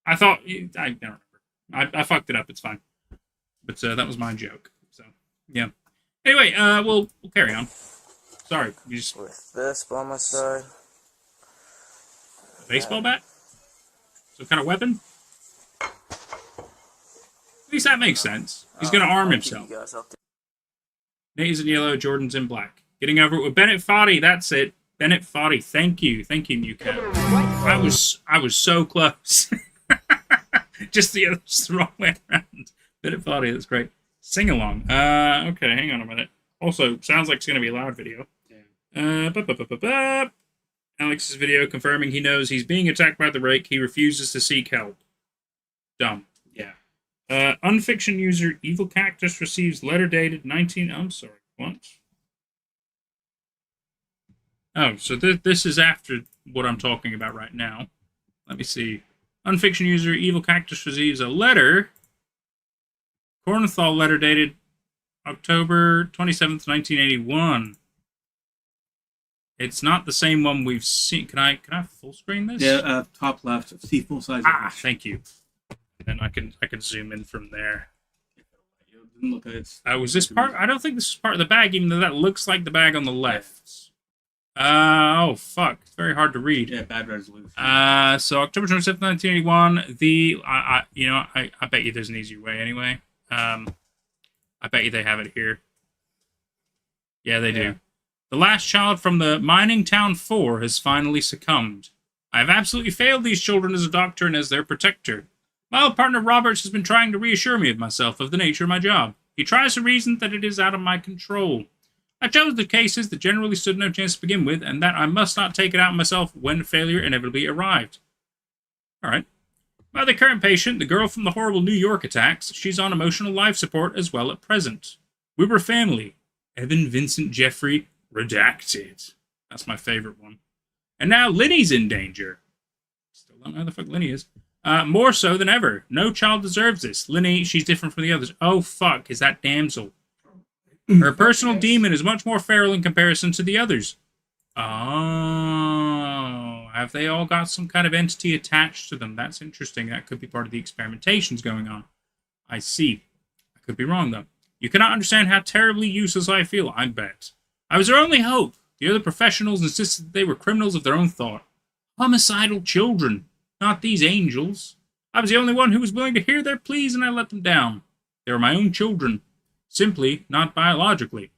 I don't remember. I fucked it up. It's fine. But that was my joke. So, yeah. Anyway, we'll carry on. Sorry. You just... With this by my side. A baseball bat? Some kind of weapon? At least that makes sense. He's going to arm himself. Nate is in yellow, Jordan's in black. Getting over it with Bennett Foddy. That's it. Bennett Foddy. Thank you, Newcat. I was so close. just the wrong way around. Bennett Foddy. That's great. Sing along. Okay, hang on a minute. Also, sounds like it's going to be a loud video. Alex's video confirming he knows he's being attacked by the rake. He refuses to seek help. Dumb. Yeah. Unfiction user Evil Cactus receives letter dated 19... I'm sorry, what? Oh, so this is after what I'm talking about right now. Let me see. Unfiction user Evil Cactus receives a letter. Cornthal letter dated October 27th, 1981. It's not the same one we've seen. Can I full screen this? Yeah, top left. See full size. Thank you. And I can zoom in from there. Look at it. Was this part? I don't think this is part of the bag, even though that looks like the bag on the left. Oh fuck! It's very hard to read. Yeah, bad resolution. So October 27th, 1981. I bet you there's an easier way anyway. I bet you they have it here. Yeah, they do. The last child from the mining town 4 has finally succumbed. I have absolutely failed these children as a doctor and as their protector. My old partner Roberts has been trying to reassure me of myself, of the nature of my job. He tries to reason that it is out of my control. I chose the cases that generally stood no chance to begin with, and that I must not take it out on myself when failure inevitably arrived. Alright. By the current patient, the girl from the horrible New York attacks, she's on emotional life support as well at present. We were family. Evan Vincent Jeffrey, redacted. That's my favorite one. And now Linny's in danger. Still don't know who the fuck Linny is. More so than ever. No child deserves this. Linny, she's different from the others. Oh, fuck, is that damsel? Her personal demon is much more feral in comparison to the others. Oh, have they all got some kind of entity attached to them? That's interesting. That could be part of the experimentations going on. I see. I could be wrong, though. You cannot understand how terribly useless I feel, I bet. I was their only hope. The other professionals insisted that they were criminals of their own thought. Homicidal children. Not these angels. I was the only one who was willing to hear their pleas, and I let them down. They were my own children. Simply, not biologically.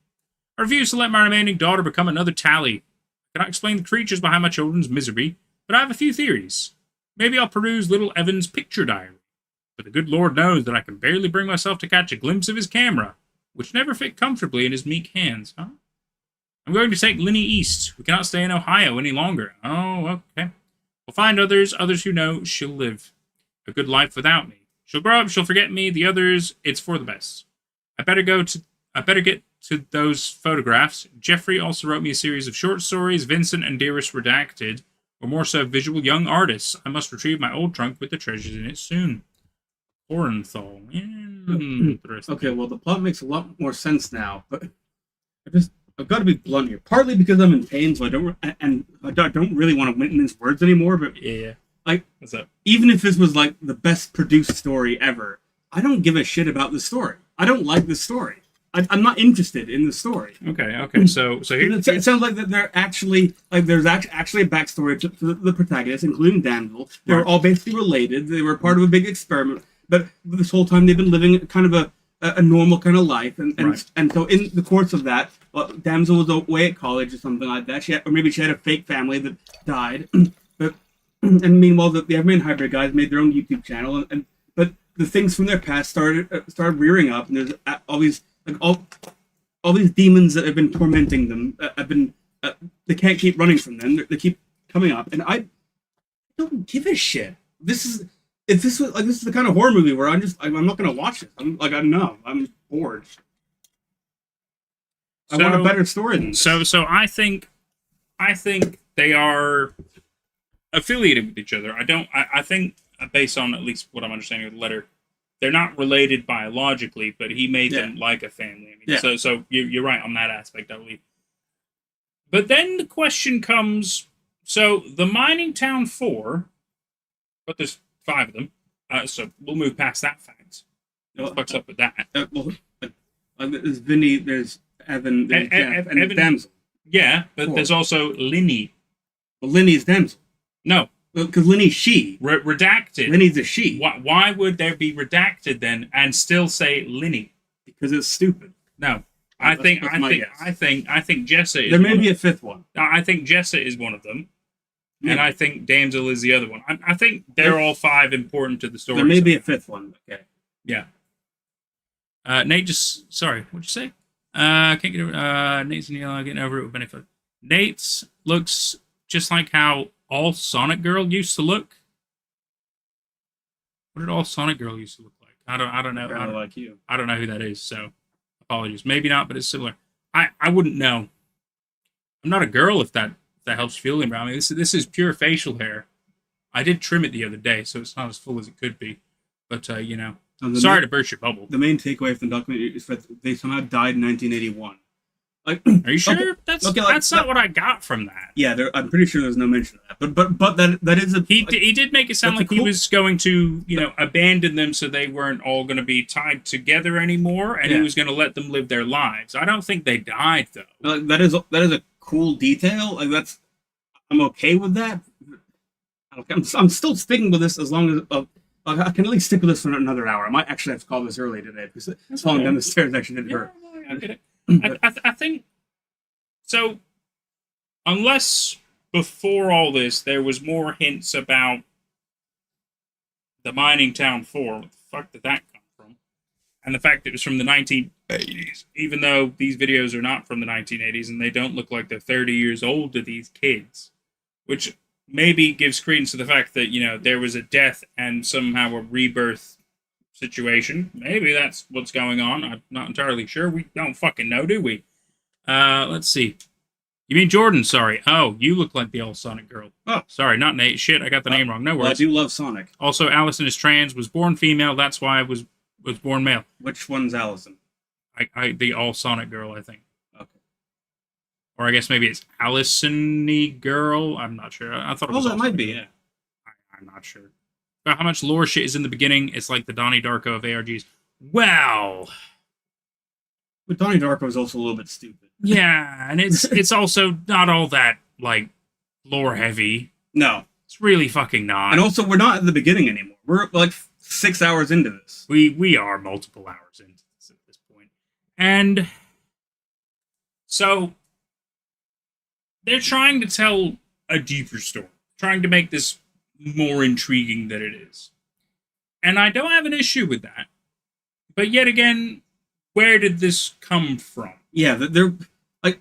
I refuse to let my remaining daughter become another Tally. I cannot explain the creatures behind my children's misery, but I have a few theories. Maybe I'll peruse little Evan's picture diary. But the good Lord knows that I can barely bring myself to catch a glimpse of his camera, which never fit comfortably in his meek hands. Huh? I'm going to take Linny east. We cannot stay in Ohio any longer. Oh, okay. We'll find others who know she'll live a good life without me. She'll grow up, she'll forget me, the others, it's for the best. I better get to those photographs. Jeffrey also wrote me a series of short stories, Vincent and Dearest Redacted, or more so visual young artists. I must retrieve my old trunk with the treasures in it soon. Orenthal. Okay, well, the plot makes a lot more sense now, but I've got to be blunt here. Partly because I'm in pain, so I don't really want to mince words anymore. But yeah, like, what's up? Even if this was like the best produced story ever, I don't give a shit about the story. I don't like the story. I'm not interested in the story. Okay. So here, it sounds like that they're actually like there's actually a backstory to the protagonists, including Damsel. They were all basically related. They were part of a big experiment, but this whole time they've been living kind of a normal kind of life, and so in the course of that, Damsel was away at college or something like that. Or maybe she had a fake family that died. But and meanwhile, the Everyman Hybrid guys made their own YouTube channel, but the things from their past started rearing up, and there's all these. Like all these demons that have been tormenting them have been they can't keep running from them. They keep coming up, and I don't give a shit. This is the kind of horror movie where I'm not gonna watch it. I'm bored. I want a better story than this. So I think they are affiliated with each other. I think based on at least what I'm understanding of the letter. They're not related biologically, but he made them like a family. I mean, so you're right on that aspect, I believe. But then the question comes: so the Mining Town 4, but there's 5 of them. So we'll move past that fact. What fucks up with that? There's Vinny, there's Evan, there's Jeff, and Evan, Damsel. Yeah, but 4. There's also Linny. Well, Linny's Damsel. No. Because Linny's she. Redacted. Linny's a she. Why would there be redacted then and still say Linny? Because it's stupid. No. I think Jessa is there may be a 5th one. I think Jessa is one of them. Yeah. And I think Damsel is the other one. I think they're all 5 important to the story. There may be a 5th one. Okay. Yeah. Nate just... Sorry, what'd you say? Can't get over... Nate's and Neil getting over it with benefit. Nate's looks just like how all Sonic Girl used to look. What did all Sonic Girl used to look like? I don't know. I don't like you. I don't know who that is, so apologies. Maybe not, but it's similar. I wouldn't know. I'm not a girl if that helps feeling around me. This is pure facial hair. I did trim it the other day, so it's not as full as it could be. But sorry to burst your bubble. The main takeaway from the documentary is that they somehow died in 1981. Are you sure? Okay. That's not what I got from that. Yeah, I'm pretty sure there's no mention of that. But that is a... He did make it sound like he was going to, abandon them so they weren't all going to be tied together anymore, and he was going to let them live their lives. I don't think they died, though. That is a cool detail. I'm okay with that. I'm still sticking with this as long as... I can at least stick with this for another hour. I might actually have to call this early today, because falling down the stairs actually didn't hurt. I get it. I think so. Unless before all this there was more hints about the Mining Town 4, what the fuck did that come from? And the fact that it was from the 1980s, even though these videos are not from the 1980s and they don't look like they're 30 years old to these kids, which maybe gives credence to the fact that there was a death and somehow a rebirth situation. Maybe that's what's going on. I'm not entirely sure. We don't fucking know, do we? Let's see. You mean Jordan? Sorry. Oh, you look like the old Sonic girl. Oh, sorry, not Nate. Shit, I got the name wrong. No worries. Well, I do love Sonic. Also, Allison is trans. Was born female. That's why I was born male. Which one's Allison? The all Sonic girl, I think. Okay. Or I guess maybe it's Allison-y girl. I'm not sure. I thought it was. Oh, that might be. Yeah. I'm not sure. About how much lore shit is in the beginning. It's like the Donnie Darko of ARGs. Wow. But Donnie Darko is also a little bit stupid. Yeah, and it's also not all that like lore heavy. No, it's really fucking not. And also, we're not at the beginning anymore. We're like 6 hours into this. We are multiple hours into this at this point, and so they're trying to tell a deeper story, trying to make this more intriguing than it is, and I don't have an issue with that. But yet again, where did this come from? Yeah, they're like,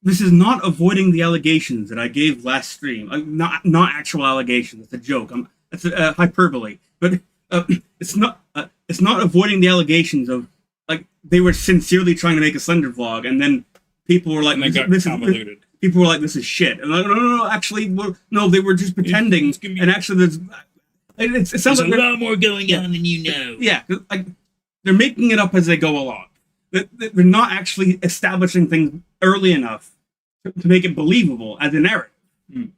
this is not avoiding the allegations that I gave last stream. Not actual allegations. It's a joke. It's a hyperbole. But it's not avoiding the allegations of like they were sincerely trying to make a Slender vlog, and then people were like, people were like, this is shit. And like, no, actually, no, they were just pretending. And actually, it sounds like a lot more going on than you know. Yeah, like they're making it up as they go along. They're not actually establishing things early enough to make it believable as a narrative. You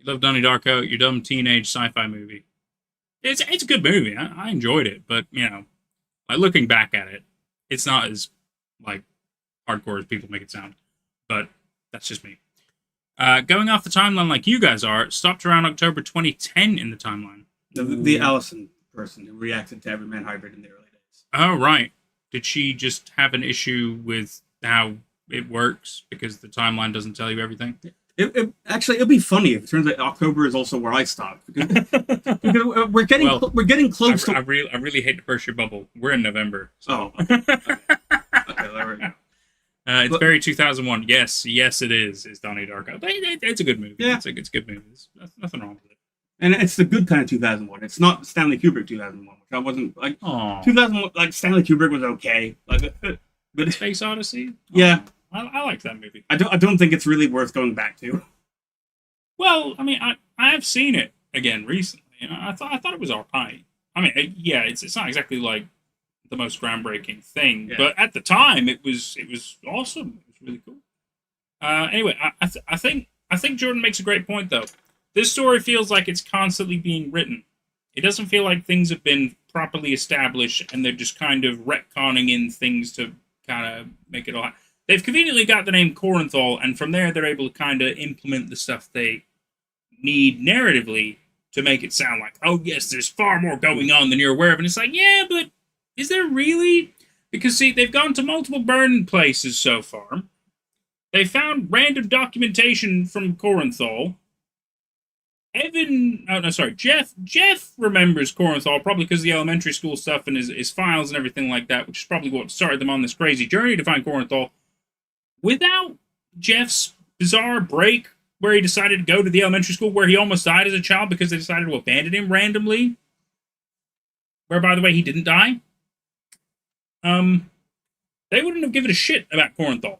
love Donnie Darko, your dumb teenage sci-fi movie. It's a good movie. I enjoyed it, but you know, like looking back at it, it's not as like hardcore as people make it sound. But that's just me. Going off the timeline like you guys are, it stopped around October 2010 in the timeline. The Allison person who reacted to Everyman Hybrid in the early days. Oh, right. Did she just have an issue with how it works because the timeline doesn't tell you everything? Actually, it'll be funny if it turns out October is also where I stopped. Because we're getting close I really hate to burst your bubble. We're in November. So. Oh, okay. Okay, there we go. It's very 2001. Yes, it is. It's Donnie Darko. But it's a good movie. Yeah. It's a good movie. There's nothing wrong with it. And it's the good kind of 2001. It's not Stanley Kubrick 2001, which I wasn't like. Aww. 2001, like Stanley Kubrick was okay. Like, but Space Odyssey. Yeah, I like that movie. I don't think it's really worth going back to. Well, I mean, I have seen it again recently, and I thought it was alright. I mean, yeah, it's not exactly like the most groundbreaking thing, but at the time it was awesome. It was really cool. Anyway, I think Jordan makes a great point though. This story feels like it's constantly being written. It doesn't feel like things have been properly established and they're just kind of retconning in things to kind of make it all. They've conveniently got the name Corinthal, and from there they're able to kind of implement the stuff they need narratively to make it sound like, oh yes, there's far more going on than you're aware of. And it's like, yeah, but is there really? Because see, they've gone to multiple burn places so far. They found random documentation from Corinthal. Jeff remembers Corinthal probably because of the elementary school stuff and his files and everything like that, which is probably what started them on this crazy journey to find Corinthal. Without Jeff's bizarre break where he decided to go to the elementary school where he almost died as a child because they decided to abandon him randomly, where, by the way, he didn't die, they wouldn't have given a shit about Corinthal.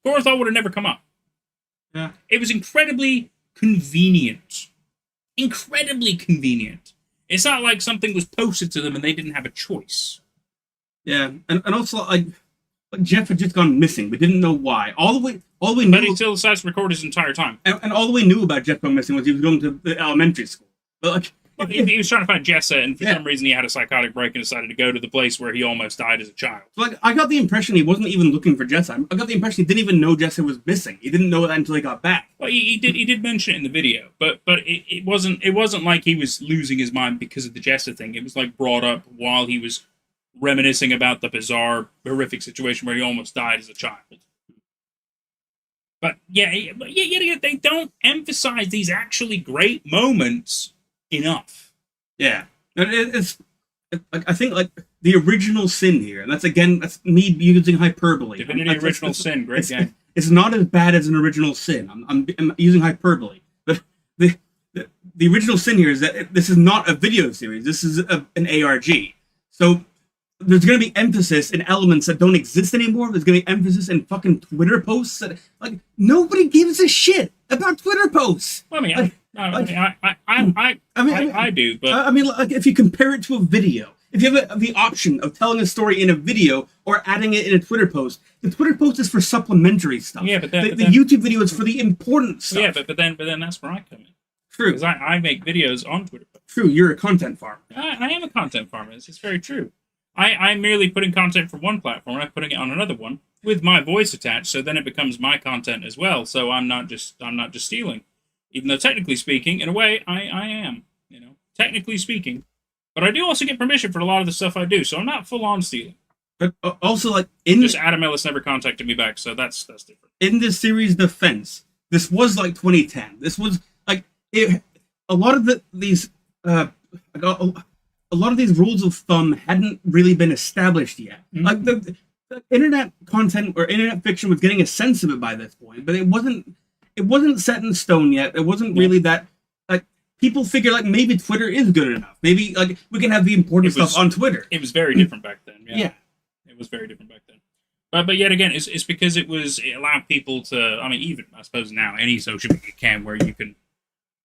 Corinthal would have never come up. Yeah. It was incredibly convenient. Incredibly convenient. It's not like something was posted to them and they didn't have a choice. Yeah, and also like Jeff had just gone missing. We didn't know why. All we knew. But he still decides to record his entire time. And all we knew about Jeff going missing was he was going to the elementary school. But like, he was trying to find Jessa, and for some reason he had a psychotic break and decided to go to the place where he almost died as a child. Like, I got the impression he wasn't even looking for Jessa. I got the impression he didn't even know Jessa was missing. He didn't know that until he got back. Well, he did mention it in the video, but it wasn't like he was losing his mind because of the Jessa thing. It was like brought up while he was reminiscing about the bizarre, horrific situation where he almost died as a child. But yet again, they don't emphasize these actually great moments enough. Yeah, it's I think like the original sin here, and that's me using hyperbole. Divinity Original Sin, great game. It's not as bad as an original sin. I'm using hyperbole, but the original sin here is that this is not a video series. This is an ARG. So there's going to be emphasis in elements that don't exist anymore. There's going to be emphasis in fucking Twitter posts that like nobody gives a shit about Twitter posts. Well, I do, but I mean, like if you compare it to a video, if you have the option of telling a story in a video or adding it in a Twitter post, the Twitter post is for supplementary stuff. Yeah, but the YouTube video is for the important stuff. Yeah, but then that's where I come in. True, because I make videos on Twitter. True, you're a content farmer. I am a content farmer. It's very true. I'm merely putting content from one platform and I'm putting it on another one with my voice attached, so then it becomes my content as well. So I'm not just stealing. Even though technically speaking, in a way, I am, technically speaking. But I do also get permission for a lot of the stuff I do, so I'm not full on stealing. But also, like just Adam Ellis never contacted me back, so that's different. In this series' defense, this was like 2010. This was like a lot of these rules of thumb hadn't really been established yet. Mm-hmm. Like the internet content or internet fiction was getting a sense of it by this point, but it wasn't set in stone yet. It wasn't really that like people figure like maybe Twitter is good enough. Maybe like we can have the important stuff on Twitter. It was very different back then. Yeah. It was very different back then. But yet again, it's because it allowed people to. I mean, even I suppose now any social media can where you can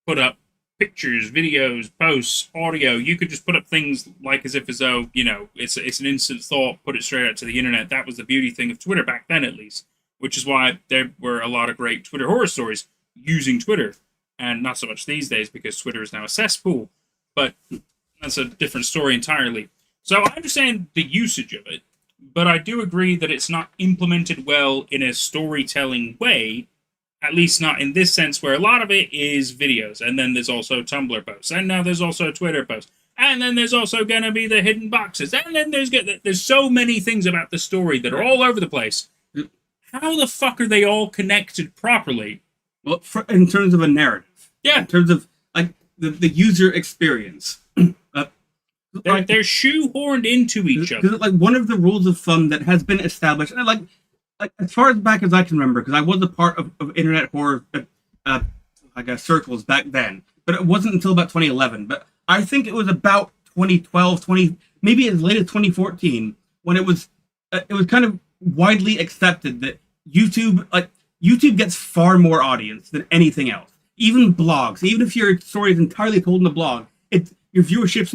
put up pictures, videos, posts, audio. You could just put up things like as though it's an instant thought. Put it straight out to the internet. That was the beauty thing of Twitter back then, at least. Which is why there were a lot of great Twitter horror stories using Twitter, and not so much these days because Twitter is now a cesspool. but that's a different story entirely. So I understand the usage of it, but I do agree that it's not implemented well in a storytelling way, at least not in this sense, where a lot of it is videos, and then there's also Tumblr posts, and now there's also Twitter posts, and then there's also going to be the hidden boxes, and then there's so many things about the story that are all over the place. How the fuck are they all connected properly? Well, in terms of a narrative. Yeah. In terms of, like, the user experience. They're shoehorned into each other. Because, like, one of the rules of thumb that has been established, and like as far back as I can remember, because I was a part of internet horror, I guess, circles back then, but it wasn't until about 2011. But I think it was about 2012, maybe as late as 2014, when it was kind of widely accepted that YouTube gets far more audience than anything else. Even blogs, even if your story is entirely told in a blog, your viewership's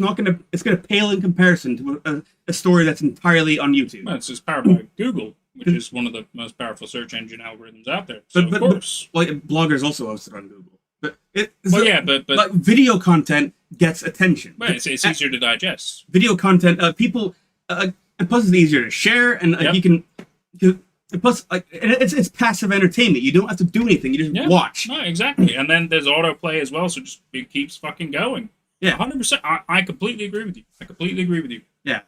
it's gonna pale in comparison to a story that's entirely on YouTube. Well, it's just powered by Google, which is one of the most powerful search engine algorithms out there. So of course, bloggers also hosted on Google. But but like video content gets attention. Well, it's easier to digest. Video content, people, and plus it's easier to share, and you can. Plus, like, it's passive entertainment. You don't have to do anything. You just watch. No, exactly. And then there's autoplay as well, so it keeps fucking going. Yeah, 100%. I completely agree with you. Yeah,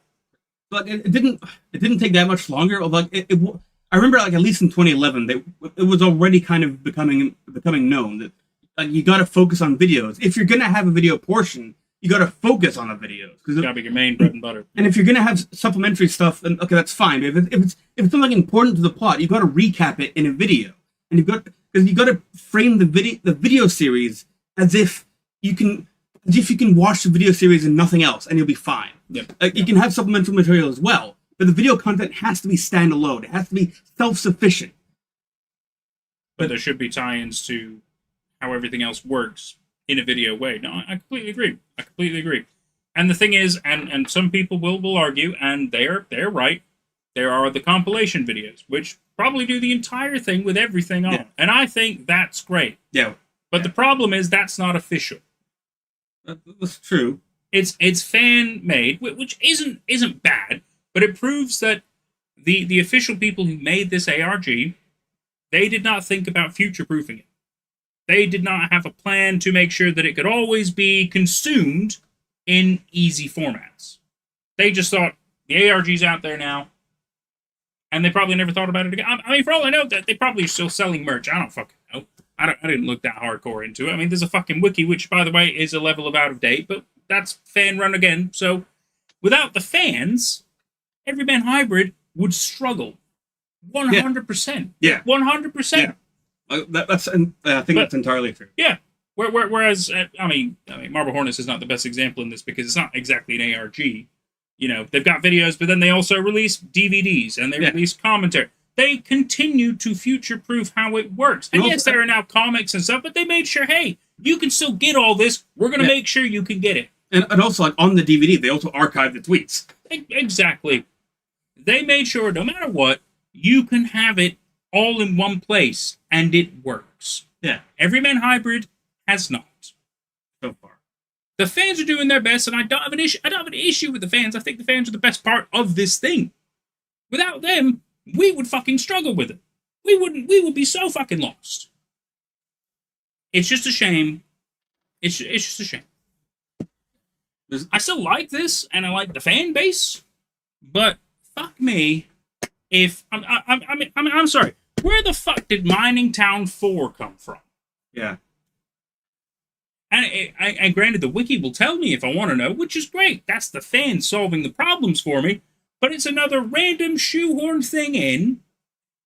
but it didn't take that much longer. Like I remember, like, at least in 2011, it was already kind of becoming known that, like, you got to focus on videos. If you're gonna have a video portion, you got to focus on the videos, because it's got to be your main bread and butter. And if you're gonna have supplementary stuff, then okay, that's fine. But if it's something important to the plot, you got to recap it in a video, and you got to frame the video series as if you can watch the video series and nothing else, and you'll be fine. You can have supplemental material as well, but the video content has to be standalone. It has to be self-sufficient. But there should be tie-ins to how everything else works in a video way. No, I completely agree. And the thing is, and some people will argue, and they're right, there are the compilation videos, which probably do the entire thing with everything on. Yeah. And I think that's great. Yeah. But the problem is that's not official. That's true. It's fan made, which isn't bad, but it proves that the official people who made this ARG, they did not think about future proofing it. They did not have a plan to make sure that it could always be consumed in easy formats. They just thought the ARG's out there now, and they probably never thought about it again. I mean, for all I know, that they probably are still selling merch. I don't fucking know. I didn't look that hardcore into it. I mean, there's a fucking wiki, which, by the way, is a level of out of date, but that's fan run again. So without the fans, Everyman Hybrid would struggle 100%. Yeah, 100%. Yeah. I think that's entirely true. Yeah. Whereas, I mean, Marble Hornets is not the best example in this, because it's not exactly an ARG. You know, they've got videos, but then they also release DVDs and they release commentary. They continue to future-proof how it works. And yes, there are now comics and stuff, but they made sure, hey, you can still get all this. We're going to make sure you can get it. And also, like, on the DVD, they also archive the tweets. Exactly. They made sure, no matter what, you can have it all in one place, and it works. Yeah. Everyman Hybrid has not. So far. The fans are doing their best, and I don't have an issue with the fans. I think the fans are the best part of this thing. Without them, we would fucking struggle with it. We would be so fucking lost. It's just a shame. It's just a shame. I still like this, and I like the fan base, but fuck me if I'm sorry. Where the fuck did Mining Town 4 come from? Yeah. And granted, the wiki will tell me if I want to know, which is great. That's the fans solving the problems for me. But it's another random shoehorn thing in,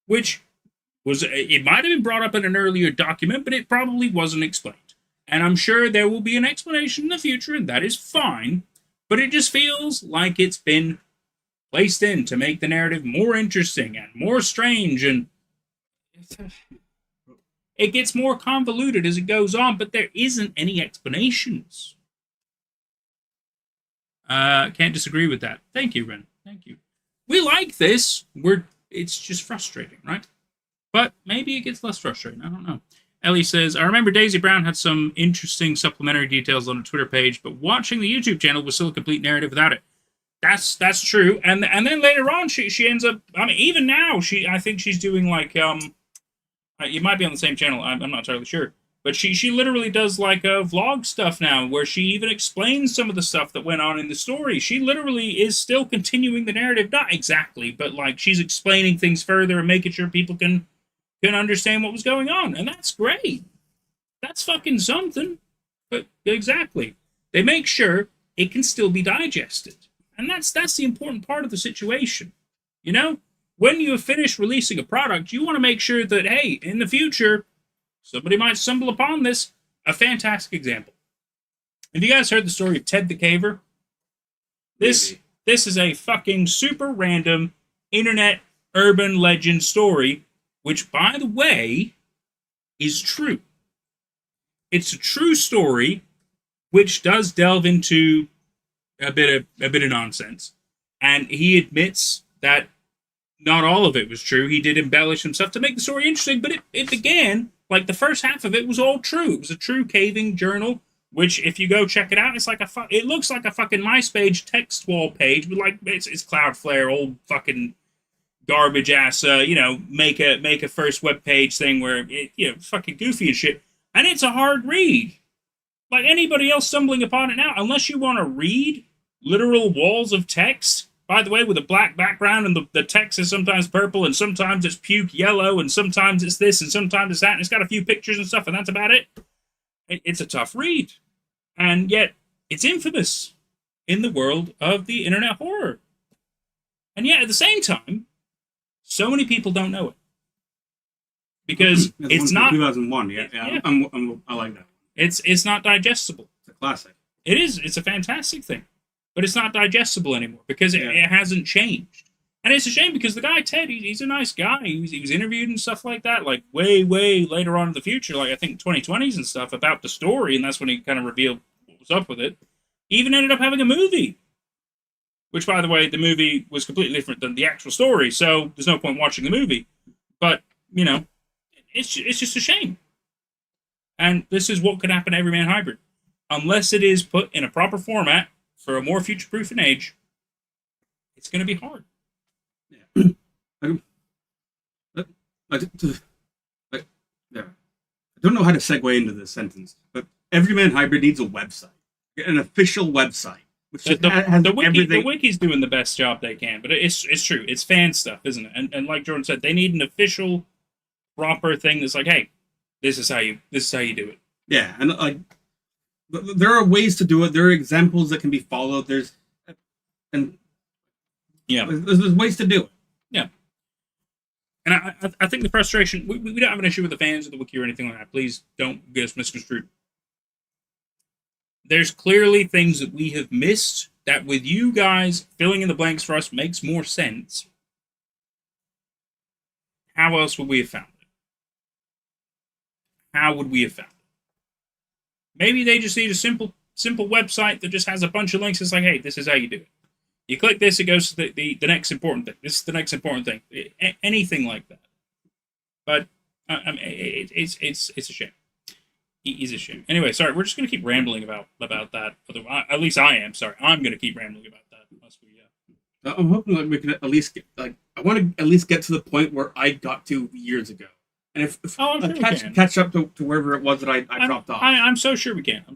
which it might have been brought up in an earlier document, but it probably wasn't explained. And I'm sure there will be an explanation in the future, and that is fine. But it just feels like it's been placed in to make the narrative more interesting and more strange, and it gets more convoluted as it goes on, but there isn't any explanations. Can't disagree with that. Thank you, Ren. Thank you. We like this. It's just frustrating, right? But maybe it gets less frustrating. I don't know. Ellie says, I remember Daisy Brown had some interesting supplementary details on her Twitter page, but watching the YouTube channel was still a complete narrative without it. That's true. And then later on, she ends up. I mean, even now, I think she's doing like you might be on the same channel. I'm not entirely sure, but she literally does like vlog stuff now, where she even explains some of the stuff that went on in the story. She literally is still continuing the narrative, not exactly, but like she's explaining things further and making sure people can understand what was going on, and that's great. That's fucking something. But exactly, they make sure it can still be digested. And that's the important part of the situation. You know? When you have finished releasing a product, you want to make sure that, hey, in the future, somebody might stumble upon this. A fantastic example. Have you guys heard the story of Ted the Caver? This is a fucking super random internet urban legend story, which, by the way, is true. It's a true story, which does delve into a bit of nonsense, and he admits that not all of it was true. He did embellish some stuff to make the story interesting, but it began like the first half of it was all true. It was a true caving journal, which if you go check it out, it's like it looks like a fucking MySpace text wall page with like it's Cloudflare, old fucking garbage ass, make a first web page thing where it, fucking goofy and shit, and it's a hard read. Like anybody else stumbling upon it now, unless you want to read literal walls of text, by the way, with a black background, and the text is sometimes purple, and sometimes it's puke yellow, and sometimes it's this, and sometimes it's that, and it's got a few pictures and stuff, and that's about it. It's a tough read. And yet, it's infamous in the world of the internet horror. And yet, at the same time, so many people don't know it. Because it's not... 2001, yeah. I like that. It's not digestible. It's a classic. It is. It's a fantastic thing. But it's not digestible anymore because it hasn't changed. And it's a shame because the guy, Ted, he's a nice guy. He was interviewed and stuff like that, like way, way later on in the future, like I think 2020s and stuff, about the story, and that's when he kind of revealed what was up with it. He even ended up having a movie. Which, by the way, the movie was completely different than the actual story, so there's no point watching the movie. But, it's just a shame. And this is what could happen to Everyman Hybrid. Unless it is put in a proper format for a more future-proof age, it's going to be hard. Yeah. I don't know how to segue into this sentence, but Everyman Hybrid needs a website. An official website. Which has everything. The wiki's doing the best job they can, but it's true. It's fan stuff, isn't it? And like Jordan said, they need an official, proper thing that's like, hey, this is how you do it. Yeah, and like there are ways to do it. There are examples that can be followed. There's ways to do it. Yeah. And I think the frustration, we don't have an issue with the fans of the wiki or anything like that. Please don't get us misconstrued. There's clearly things that we have missed that with you guys filling in the blanks for us makes more sense. How else would we have found it? How would we have found it? Maybe they just need a simple website that just has a bunch of links. It's like, hey, this is how you do it. You click this, it goes to the next important thing. This is the next important thing. Anything like that. But it's a shame. It is a shame. Anyway, sorry, we're just going to keep rambling about that. At least I am. Sorry, I'm going to keep rambling about that. I'm hoping that we can at least get, I want to at least get to the point where I got to years ago. And if catch up to wherever it was that I dropped off. I'm so sure we can. But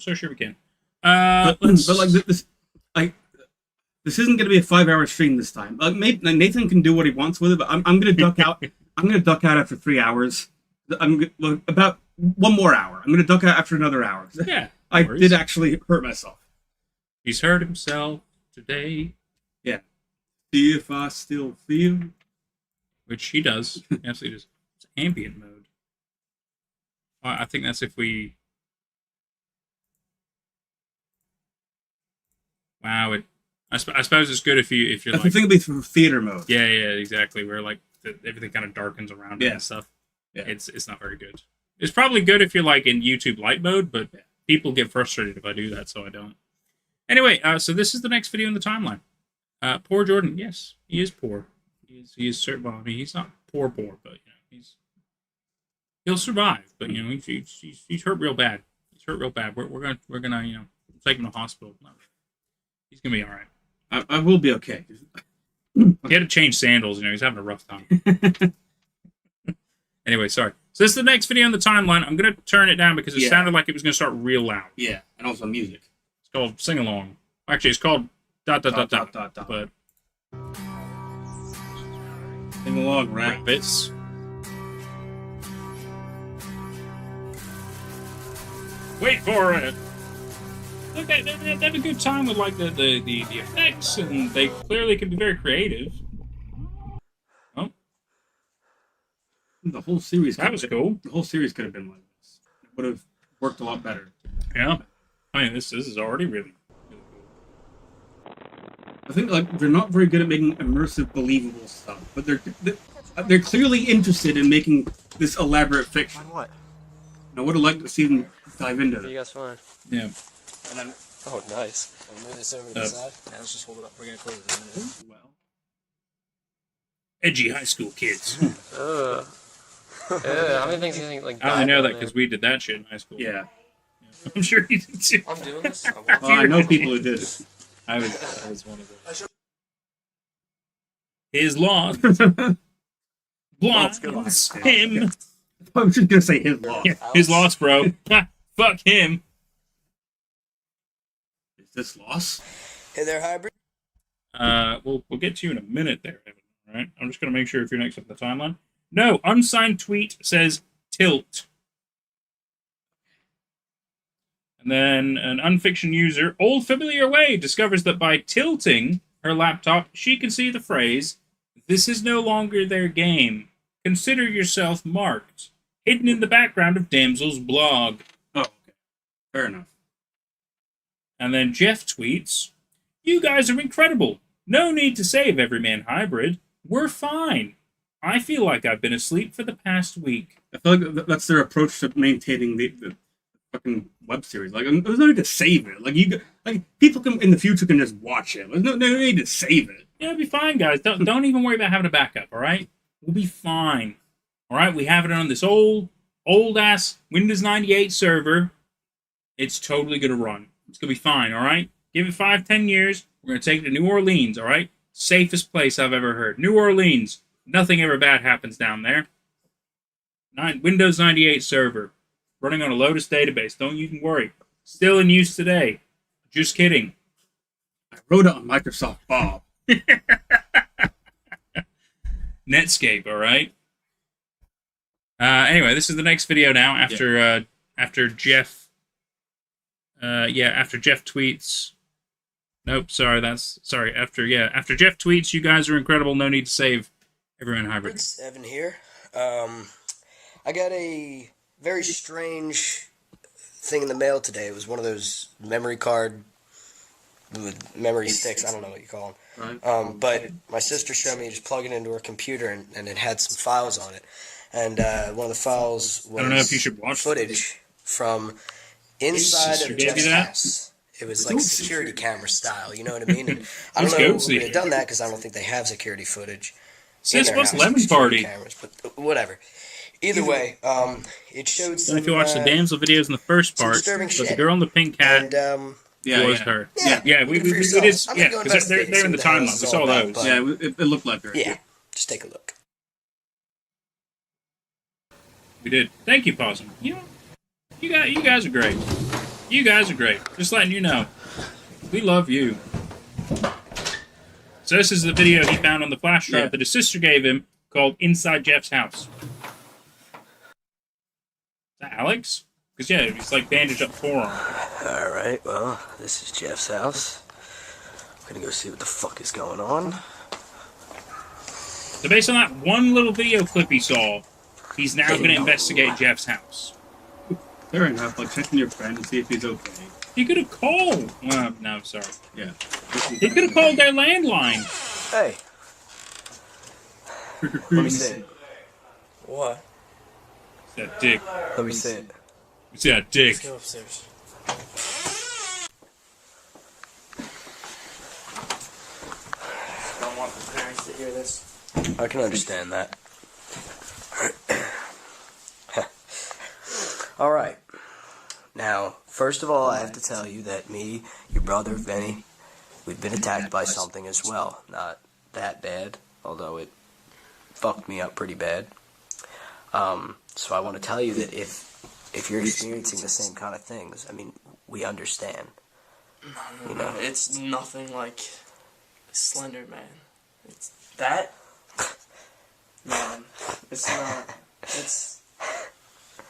this isn't going to be a 5-hour stream this time. Nathan can do what he wants with it, but I'm going to duck out. I'm going to duck out after 3 hours. About 1 more hour. I'm going to duck out after another hour. Yeah, I did actually hurt myself. He's hurt himself today. Yeah. See if I still feel. Which he does. Absolutely does. It's ambient mode. I think that's if we. Wow. I suppose it's good if you're I think it'll be through theater mode. Yeah, exactly. Where everything kind of darkens around it and stuff. Yeah. It's not very good. It's probably good if you're in YouTube light mode, but people get frustrated if I do that, so I don't. Anyway, so this is the next video in the timeline. Poor Jordan. Yes, he is poor. He is certain. Well, I mean, he's not poor, but he's He'll survive, but you know he's hurt real bad. He's hurt real bad. We're gonna you know take him to the hospital. He's gonna be all right. I will be okay. He had to change sandals. You know, he's having a rough time. Anyway, sorry. So this is the next video on the timeline. I'm gonna turn it down because it sounded like it was gonna start real loud. Yeah, and also music. It's called Sing Along. Actually, it's called ... But Sing along, rabbits. Wait for it. Look, they have a good time with like the effects, and they clearly can be very creative. Oh, the whole series. That was cool. The whole series could have been like this. It would have worked a lot better. Yeah, I mean this is already really cool. I think like they're not very good at making immersive, believable stuff, but they're clearly interested in making this elaborate fiction. On what? And I would have liked to see them dive into What do it. you guys find? Yeah. And then, Oh, nice. I'll move this over to the side. yeah, let's just hold it up. We're gonna close it in a minute. Well, Edgy high school kids. How many things do you think like? I only know died that on because we did that shit in high school. yeah. I'm sure you did too. there? I'm doing this. Well, I know people who did it. I was one of those. His loss blinds him. I was just gonna say his loss. Yeah, his loss, bro. Fuck him. Is this loss? Hey there, hybrid. We'll get to you in a minute there, Evan. All right. I'm just gonna make sure if you're next up the timeline. No, unsigned tweet says tilt. And then an unfiction user, Old Familiar Way, discovers that by tilting her laptop, she can see the phrase, "This is no longer their game. Consider yourself marked," hidden in the background of Damsel's blog. Oh, okay. Fair enough. And then Jeff tweets, "You guys are incredible. No need to save Everyman Hybrid. We're fine. I feel like I've been asleep for the past week." I feel like that's their approach to maintaining the fucking web series. Like, there's no need to save it. Like people can in the future can just watch it. There's no need to save it. Yeah, it'll be fine, guys. Don't even worry about having a backup, all right? We'll be fine. All right, we have it on this old-ass Windows 98 server. It's totally going to run. It's going to be fine, all right? Give it 5-10 years. We're going to take it to New Orleans, all right? Safest place I've ever heard. New Orleans. Nothing ever bad happens down there. Windows 98 server. Running on a Lotus database. Don't even worry. Still in use today. Just kidding. I wrote it on Microsoft Bob. Netscape, all right? Anyway, this is the next video now after Jeff after Jeff tweets. Nope, sorry, after Jeff tweets, "You guys are incredible, no need to save Everyman Hybrid." It's Evan here. I got a very strange thing in the mail today. It was one of those memory card with memory sticks. I don't know what you call them. Right. But my sister showed me just plug it into her computer, and it had some files on it. And one of the files was I don't know if you should watch footage from inside sister of gave you Jeff's that? house. It was like security camera style, you know what I mean? And I Let's don't know go who see would it. have done that because I don't think they have security footage. Sis, in their what's house Lemon with security Party? Cameras, but whatever. Either way, it showed some. And if you watch the damsel videos in the first some part, disturbing but the shit. girl in the pink cat And was her. Yeah, we look for did. yourselves. I'm Yeah, gonna go because they're investigate in the and see what the hell timeline. this We is saw all about, those. but- Yeah, it looked like her. Yeah, just take a look. We did. Thank you, Possum. You guys are great. You guys are great. Just letting you know. We love you. So this is the video he found on the flash drive that his sister gave him called Inside Jeff's House. Is that Alex? Because, yeah, he's like bandaged up forearm. Alright, well, this is Jeff's house. I'm gonna go see what the fuck is going on. So based on that one little video clip he saw, he's now going to investigate Jeff's house. Fair enough. Like checking your friend and see if he's okay. He could have called. No, sorry. Yeah. He could have called their landline. Hey, let me see it. What? It's that dick. Let me see it. It's that dick. Let's go upstairs. Don't want the parents to hear this. I can understand that. Alright. Now, first of all, I have to tell you that me, your brother, Vinny, we've been attacked by something as well. Not that bad, although it fucked me up pretty bad. So I want to tell you that if you're experiencing the same kind of things, I mean, we understand. No, it's nothing like Slender Man. It's that. Man, it's not.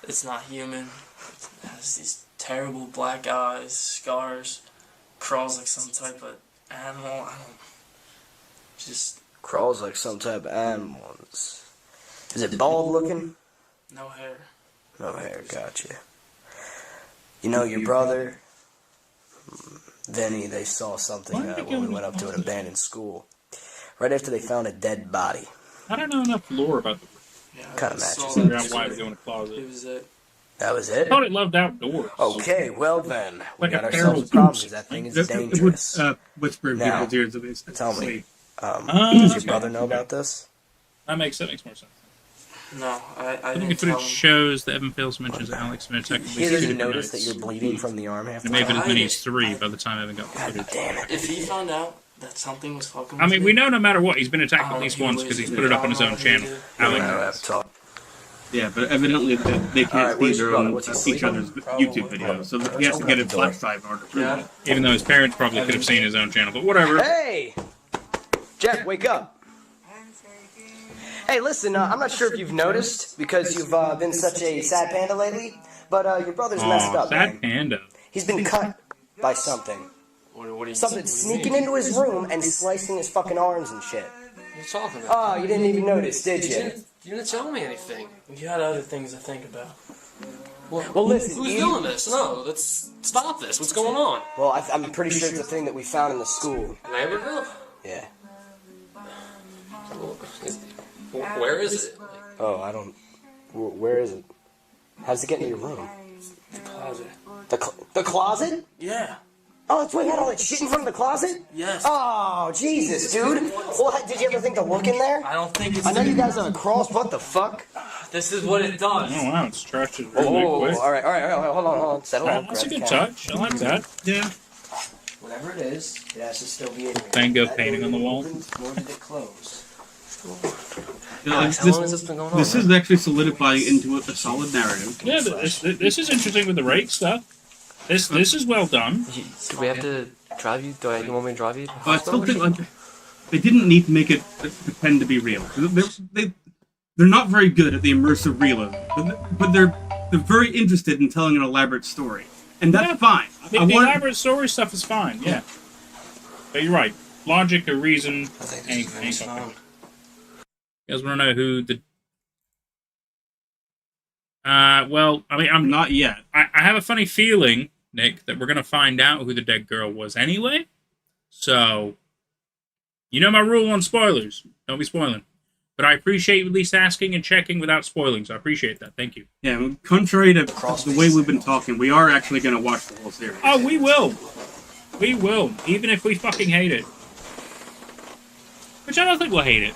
It's not human. It has these terrible black eyes, scars, crawls like some type of animal. I don't. Just Crawls like some type of animal. Is it bald looking? no hair. No hair, gotcha. You know, your brother, Vinny, they saw something when we went up to an abandoned school. Right after they found a dead body. I don't know enough lore about the Yeah, Kind of I saw matches. that figure out too. why to go in a closet. It was it. That was I it? thought it loved outdoors. Okay, well then. We Like got a ourselves feral a problem goose. because that thing is It dangerous. would whisper in Now, people's ears of his Tell me, sleep. does your brother know about this? That makes more sense. No, I I think didn't the tell footage him. shows that Evan Fails mentions that Alex Smith technically He doesn't shooted notice that nights. you're bleeding from the arm half the It may have time? been as many as 3 by the time Evan got the God footage. damn it. If he found out that something was fucking I with mean, me, we know no matter what, he's been attacked Oh, at least he once was- because he's put it up on his own channel. I Alex. have to talk. Yeah, but evidently they can't Alright, see where's their your brother? own What's he each sleeping? other's YouTube videos, so he has to get a flash drive in order to prove Yeah. it. Even though his parents probably could have seen his own channel, but whatever. Hey! Jeff, wake up. Hey, listen, I'm not sure if you've noticed, because you've been such a sad panda lately, but your brother's messed Aw, up, man. sad panda. He's been cut by something. what are you Something sneaking into his room and slicing his fucking arms and shit. What are you talking about? Oh, you didn't even notice, did you? You didn't tell me anything. You had other things to think about. Well, listen, Who's you- doing this? No, let's stop this. What's going on? Well, I'm pretty sure it's a thing that we found in the school. Lambertville? Yeah. Where is it? Oh, I don't... Where is it? How does it get into your room? The closet. The closet? Yeah. Oh, that's why you had all that shit in front of the closet? Yes. Oh, Jesus, dude. Well, did you ever think to look in there? I don't think it's. I know you guys are cross. What the fuck? This is what it does. Oh wow, it's trashed it Oh, really quick. all right, hold on. Settle down. That's a grab good the camera. touch. I like that. Yeah. Whatever it is, it has to still be in here. Van Gogh That painting door on the wall. opened, nor did it close. Alex, how long has this been going on? This is actually solidifying into a solid narrative. Yeah, this is interesting with the rake stuff. This is well done. Do we have to drive you? You want me to drive you? To I still think like they didn't need to make it pretend to be real. They're not very good at the immersive realism, but they're very interested in telling an elaborate story, and that's fine. The elaborate story stuff is fine. Yeah, but you're right. Logic or reason ain't fine. You guys want to know who the? Well, I mean, I'm Not yet. I have a funny feeling, Nick, that we're gonna find out who the dead girl was anyway. So, you know my rule on spoilers: don't be spoiling. But I appreciate you at least asking and checking without spoiling. So I appreciate that. Thank you. Yeah, contrary to the way we've been talking, we are actually going to watch the whole series. Oh, we will. We will, even if we fucking hate it. Which I don't think we'll hate it.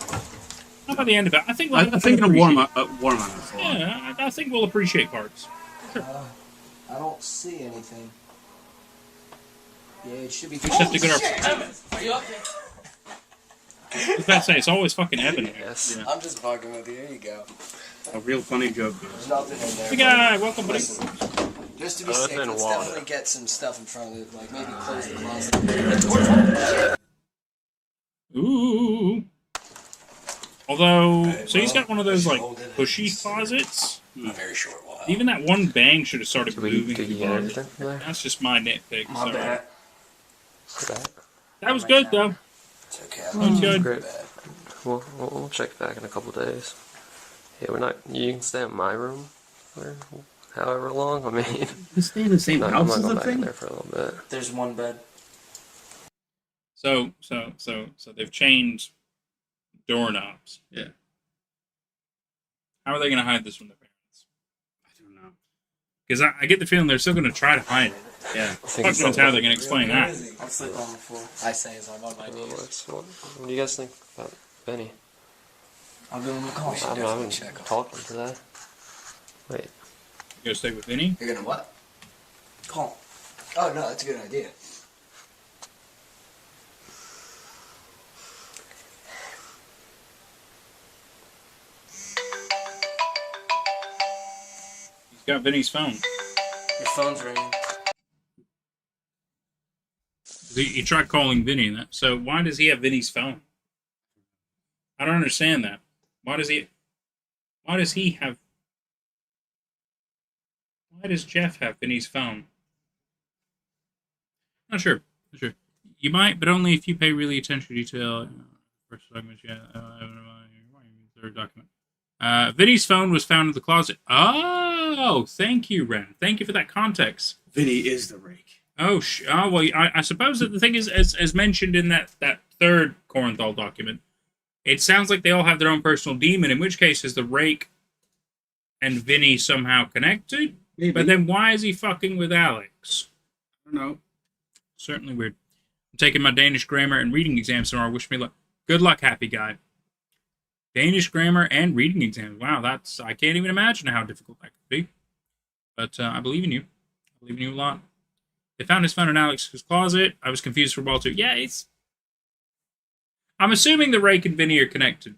Not by the end of it. I think we'll I think it'll warm on us. Yeah, I think we'll appreciate parts. I don't see anything. Yeah, it should be. We just have to get our. Are you okay? I was about to say, it's always fucking Evan here. Yes. Yeah. I'm just fucking with you. Here you go. A real funny joke. There's nothing in there. Big guy, welcome, buddy. Listen, just to be Other safe, than let's water. definitely get some stuff in front of it. Like maybe close the closet. Ooh. Although, so he's got one of those, like, pushy closets. A very short while. Even that one bang should have started moving. Did you too get far. everything from there? That's just my nitpick. My sorry. bad. That was good, though. It's okay. That was good. Great. We'll check back in a couple days. Yeah, we're not. You can stay in my room for however long. I mean, You stay in the same I'm house not as going the back in thing? there for a little bit. There's one bed. So they've changed doorknobs. Yeah. How are they going to hide this from their parents? I don't know. Because I get the feeling they're still going to try to hide it. Yeah. Fuck knows how they're going to explain that. I'll sleep on the floor. I say as I'm on my knees. What do you guys think about Benny? I'll give him a call. I haven't talked to that. Wait. gonna stay with Vinny? You're gonna what? Call. Oh no, that's a good idea. He's got Vinny's phone. Your phone's ringing. He tried calling Vinny, and that. So why does he have Vinny's phone? I don't understand that. Why does he have? Why does Jeff have Vinny's phone? Not sure. Not sure. You might, but only if you pay really attention to detail. First document, yeah. Third document. Vinny's phone was found in the closet. Oh, thank you, Ren. Thank you for that context. Vinny is the rake. Oh, well, I suppose that the thing is, as mentioned in that third Corenthal document, it sounds like they all have their own personal demon, in which case is the rake and Vinny somehow connected? Maybe. But then why is he fucking with Alex? I don't know. Certainly weird. I'm taking my Danish grammar and reading exams tomorrow. Wish me luck. Good luck, happy guy. Danish grammar and reading exams. Wow, I can't even imagine how difficult that could be. But I believe in you. I believe in you a lot. They found his phone in Alex's closet. I was confused for a while too. Yeah, I'm assuming the rake and Vinny are connected.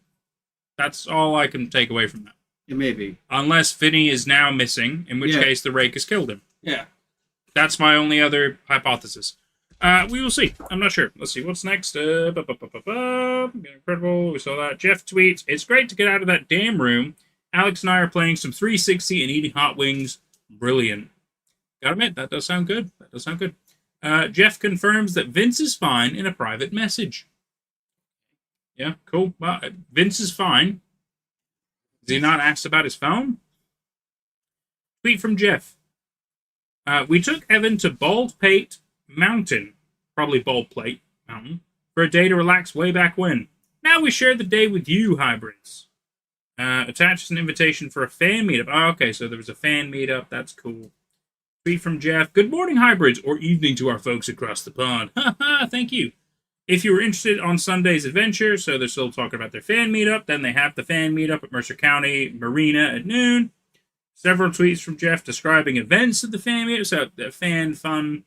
That's all I can take away from that. It may be. Unless Vinny is now missing, in which case the rake has killed him. Yeah. That's my only other hypothesis. We will see. I'm not sure. Let's see. What's next? Incredible. We saw that. Jeff tweets, "It's great to get out of that damn room. Alex and I are playing some 360 and eating hot wings. Brilliant." Gotta admit, that does sound good. That does sound good. Jeff confirms that Vince is fine in a private message. Yeah, cool. Well, Vince is fine. Is he not asked about his phone? Tweet from Jeff. We took Evan to Baldpate Mountain, probably Baldplate Mountain, for a day to relax way back when. Now we share the day with you, hybrids. Attaches an invitation for a fan meetup. Oh, okay, so there was a fan meetup. That's cool. Tweet from Jeff. Good morning, hybrids, or evening to our folks across the pond. Haha, thank you. If you were interested on Sunday's adventure, so they're still talking about their fan meetup, then they have the fan meetup at Mercer County Marina at noon. Several tweets from Jeff describing events at the fan meetup. So, the fan fun.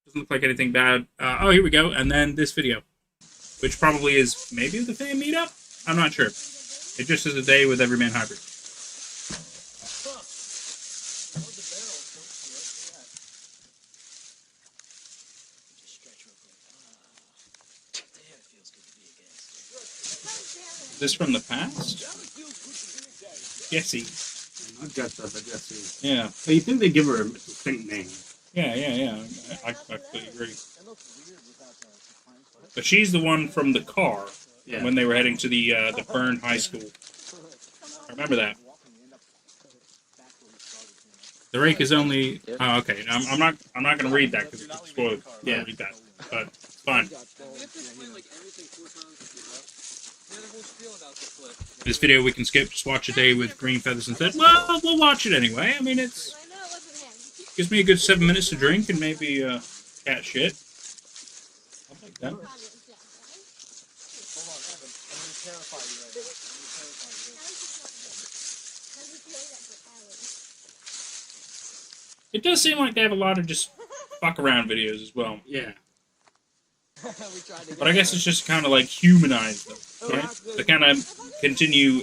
Doesn't look like anything bad. Oh, here we go. And then this video, which probably is maybe the fan meetup? I'm not sure. It just is a day with Everyman Hybrid. Is this from the past? Jesse. Not Jessica, but Jesse. Yeah. So you think they give her a distinct name? Yeah. I completely agree. But she's the one from the car when they were heading to the Byrne High School. I remember that. The rake is only. Oh, okay. I'm not going to read that because it's spoiled. Yeah, read that. But it's fine. This video we can skip. Just watch a day with green feathers instead. Well, we'll watch it anyway. I mean, it's gives me a good 7 minutes to drink and maybe cat shit. I'll take that. It does seem like they have a lot of just fuck around videos as well. Yeah. But I guess it's just kind of like humanize them, right? To kind of continue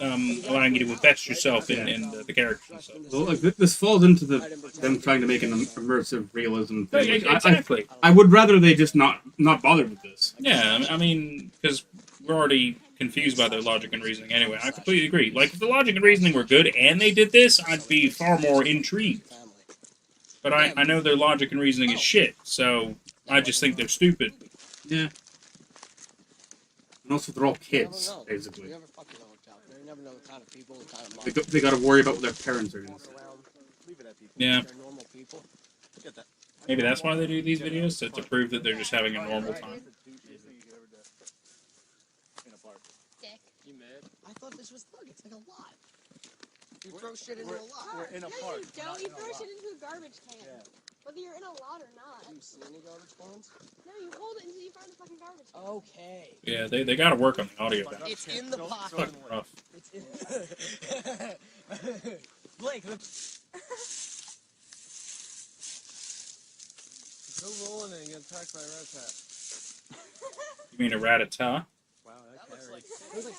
allowing you to invest yourself in the characters and stuff. Well, like this falls into them trying to make an immersive realism thing. Yeah, exactly. I would rather they just not bother with this. Yeah, I mean, because we're already confused by their logic and reasoning anyway. I completely agree. Like, if the logic and reasoning were good and they did this, I'd be far more intrigued. But I know their logic and reasoning is shit, so I just think they're stupid. Yeah. And also, they're all kids, basically. They got to worry about what their parents are going to say. Yeah. Maybe that's why they do these videos, to prove that they're just having a normal time. You mad? I thought this was thug. It's like a lot. You throw shit into a lot. We're in a No, park. you don't. You throw shit into a garbage can. Yeah. Whether you're in a lot or not. Do you see any garbage cans? No, you hold it until you find the fucking garbage can. Okay. Yeah, they got to work on the audio. It's in the pocket. Fucking rough. It's in. Blake, Go rolling and get attacked by a rat tat. You mean a rat-a-tat? Wow, that carried.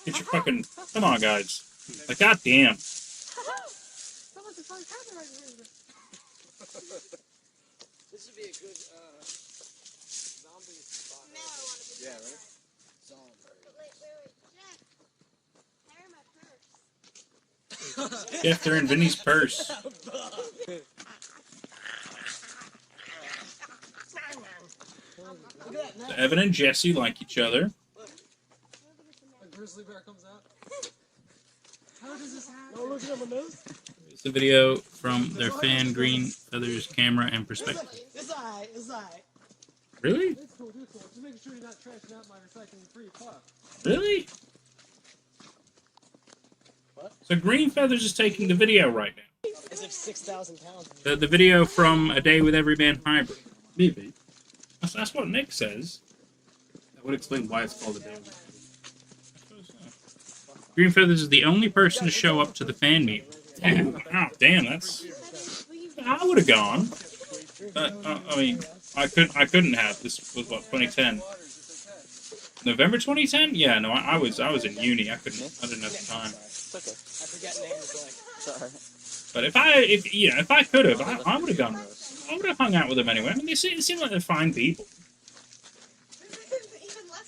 Get your fucking... Come on, guys. Like, goddamn. Someone's a fun cat right here. This would be a good zombie spot. No, I want to be Yeah, right? Wait, Jack. Carry my purse. Jeff, they're in Vinny's purse. So Evan and Jesse like each other. A grizzly bear comes out. How does this happen? Oh, look at my nose. It's a video from their fan Green Feathers camera and perspective. It's alright, it's alright. Really? It's cool, it's cool. Just making sure you're not trashing out my recycling-free car. Really? What? So Green Feathers is taking the video right now. As if 6,000 pounds. The video from A Day with Everyman Hybrid. Maybe. That's what Nick says. That would explain why it's called a day. Green Feathers is the only person to show up to the fan meeting. Damn, oh, damn, that's... I would have gone. I mean, I couldn't have. This was, what, 2010? November 2010? Yeah, no, I was in uni. I didn't have the time. It's okay. I forget names, like... Sorry. But if I could have, I would have gone. I would have hung out with them anyway. I mean, they seem like they're fine people.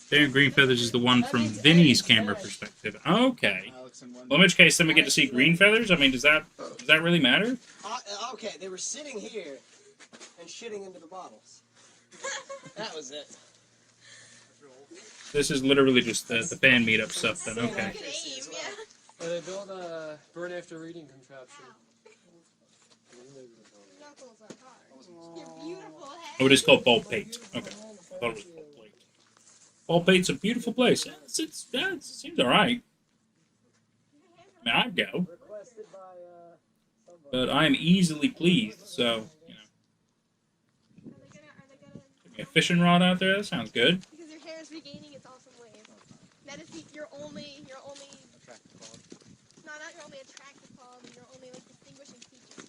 Darren Green Feathers is the one from Vinny's camera perspective. Okay. Well, in which case, then we get to see Green Feathers? I mean, does that really matter? Okay, they were sitting here and shitting into the bottles. That was it. This is literally just the fan meetup stuff then, okay. They built a burn after reading contraption. Oh, it is called Baldpate. Okay. I thought it was Baldpate. Baldpate's a beautiful place. It seems alright. I mean, I'd go. But I am easily pleased, so, you know. Give me a fishing rod out there, that sounds good. Because your hair is regaining its awesome waves. That is your only Attractive quality. no, not your only attractive quality, your only like distinguishing feature.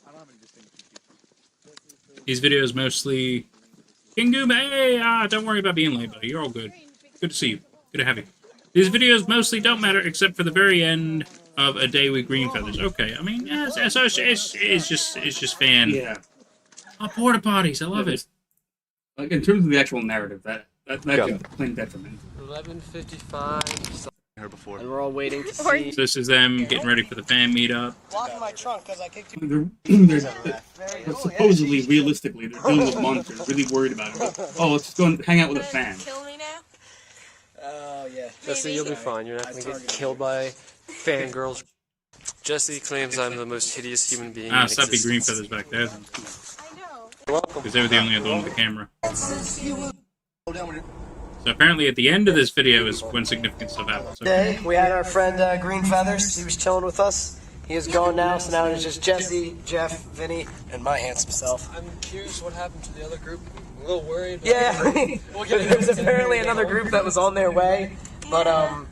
I don't have any distinguishing features. These videos mostly... King Goom, hey, don't worry about being late, buddy. You're all good. Good to see you. Good to have you. These videos mostly don't matter except for the very end of A Day with Green Feathers. Okay, I mean, yeah, it's just fan. Yeah. Oh, porta potties, I love it. Like, in terms of the actual narrative, that could plain detriment. 11:55. Her before. And we're all waiting to see. So this is them getting ready for the fan meetup. Blocking my trunk because I kicked you. They're supposedly, realistically, they're dealing with monsters, really worried about it. Oh, let's just go and hang out with a fan. Kill me now? Oh, yeah. Jesse, you'll be fine. You're not going to get killed by fangirls. Jesse claims I'm the most hideous human being in Stop existence. Green Feathers back there then. I know. You're welcome. Because they were the only other one with the camera. So apparently at the end of this video is when significant stuff happens. Today, we had our friend Green Feathers. He was chilling with us. He is gone now, so now it's just Jesse, Jeff, Vinny, and my handsome self. I'm curious what happened to the other group. I'm a little worried. Yeah, We'll get there's into it. apparently another group that was on their way, but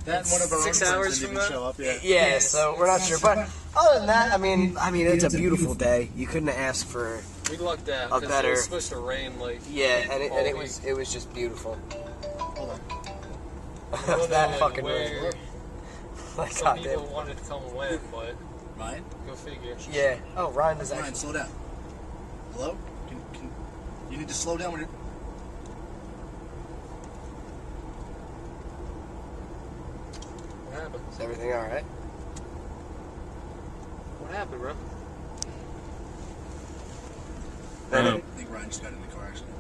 That one of our 6 own hours friends didn't from even show up yet. yeah, so we're not sure. But other than that, I mean, it's a beautiful day. You couldn't ask for We lucked out A because better- it was supposed to rain like and all it week. was just beautiful. Hold on. I don't know, That like, fucking where was like some goddamn. people wanted to come when, but Ryan? go figure. Yeah. Oh, Ryan was Ryan, actually. slow down. Hello? Can you need to slow down when you're... What happened? Is everything all right? What happened, bro? Oh. I think Ryan just got in the car accident.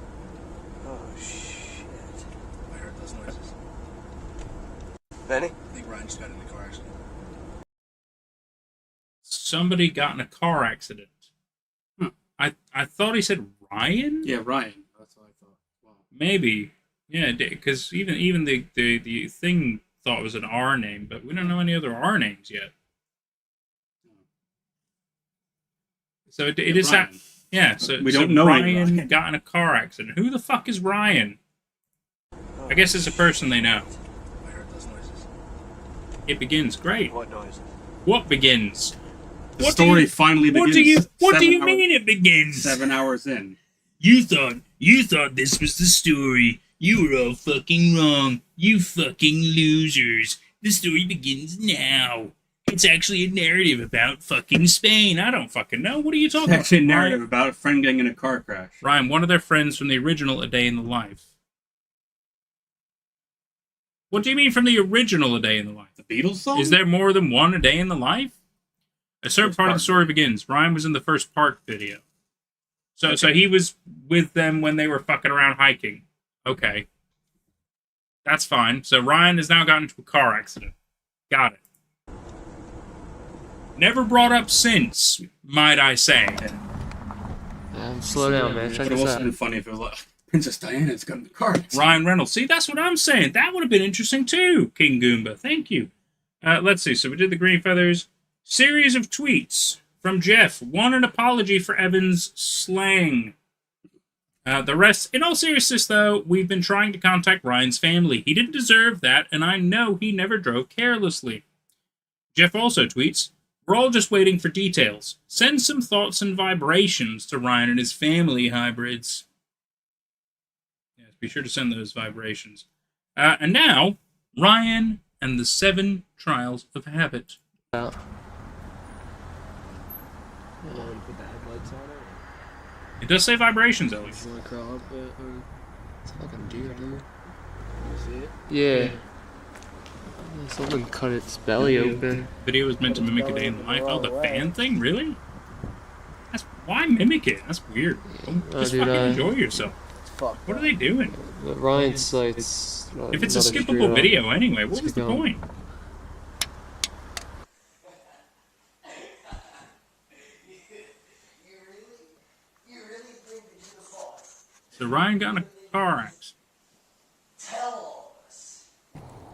Oh shit. I heard those noises. Benny? I think Ryan just got in the car accident. Somebody got in a car accident. I thought he said Ryan? Yeah, Ryan. That's what I thought. Wow. Maybe. Yeah, because even the thing thought it was an R name, but we don't know any other R names yet. So it is Ryan. yeah. So We don't know any Ryan Ryan. got in a car accident. Who the fuck is Ryan? I guess it's a person they know. I heard those noises. It begins. Great. What noise? What begins? The What do story you- finally begins. What do you 7 mean it begins? 7 hours in. You thought this was the story. You were all fucking wrong. You fucking losers. The story begins now. It's actually a narrative about fucking Spain. I don't fucking know. What are you talking It's actually a about? narrative about a friend getting in a car crash. Ryan, one of their friends from the original A Day in the Life. What do you mean from the original A Day in the Life? The Beatles song? Is there more than one A Day in the Life? A certain part of the story begins. Ryan was in the first Park video. So he was with them when they were fucking around hiking. Okay. That's fine. So Ryan has now gotten into a car accident. Got it. Never brought up since, might I say. Slow down, man. Check It would this also out. been funny if it was like, Princess Diana's got in the car. Ryan Reynolds. See, that's what I'm saying. That would have been interesting too, King Goomba. Thank you. Let's see. So we did the green feathers. Series of tweets from Jeff. One, an apology for Evan's slang. The rest, in all seriousness, though, we've been trying to contact Ryan's family. He didn't deserve that, and I know he never drove carelessly. Jeff also tweets, we're all just waiting for details. Send some thoughts and vibrations to Ryan and his family, hybrids. Yes, be sure to send those vibrations. And now, Ryan and the 7 Trials of Habit. Put the headlights on it. It does say vibrations, at You least. wanna crawl up it? Or... It's like a deer, dude. You see it? Yeah. Someone cut its belly open. Video was meant to mimic A Day in the Life. Oh, the fan thing? Really? Why mimic it? That's weird. Just dude, fucking enjoy yourself. What are they doing? Ryan cites. If it's a skippable video anyway, what was the point? So Ryan got in a car accident.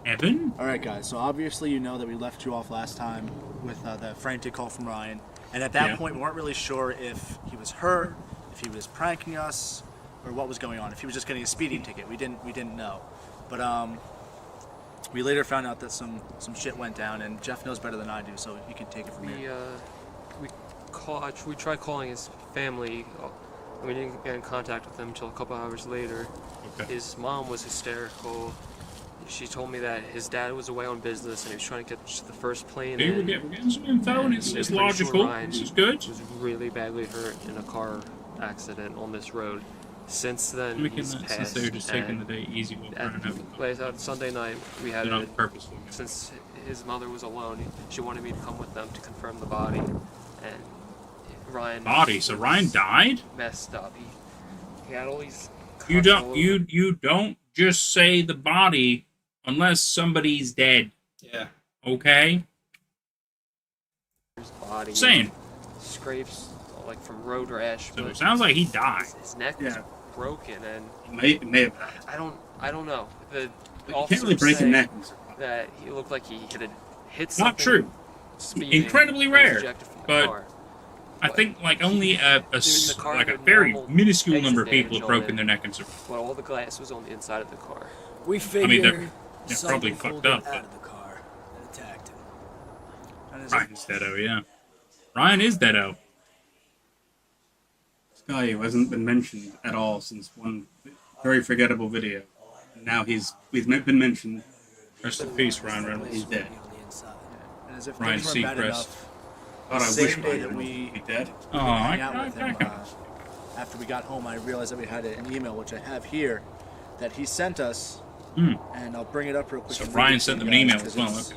Evan? Alright guys, so obviously you know that we left you off last time with the frantic call from Ryan. And at that point we weren't really sure if he was hurt, if he was pranking us, or what was going on. If he was just getting a speeding ticket, we didn't know. But we later found out that some shit went down, and Jeff knows better than I do, so he can take it from here. We tried calling his family. We didn't get in contact with them until a couple hours later. Okay. His mom was hysterical. She told me that his dad was away on business and he was trying to get to the first plane. Hey, we're getting some info, and it's logical. This is good. He was really badly hurt in a car accident on this road. Since then, he's passed. Since they're just taking the day easy, we'll run it out. Sunday night, we had not purposeful. Since his mother was alone, she wanted me to come with them to confirm the body. And Ryan. Body. So Ryan died? Messed up. He had all these. You don't just say the body unless somebody's dead. Yeah. Okay. His body. Saying. Scrapes like from road rash. So it sounds like he died. His neck was broken, and May have. I don't know. The You officer can't really break a neck. that he looked like he hit something. Not true. Speeding, Incredibly rare, but car. I think like only a car very normal minuscule number of exit people have damage broken on their it. neck and survived. But all the glass was on the inside of the car. We I figured mean, they're probably something fucked pulled up, him out but of the car and attacked him. Ryan's deado, yeah. Ryan is deado. This guy who hasn't been mentioned at all since one very forgettable video. And now he's been mentioned. Rest in peace, Ryan Reynolds. He's dead. And as if Ryan things weren't bad Seacrest. enough, God, the I same wish day Ryan that Reynolds we would be dead. Oh, hang out with him, after we got home, I realized that we had an email, which I have here, that he sent us, and I'll bring it up real quick. So and Ryan read it to sent you them an guys, email as 'cause well. it's-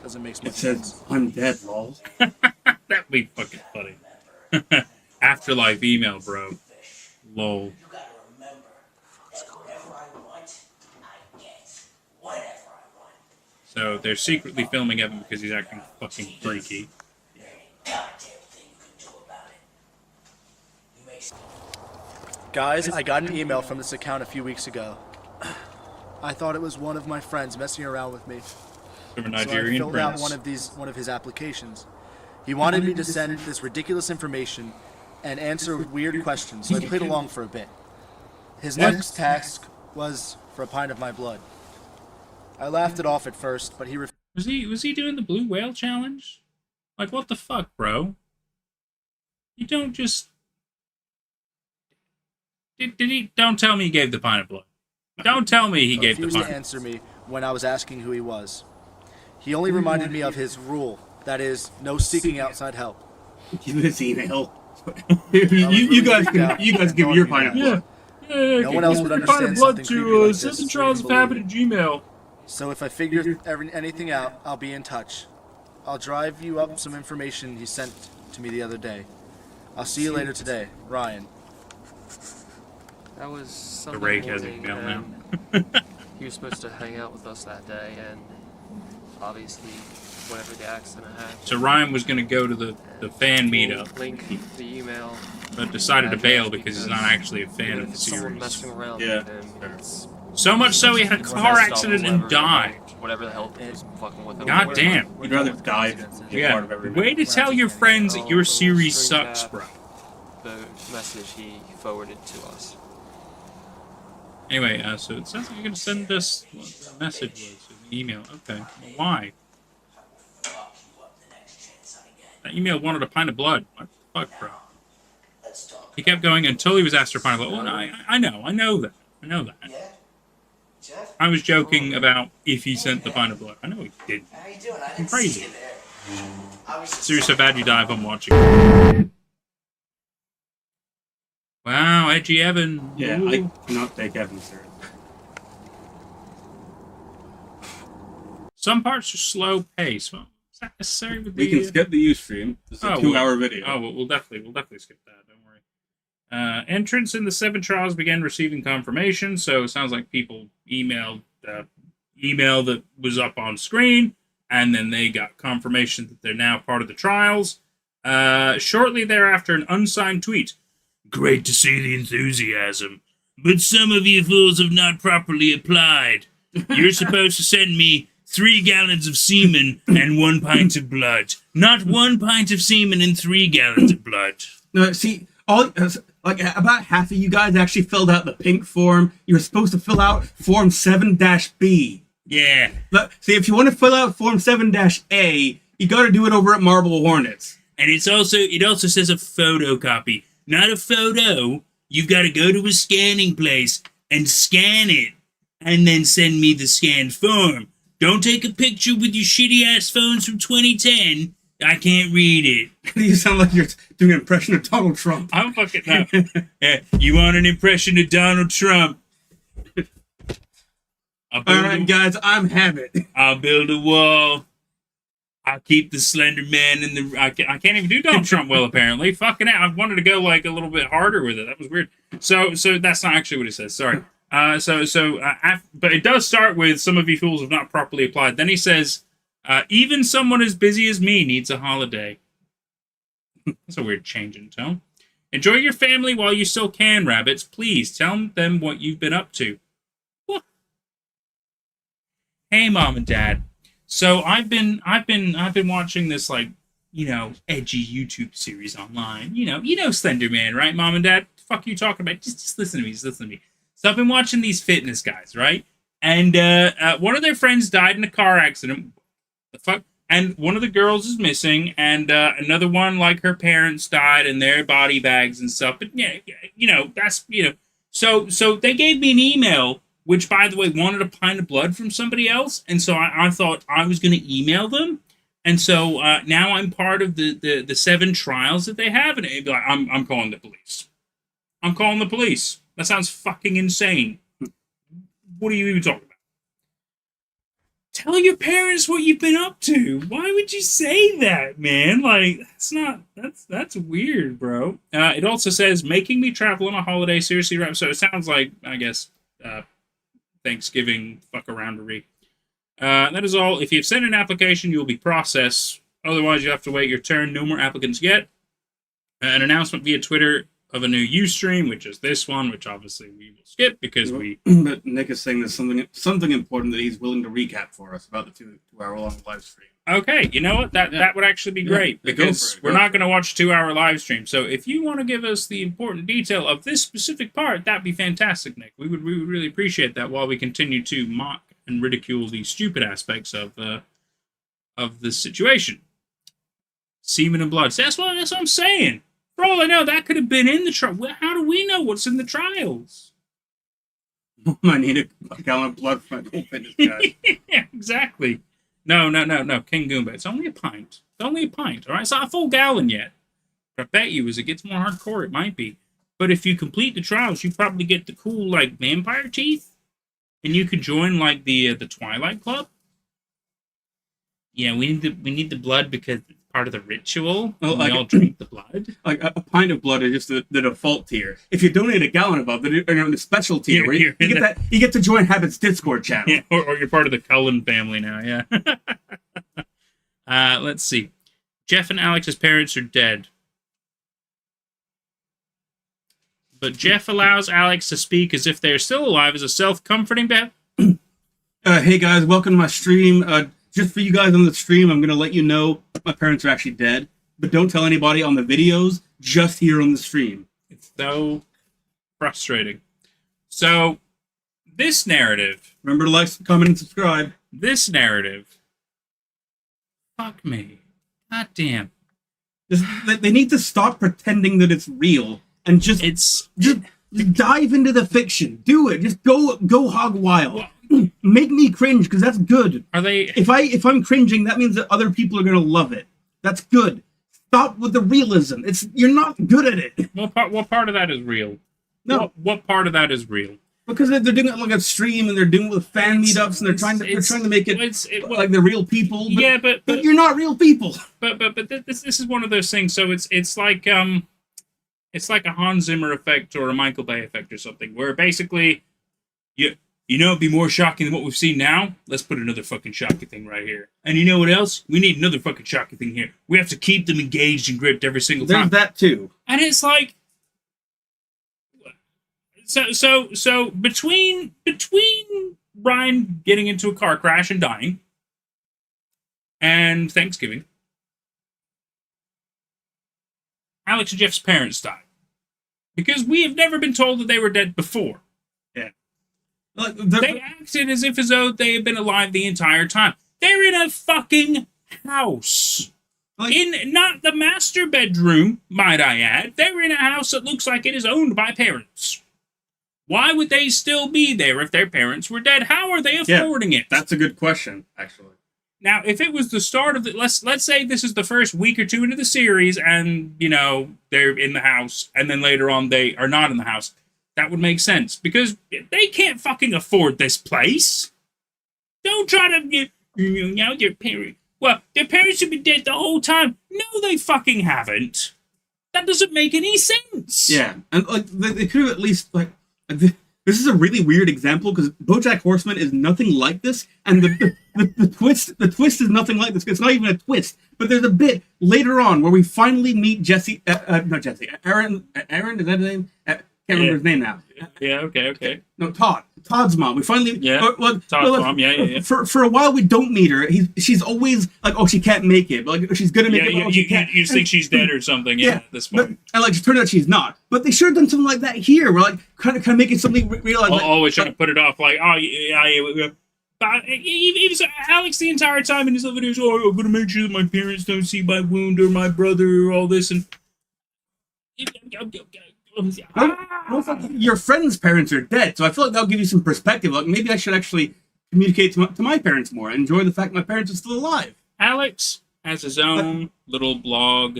Doesn't make It much says, sense. I'm dead, lol. That'd be fucking funny. Afterlife email, bro. Lol. So they're secretly filming Evan because he's acting fucking freaky. Guys, I got an email from this account a few weeks ago. I thought it was one of my friends messing around with me. From a So I Nigerian filled out prince. one of his applications. He wanted me to send this ridiculous information and answer weird questions, so I played along for a bit. His next task was for a pint of my blood. I laughed it off at first, but he refused. Was he doing the blue whale challenge? Like what the fuck, bro? You don't just Did he? Don't tell me he gave the pint of blood. Don't tell me he gave the refused to pint. answer me when I was asking who he was. He only reminded me of his rule, that is, no seeking outside help. Give this email. you guys give your pint of blood. No one else would understand something creepy like this. Gmail. So if I figure anything out, I'll be in touch. I'll drive you up some information he sent to me the other day. I'll see you later today, Ryan. That was Sunday The rake has morning, email now. and he was supposed to hang out with us that day, and obviously, whatever the accident happened. So Ryan was going to go to the fan meetup, Link the email. but decided to bail because he's not actually a fan of the Someone series. messing around Yeah. with him. It's So much so he had a car accident and died. Whatever the hell was fucking with him. God damn. You'd rather die than be a part of everything. Way to tell your friends that your series sucks, bro. The message he forwarded to us. Anyway, so it sounds like you're going to send us what the message was, an email. Okay. Why? That email wanted a pint of blood. What the fuck, bro? He kept going until he was asked for a pint of blood. Well, I know that. I was joking about if he sent the pint of blood. I know he didn't. How you doing? I I'm didn't crazy. see you there. I was just Seriously, so bad you die if I'm watching. Wow, edgy Evan. Yeah, Ooh. I cannot take Evan serious. Some parts are slow pace. Well, is that necessary with the? We can skip the Ustream. This is a 2-hour video. Oh, well, we'll definitely skip that. Don't worry. Entrants in the 7 trials began receiving confirmation. So it sounds like people emailed email that was up on screen, and then they got confirmation that they're now part of the trials. Shortly thereafter, an unsigned tweet. Great to see the enthusiasm, but some of you fools have not properly applied. You're supposed to send me 3 gallons of semen and 1 pint of blood. Not 1 pint of semen and 3 gallons of blood. No, see, about half of you guys actually filled out the pink form. You were supposed to fill out Form 7-B. Yeah. But, see, if you want to fill out Form 7-A, you got to do it over at Marble Hornets. And it also says a photocopy. Not a photo. You've got to go to a scanning place and scan it, and then send me the scanned form. Don't take a picture with your shitty-ass phones from 2010. I can't read it. You sound like you're doing an impression of Donald Trump. I'm fucking... No. Yeah, you want an impression of Donald Trump? Alright, guys, I'm Habit. I'll build a wall. I'll keep the Slender Man in the... I can't even do Donald Trump well, apparently. Fucking hell. I wanted to go, like, a little bit harder with it. That was weird. So that's not actually what it says. Sorry. But it does start with, some of you fools have not properly applied. Then he says, even someone as busy as me needs a holiday. That's a weird change in tone. Enjoy your family while you still can, rabbits. Please tell them what you've been up to. What? Hey, Mom and Dad. So I've been watching this, like, edgy YouTube series online. You know Slender Man, right, Mom and Dad? The fuck are you talking about? Just listen to me. Just listen to me. So I've been watching these fitness guys, right? And one of their friends died in a car accident. The fuck? And one of the girls is missing, and another one, like, her parents died in their body bags and stuff. But that's. So they gave me an email, which, by the way, wanted a pint of blood from somebody else, and so I thought I was going to email them, and so now I'm part of the 7 trials that they have, and it'd be like, I'm calling the police. I'm calling the police. That sounds fucking insane. What are you even talking about? Tell your parents what you've been up to. Why would you say that, man? Like, that's weird, bro. It also says, making me travel on a holiday. Seriously, right? So it sounds like, I guess, Thanksgiving fuck-aroundery. That is all. If you've sent an application, you will be processed. Otherwise, you have to wait your turn. No more applicants yet. An announcement via Twitter of a new Ustream, which is this one, which obviously we will skip because we... But Nick is saying there's something important that he's willing to recap for us about the 2-hour-long live stream. Okay, you know what? That would actually be great, because we're not going to watch a 2-hour live stream. So if you want to give us the important detail of this specific part, that'd be fantastic, Nick. We would really appreciate that while we continue to mock and ridicule the stupid aspects of the situation. Semen and blood. So that's what I'm saying. For all I know, that could have been in the trial. How do we know what's in the trials? I need a gallon of blood for my fitness guy. Yeah, exactly. No, King Goomba. It's only a pint. It's only a pint, all right? It's not a full gallon yet. But I bet you, as it gets more hardcore, it might be. But if you complete the trials, you probably get the cool, like, vampire teeth. And you could join, like, the Twilight Club. Yeah, we need the blood because it's part of the ritual. Oh, we all drink the blood. Like a pint of blood is just the default tier. If you donate a gallon of blood, then you're in the special tier. Where you get to join Habit's Discord channel. Yeah, or you're part of the Cullen family now. Yeah. Let's see. Jeff and Alex's parents are dead, but Jeff allows Alex to speak as if they're still alive as a self-comforting bet. Hey guys, welcome to my stream. Just for you guys on the stream, I'm going to let you know my parents are actually dead. But don't tell anybody on the videos, just here on the stream. It's so frustrating. So, this narrative... Remember to like, comment, and subscribe. This narrative... Fuck me. God damn. They need to stop pretending that it's real and just dive into the fiction. Do it. Just go hog wild. Well, make me cringe because that's good. Are they? If I'm cringing, that means that other people are gonna love it. That's good. Stop with the realism. You're not good at it. What part of that is real? No. What part of that is real? Because they're doing it like a stream and they're doing it with fan meetups and they're trying to make it like they're real people. But, but you're not real people. But this is one of those things. So it's like a Hans Zimmer effect or a Michael Bay effect or something, where basically you know it'd be more shocking than what we've seen now? Let's put another fucking shocking thing right here. And you know what else? We need another fucking shocking thing here. We have to keep them engaged and gripped every single time. There's that too. And it's like... So between Ryan getting into a car crash and dying and Thanksgiving, Alex and Jeff's parents died. Because we have never been told that they were dead before. Yeah. They acted as though they had been alive the entire time. They're in a fucking house. In not the master bedroom, might I add. They're in a house that looks like it is owned by parents. Why would they still be there if their parents were dead? How are they affording it? That's a good question, actually. Now, if it was the start of the... Let's say this is the first week or two into the series and, you know, they're in the house and then later on they are not in the house. That would make sense. Because they can't fucking afford this place. Don't try to... You know, their parents... Well, their parents have been dead the whole time. No, they fucking haven't. That doesn't make any sense. Yeah, and like they could have at least like... This is a really weird example because BoJack Horseman is nothing like this, and the twist is nothing like this. It's not even a twist, but there's a bit later on where we finally meet Aaron. Aaron, is that his name? Can't remember his name now. Yeah, okay. No, Todd's mom. We finally... Todd's mom, yeah. For a while, we don't meet her. She's always like, oh, she can't make it. But, like, she's gonna make it. But, she can't. You think she's dead or something, at this point. And, like, it turns out she's not. But they should have done something like that here. We're, like, kind of making something real. Like, always trying to put it off, like, oh, yeah. But even Alex the entire time in his little videos, I'm going to make sure that my parents don't see my wound or my brother or all this, and... Your friend's parents are dead, so I feel like that'll give you some perspective. Like, maybe I should actually communicate to my parents more and enjoy the fact my parents are still alive. Alex has his own little blog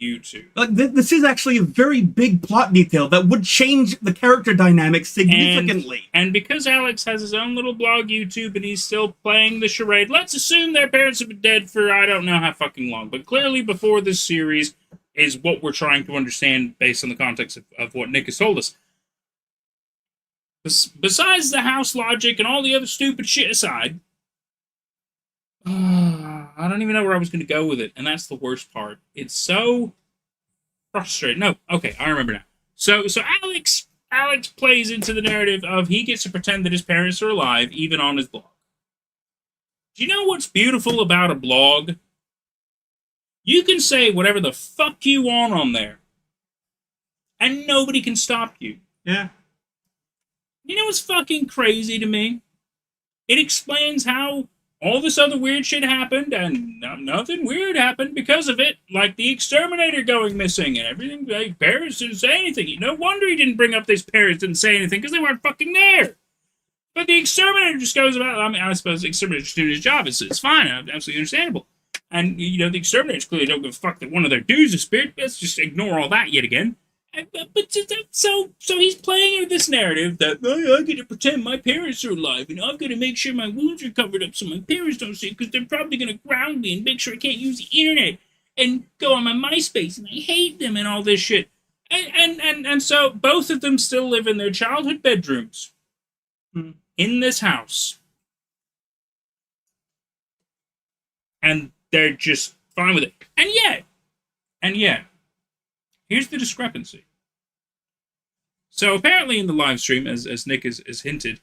YouTube. Like, this is actually a very big plot detail that would change the character dynamic significantly. And because Alex has his own little blog YouTube and he's still playing the charade, let's assume their parents have been dead for I don't know how fucking long, but clearly before this series is what we're trying to understand based on the context of what Nick has told us. Besides the house logic and all the other stupid shit aside, I don't even know where I was going to go with it, and that's the worst part. It's so frustrating. No, okay, I remember now. So Alex plays into the narrative of he gets to pretend that his parents are alive, even on his blog. Do you know what's beautiful about a blog? You can say whatever the fuck you want on there, and nobody can stop you. Yeah. You know what's fucking crazy to me? It explains how all this other weird shit happened, and nothing weird happened because of it, like the exterminator going missing and everything. Like, parents didn't say anything. No wonder he didn't bring up his parents didn't say anything, because they weren't fucking there. But the exterminator just goes about, I mean, I suppose the exterminator's doing his job. It's fine, absolutely understandable. And, the exterminators clearly don't give a fuck that one of their dudes is spirit. Let's just ignore all that yet again. So he's playing this narrative that I get to pretend my parents are alive, and I've got to make sure my wounds are covered up so my parents don't see it, because they're probably going to ground me and make sure I can't use the internet and go on my MySpace, and I hate them and all this shit. And so both of them still live in their childhood bedrooms in this house, and they're just fine with it. And yet, here's the discrepancy. So apparently in the live stream, as Nick has hinted,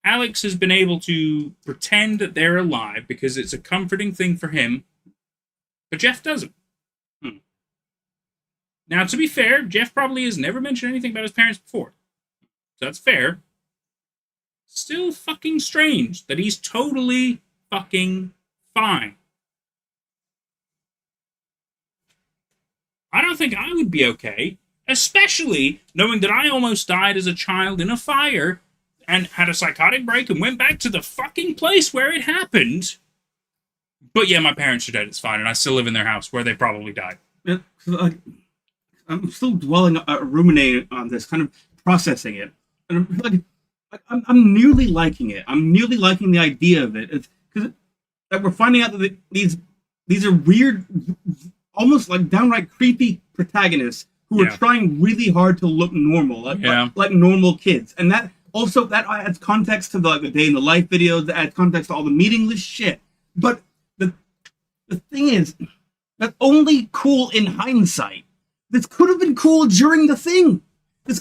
Alex has been able to pretend that they're alive because it's a comforting thing for him, but Jeff doesn't. Now, to be fair, Jeff probably has never mentioned anything about his parents before. So that's fair. Still fucking strange that he's totally fucking fine. I don't think I would be okay, especially knowing that I almost died as a child in a fire and had a psychotic break and went back to the fucking place where it happened. But yeah, my parents are dead, it's fine, and I still live in their house where they probably died. Yeah, I'm still dwelling, ruminating on this, kind of processing it. And I'm nearly liking it. I'm nearly liking the idea of it. Because we're finding out that these are weird, almost like downright creepy protagonists who are trying really hard to look normal, like normal kids. And that adds context to the day in the life videos, that adds context to all the meaningless shit. But the thing is, that's only cool in hindsight. This could have been cool during the thing. I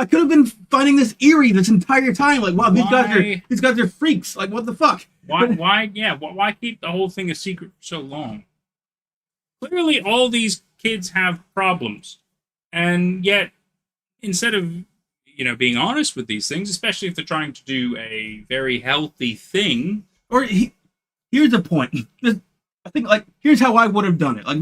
could have been finding this eerie this entire time. Like, wow, these guys are freaks. Like, what the fuck? Why keep the whole thing a secret for so long? Clearly, all these kids have problems, and yet, instead of being honest with these things, especially if they're trying to do a very healthy thing, here's the point. I think, here's how I would have done it. Like,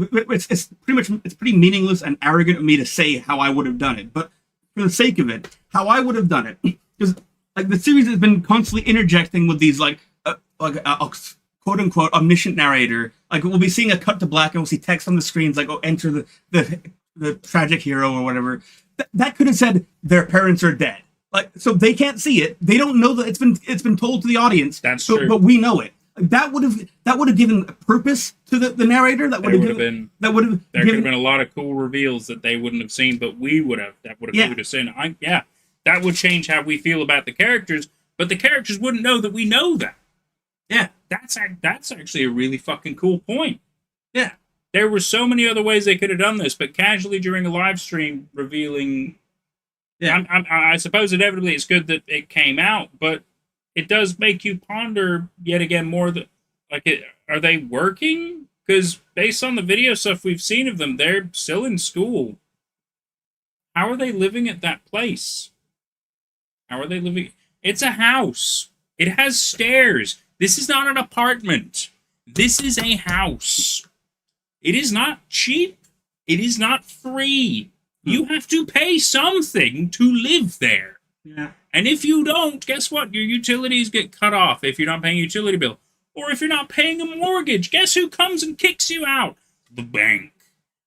it's pretty meaningless and arrogant of me to say how I would have done it, but for the sake of it, how I would have done it, because the series has been constantly interjecting with these quote unquote omniscient narrator. Like, we'll be seeing a cut to black and we'll see text on the screens like, "Oh, enter the tragic hero," or whatever. That could have said their parents are dead. Like, so they can't see it. They don't know that it's been told to the audience. That's true. But we know it. That would have given a purpose to the narrator. There could have been a lot of cool reveals that they wouldn't have seen, but we would have. That would have clued us in. That would change how we feel about the characters, but the characters wouldn't know that we know that. Yeah, that's actually a really fucking cool point. Yeah, there were so many other ways they could have done this, but casually during a live stream revealing. Yeah, I suppose inevitably it's good that it came out, but it does make you ponder yet again more that, are they working? Because based on the video stuff we've seen of them, they're still in school. How are they living at that place? How are they living? It's a house. It has stairs. This is not an apartment. This is a house. It is not cheap. It is not free. You have to pay something to live there. Yeah. And if you don't, guess what? Your utilities get cut off if you're not paying a utility bill. Or if you're not paying a mortgage, guess who comes and kicks you out? The bank.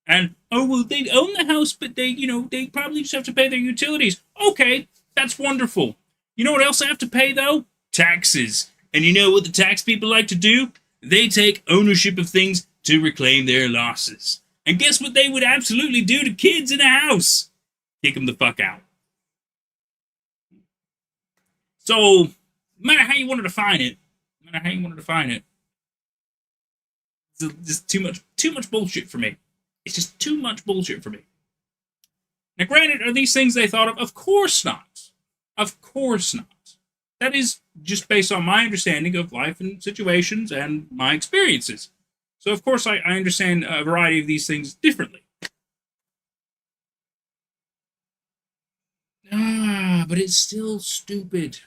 And, they own the house, but they probably just have to pay their utilities. Okay, that's wonderful. You know what else I have to pay, though? Taxes. And you know what the tax people like to do? They take ownership of things to reclaim their losses. And guess what they would absolutely do to kids in a house? Kick them the fuck out. So, no matter how you want to define it, it's just too much bullshit for me. It's just too much bullshit for me. Now, granted, are these things they thought of? Of course not. Of course not. That is just based on my understanding of life and situations and my experiences. So, of course, I understand a variety of these things differently. But it's still stupid.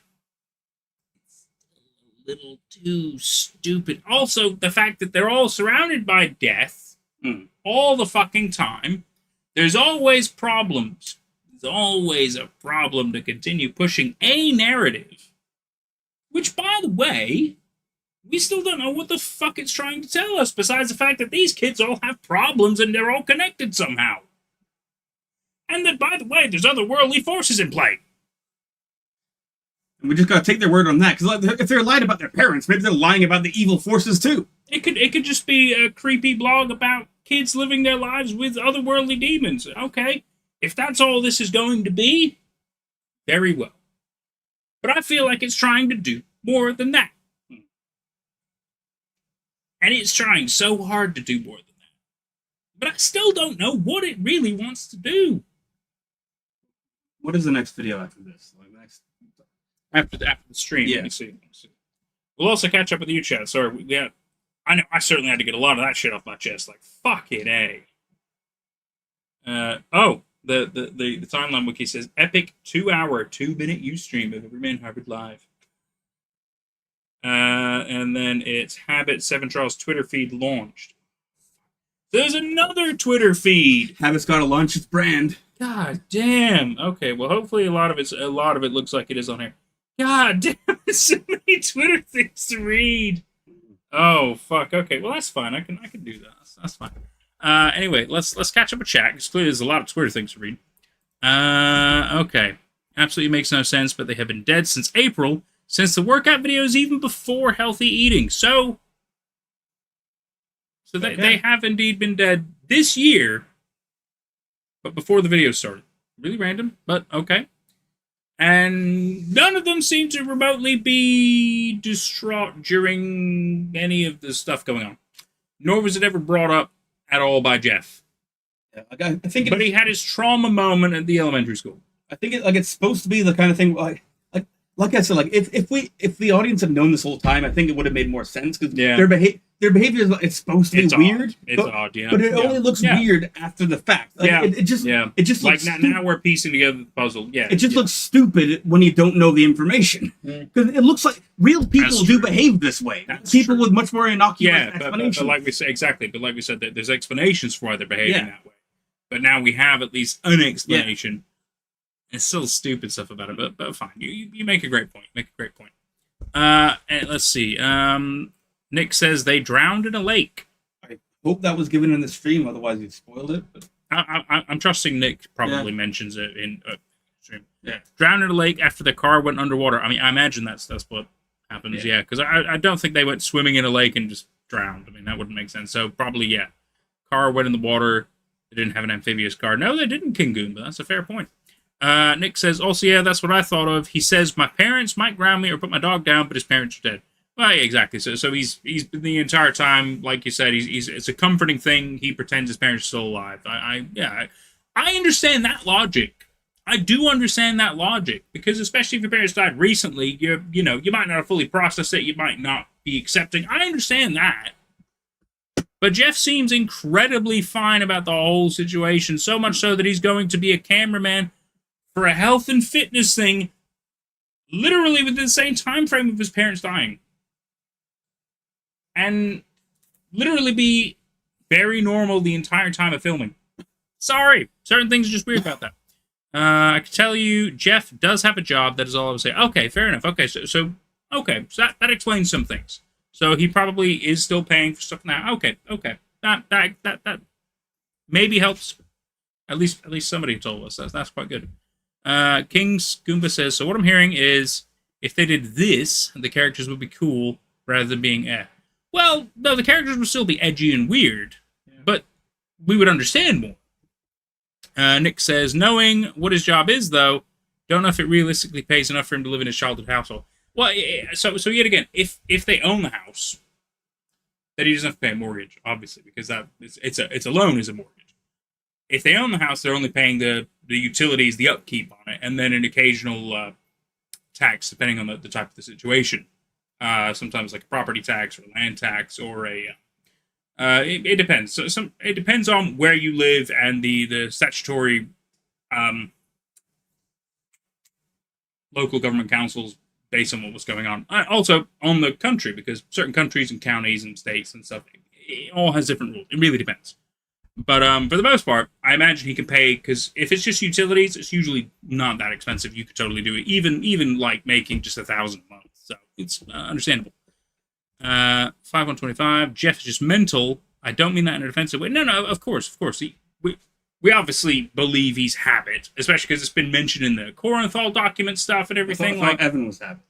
It's still a little too stupid. Also, the fact that they're all surrounded by death all the fucking time. There's always problems. There's always a problem to continue pushing a narrative. Which, by the way, we still don't know what the fuck it's trying to tell us, besides the fact that these kids all have problems and they're all connected somehow. And that, by the way, there's otherworldly forces in play. And we just gotta take their word on that, because if they're lying about their parents, maybe they're lying about the evil forces too. It could just be a creepy blog about kids living their lives with otherworldly demons. Okay, if that's all this is going to be, very well. But I feel like it's trying to do more than that. And it's trying so hard to do more than that. But I still don't know what it really wants to do. What is the next video after this? After the stream, yeah. Let me see. We'll also catch up with you, chat. Sorry, I know I certainly had to get a lot of that shit off my chest. Like, fucking A. The timeline wiki says epic 2-hour, 2-minute Ustream of Everyman Hybrid Live. And then it's Habit 7 Charles Twitter feed launched. There's another Twitter feed. Habit's got to launch its brand. God damn. Okay, well, hopefully a lot of it looks like it is on here. God damn, there's so many Twitter things to read. Oh fuck. Okay, well that's fine. I can do that. That's fine. Anyway, let's catch up with chat, because clearly there's a lot of Twitter things to read. Okay. Absolutely makes no sense, but they have been dead since April, since the workout videos, even before healthy eating. So they have indeed been dead this year, but before the video started. Really random, but okay. And none of them seem to remotely be distraught during any of the stuff going on. Nor was it ever brought up at all by Jeff. Yeah, I think but he had his trauma moment at the elementary school. I think it's supposed to be the kind of thing like I said, like if the audience had known this whole time, I think it would have made more sense, because their behavior is it's supposed to be weird. It's odd, yeah. But it only looks weird after the fact. Like, it just like looks now we're piecing together the puzzle. Yeah, it just looks stupid when you don't know the information, because it looks like real people do behave this way. People with much more innocuous explanations. But like we said, exactly. But like we said, there's explanations for why they're behaving that way. But now we have at least an explanation. Yeah. It's still stupid stuff about it, but fine. You make a great point. And let's see. Nick says they drowned in a lake. I hope that was given in the stream, otherwise you'd spoiled it. But I'm trusting Nick probably mentions it in stream. Yeah, drowned in a lake after the car went underwater. I mean, I imagine that's what happens. Yeah, because I don't think they went swimming in a lake and just drowned. I mean, that wouldn't make sense. So probably car went in the water. They didn't have an amphibious car. No, they didn't, King Goon, but that's a fair point. Nick says, also, that's what I thought of. He says, my parents might ground me or put my dog down, but his parents are dead. Well, yeah, exactly. So he's been the entire time, like you said, it's a comforting thing. He pretends his parents are still alive. I understand that logic. I do understand that logic, because especially if your parents died recently, you might not have fully processed it. You might not be accepting. I understand that. But Jeff seems incredibly fine about the whole situation, so much so that he's going to be a cameraman for a health and fitness thing, literally within the same time frame of his parents dying. And literally be very normal the entire time of filming. Sorry, certain things are just weird about that. I can tell you, Jeff does have a job, that is all I would say. Okay, fair enough. Okay, so that explains some things. So he probably is still paying for stuff now. Okay. That maybe helps. At least somebody told us. That's quite good. King's Goomba says, so what I'm hearing is, if they did this, the characters would be cool rather than being Well, no, the characters would still be edgy and weird, but we would understand more. Nick says, knowing what his job is, though, don't know if it realistically pays enough for him to live in his childhood household. Well, so yet again, if they own the house, then he doesn't have to pay a mortgage, obviously, because it's a loan is a mortgage. If they own the house, they're only paying the utilities, the upkeep on it, and then an occasional tax, depending on the type of the situation. Sometimes like a property tax or a land tax or it depends. So it depends on where you live and the statutory local government councils based on what was going on. Also on the country, because certain countries and counties and states and stuff, it all has different rules. It really depends. But for the most part, I imagine he can pay, because if it's just utilities, it's usually not that expensive. You could totally do it, even like making just $1,000 a month. So it's understandable. 5125. Jeff is just mental. I don't mean that in a defensive way. No, of course. We obviously believe he's habit, especially because it's been mentioned in the Corenthal document stuff and everything. I thought Evan was habit.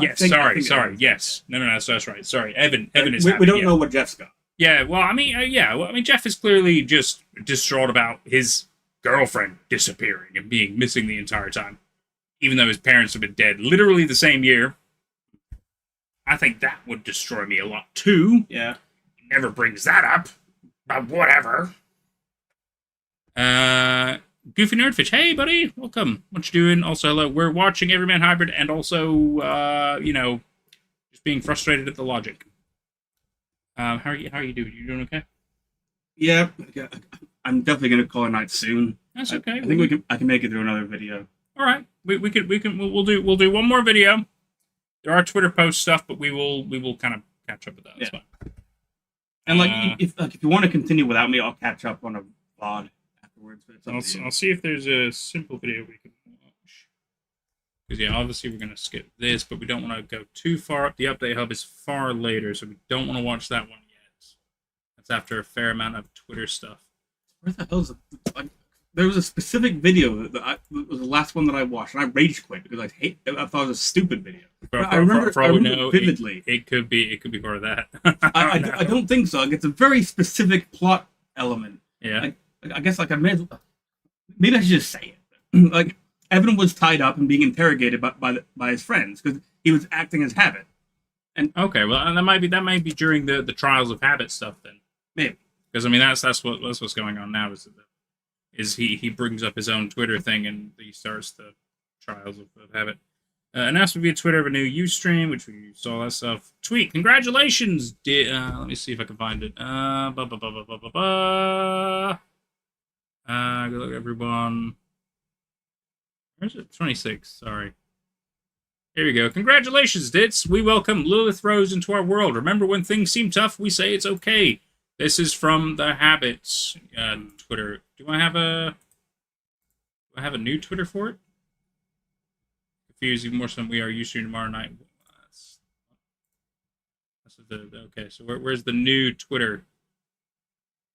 Yes, sorry. Yes, no, that's right. Sorry, Evan is. We habit, don't know what Jeff's got. Yeah, well, I mean, Jeff is clearly just distraught about his girlfriend disappearing and being missing the entire time, even though his parents have been dead literally the same year. I think that would destroy me a lot too. Yeah. He never brings that up, but whatever. Goofy Nerdfish, hey buddy, welcome. What you doing? Also, hello. We're watching Everyman Hybrid, and also, just being frustrated at the logic. How are you doing? You doing okay? Yeah, I'm definitely gonna call it night soon. That's okay. I think I can make it through another video. All right, we'll do one more video. There are Twitter post stuff, but we will kind of catch up with that. That's fine. And if you want to continue without me, I'll catch up on a VOD afterwards. But I'll see if there's a simple video we can watch. Because obviously we're gonna skip this, but we don't want to go too far up. The update hub is far later, so we don't want to watch that one yet. That's after a fair amount of Twitter stuff. Where the hell is it? There was a specific video that was the last one that I watched, and I rage quit because I thought it was a stupid video. I remember vividly. It could be part of that. I don't think so. Like, it's a very specific plot element. Yeah. I guess maybe I should just say it. Like, Evan was tied up and being interrogated by his friends because he was acting as Habit. And okay, well, and that might be during the trials of Habit stuff then. Maybe, because I mean that's what's going on now is he brings up his own Twitter thing and he starts the trials of Habit. Announcement via Twitter of a new Ustream, which we saw that stuff. Tweet, congratulations! Let me see if I can find it. Good luck, everyone. Where's it? 26. Sorry. Here we go. Congratulations, Dits. We welcome Lilith Rose into our world. Remember, when things seem tough, we say it's okay. This is from the Habits Twitter. Do I have a new Twitter for it? Confused even more so than we are used to tomorrow night. Okay, so where's the new Twitter?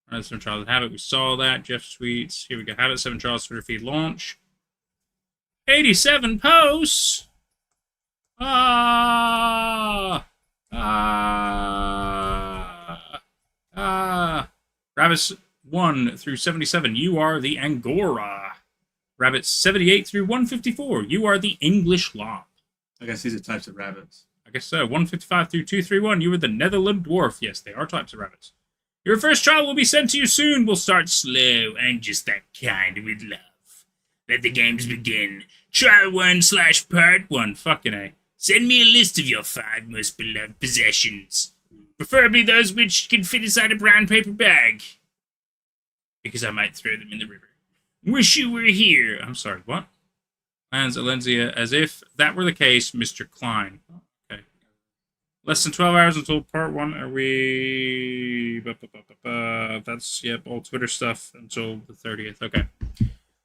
Habit 7 Trials of Habit. We saw that. Jeff tweets. Here we go. Habit 7 Trials Twitter feed launch. 87 posts. Rabbits 1 through 77. You are the Angora. Rabbits 78 through 154. You are the English Lop. I guess these are types of rabbits. I guess so. 155 through 231. You are the Netherland Dwarf. Yes, they are types of rabbits. Your first trial will be sent to you soon. We'll start slow and just that kind with love. Let the games begin. Trial 1/part 1. Fucking A. Send me a list of your 5 most beloved possessions. Preferably those which can fit inside a brown paper bag. Because I might throw them in the river. Wish you were here. I'm sorry, what? Lands Alenzia, as if that were the case, Mr. Klein. Okay. Less than 12 hours until part 1. Are we... That's, yep, all Twitter stuff until the 30th. Okay.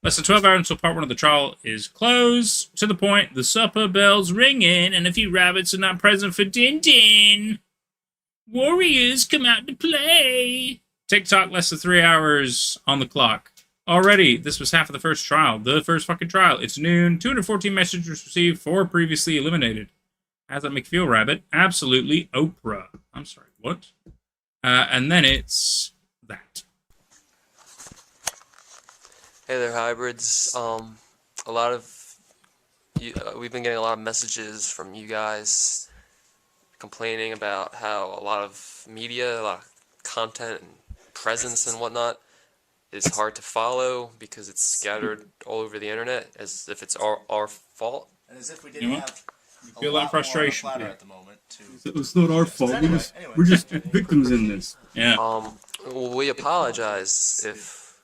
Less than 12 hours until part 1 of the trial is closed. To the point, the supper bell's ringing, and a few rabbits are not present for din-din. Warriors come out to play. TikTok, less than 3 hours on the clock. Already, this was half of the first trial. The first fucking trial. It's noon. 214 messages received. 4 previously eliminated. How does that make you feel, Rabbit? Absolutely Oprah. I'm sorry, what? And then it's that. Hey there, hybrids. A lot of we've been getting a lot of messages from you guys complaining about how a lot of media, a lot of content and presence and whatnot is hard to follow because it's scattered all over the internet, as if it's our fault. And as if we didn't have a feel that frustration at the moment. It's not our fault. Anyway. We're just victims in this. Yeah. Well, we apologize if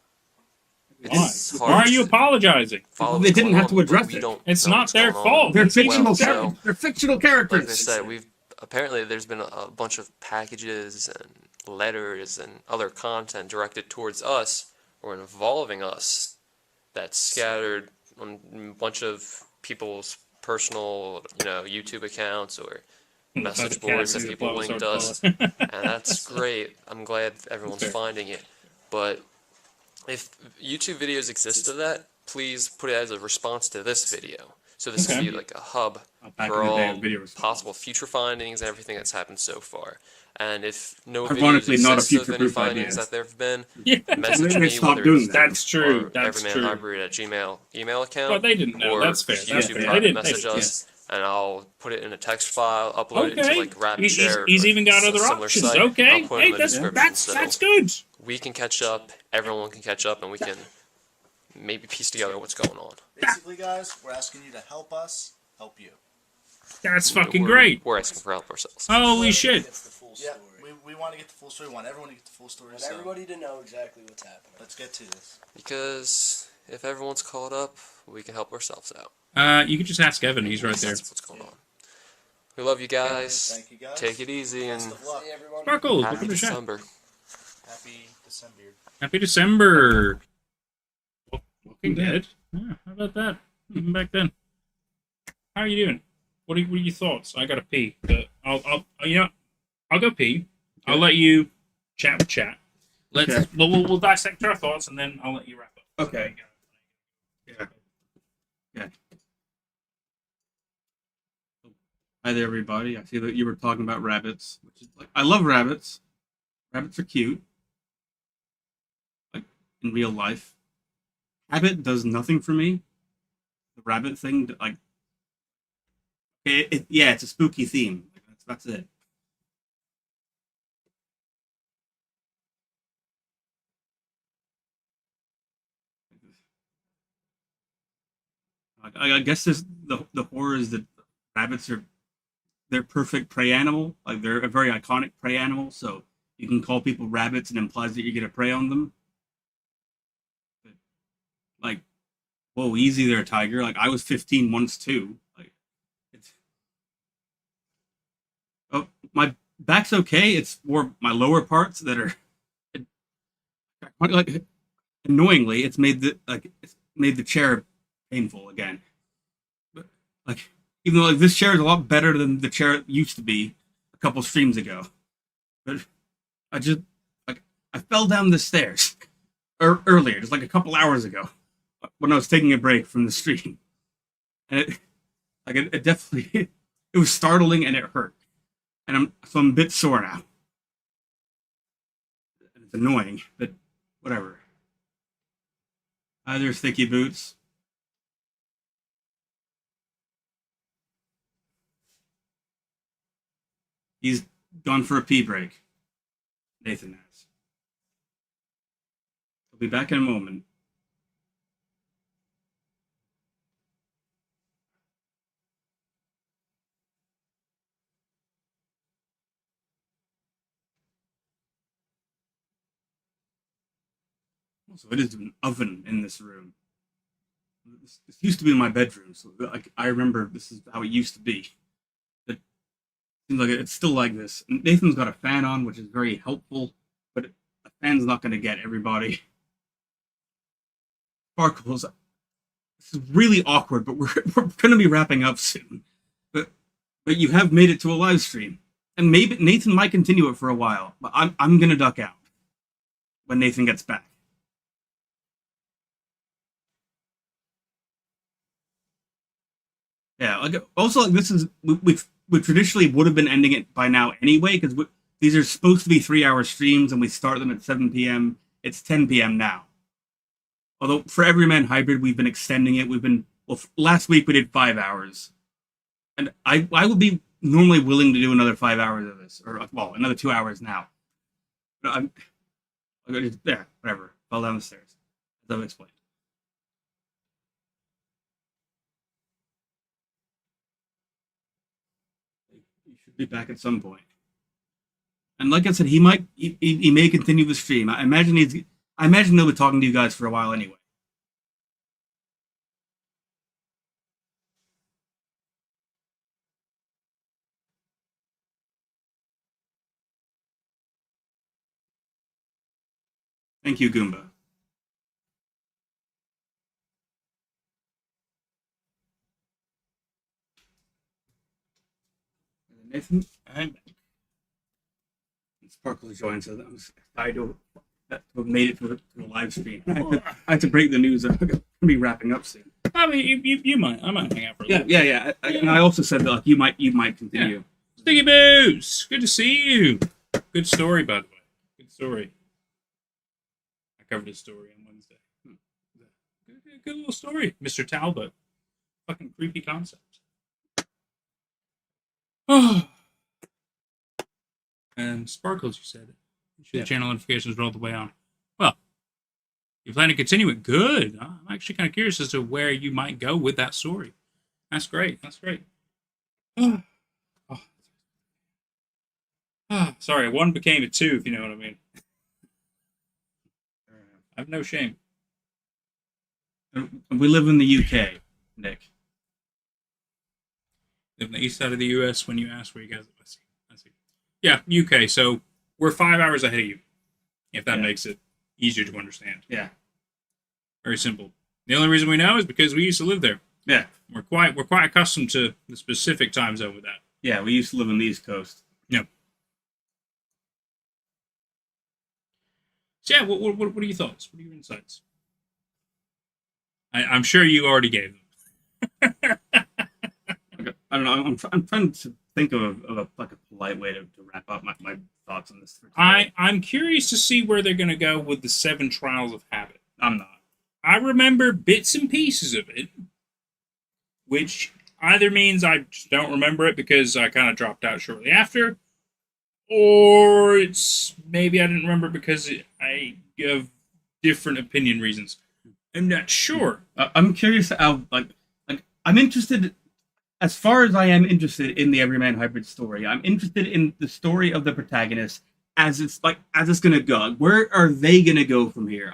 It's Why? hard Why are you to apologizing? follow They what's didn't going have to on, address we it. don't It's know not what's their going on fault. They're as well, fictional so- characters. They're fictional Like I characters. said, apparently there's been a bunch of packages and letters and other content directed towards us or involving us that's scattered on a bunch of people's personal, YouTube accounts or message boards that people linked us, and that's great. I'm glad everyone's finding it. But if YouTube videos exist of that, please put it as a response to this video. So this would be like a hub Back for in the day all of video response. possible future findings and everything that's happened so far. And if no Ironically, videos not a exist of any future-proof findings idea. that there have been, Yeah. message They me, stopped whether doing it's that. That's true. or That's true. EverymanHYBRID at Gmail email account. But they didn't know. Or That's fair. just That's YouTube fair. private They didn't. message us, and I'll put it in a text file, upload it Okay. into like Rapid He's Share. he's or even got a other similar options. site. Okay. I'll put it Hey, in the that's description, so that's good. we can catch up. Everyone can catch up, and we can maybe piece together what's going on. Basically, guys, we're asking you to help us help you. That's fucking We're- great. We're asking for help ourselves. Holy shit. It's the full Yeah, story. we want to get the full story. We want everyone to get the full story. I want So everybody to know exactly what's happening. let's get to this. Because if everyone's caught up, we can help ourselves out. You can just ask Evan. He's right there. That's what's going on. We love you guys. Thank you, guys. Take it easy and Best of luck. See everyone. Sparkles. happy Welcome to the chat. December. Happy December. Happy December. Walking Dead. Yeah, how about that? Even back then. How are you doing? What are your thoughts? I gotta pee. But I'll go pee. I'll let you chat with chat. Okay. We'll dissect our thoughts and then I'll let you wrap up. Okay. Yeah. Yeah. Hi there, everybody. I see that you were talking about rabbits, which is like I love rabbits. Rabbits are cute. Like in real life. Rabbit does nothing for me. The rabbit thing, like, yeah, it's a spooky theme. That's it. I guess the horror is that rabbits are they're perfect prey animal. Like they're a very iconic prey animal. So you can call people rabbits and implies that you're gonna prey on them. But, like, whoa, easy there, tiger. Like I was 15 once too. Like it's oh my back's okay. It's more my lower parts that are like annoyingly. It's made the chair painful again. But like even though like this chair is a lot better than the chair it used to be a couple streams ago. But I just like I fell down the stairs earlier, just like a couple hours ago, when I was taking a break from the stream. And it definitely it was startling and it hurt. And I'm a bit sore now. It's annoying, but whatever. Hi there, Sticky Boots. He's gone for a pee break. Nathan has. He'll be back in a moment. So it is an oven in this room. This used to be in my bedroom, so like I remember this is how it used to be. It seems like it's still like this. And Nathan's got a fan on, which is very helpful, but a fan's not going to get everybody. Sparkles. This is really awkward, but we're going to be wrapping up soon. But you have made it to a live stream, and maybe Nathan might continue it for a while. But I'm going to duck out when Nathan gets back. Yeah, like also like this is we traditionally would have been ending it by now anyway because these are supposed to be 3-hour streams and we start them at 7 p.m. It's 10 p.m. now. Although for Everyman Hybrid we've been extending it. Last week we did 5 hours, and I would be normally willing to do another 5 hours of this, or well another 2 hours now. But there, whatever. Fell down the stairs, as I've explained. Be back at some point. And like I said, he may continue the stream. I imagine they'll be talking to you guys for a while anyway. Thank you, Goomba. Nathan, I'm back. Sparkle joins us. I'm excited to have made it to the live stream. I have to break the news. I'm going to be wrapping up soon. I mean, you might. I might hang out for a little. Yeah. And I also said that like, you might continue. Yeah. Sticky Booze, good to see you. Good story, by the way. Good story. I covered his story on Wednesday. Good little story, Mr. Talbot. Fucking creepy concept. Oh. And Sparkles, you said. The channel notifications rolled the way on. Well, you plan to continue it? Good. I'm actually kind of curious as to where you might go with that story. That's great. That's great. Sorry, one became a two, if you know what I mean. I have no shame. We live in the UK, Nick. Live on the east side of the US when you ask where you guys live. I see. Yeah, UK. So we're 5 hours ahead of you, if that makes it easier to understand. Yeah. Very simple. The only reason we know is because we used to live there. Yeah. We're quite accustomed to the specific time zone with that. Yeah, we used to live on the East Coast. Yep. So yeah, what are your thoughts? What are your insights? I'm sure you already gave them. I don't know. I'm trying to think of a polite way to wrap up my thoughts on this. I'm curious to see where they're going to go with the 7 Trials of Habit. I'm not. I remember bits and pieces of it, which either means I just don't remember it because I kind of dropped out shortly after, or it's maybe I didn't remember because I have different opinion reasons. I'm not sure. I'm curious how I'm interested. As far as I am interested in the Everyman Hybrid story, I'm interested in the story of the protagonist as it's gonna go. Where are they gonna go from here?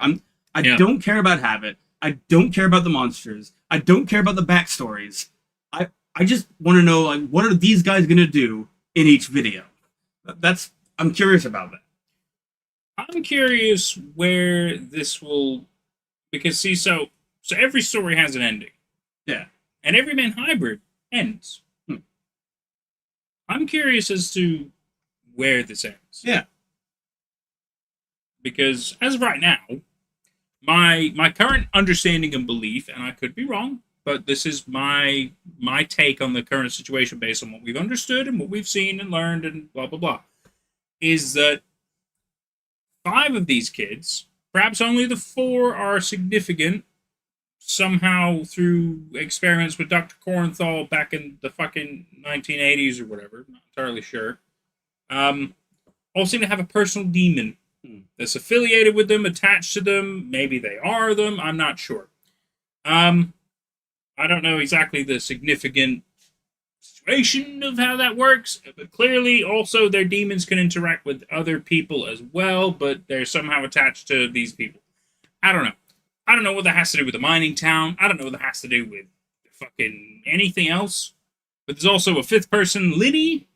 I don't care about Habit. I don't care about the monsters. I don't care about the backstories. I just want to know what are these guys gonna do in each video. I'm curious about that. I'm curious where this will, because see, so every story has an ending. Yeah. And Everyman Hybrid ends. I'm curious as to where this ends. Yeah. Because as of right now, my current understanding and belief, and I could be wrong, but this is my take on the current situation based on what we've understood and what we've seen and learned and blah blah blah, is that 5 of these kids, perhaps only the 4 are significant somehow through experiments with Dr. Kornthal back in the fucking 1980s or whatever, not entirely sure, all seem to have a personal demon that's affiliated with them, attached to them. Maybe they are them. I'm not sure. I don't know exactly the significant situation of how that works, but clearly also their demons can interact with other people as well, but they're somehow attached to these people. I don't know. I don't know what that has to do with the mining town. I don't know what that has to do with fucking anything else. But there's also a 5th person, Liddy,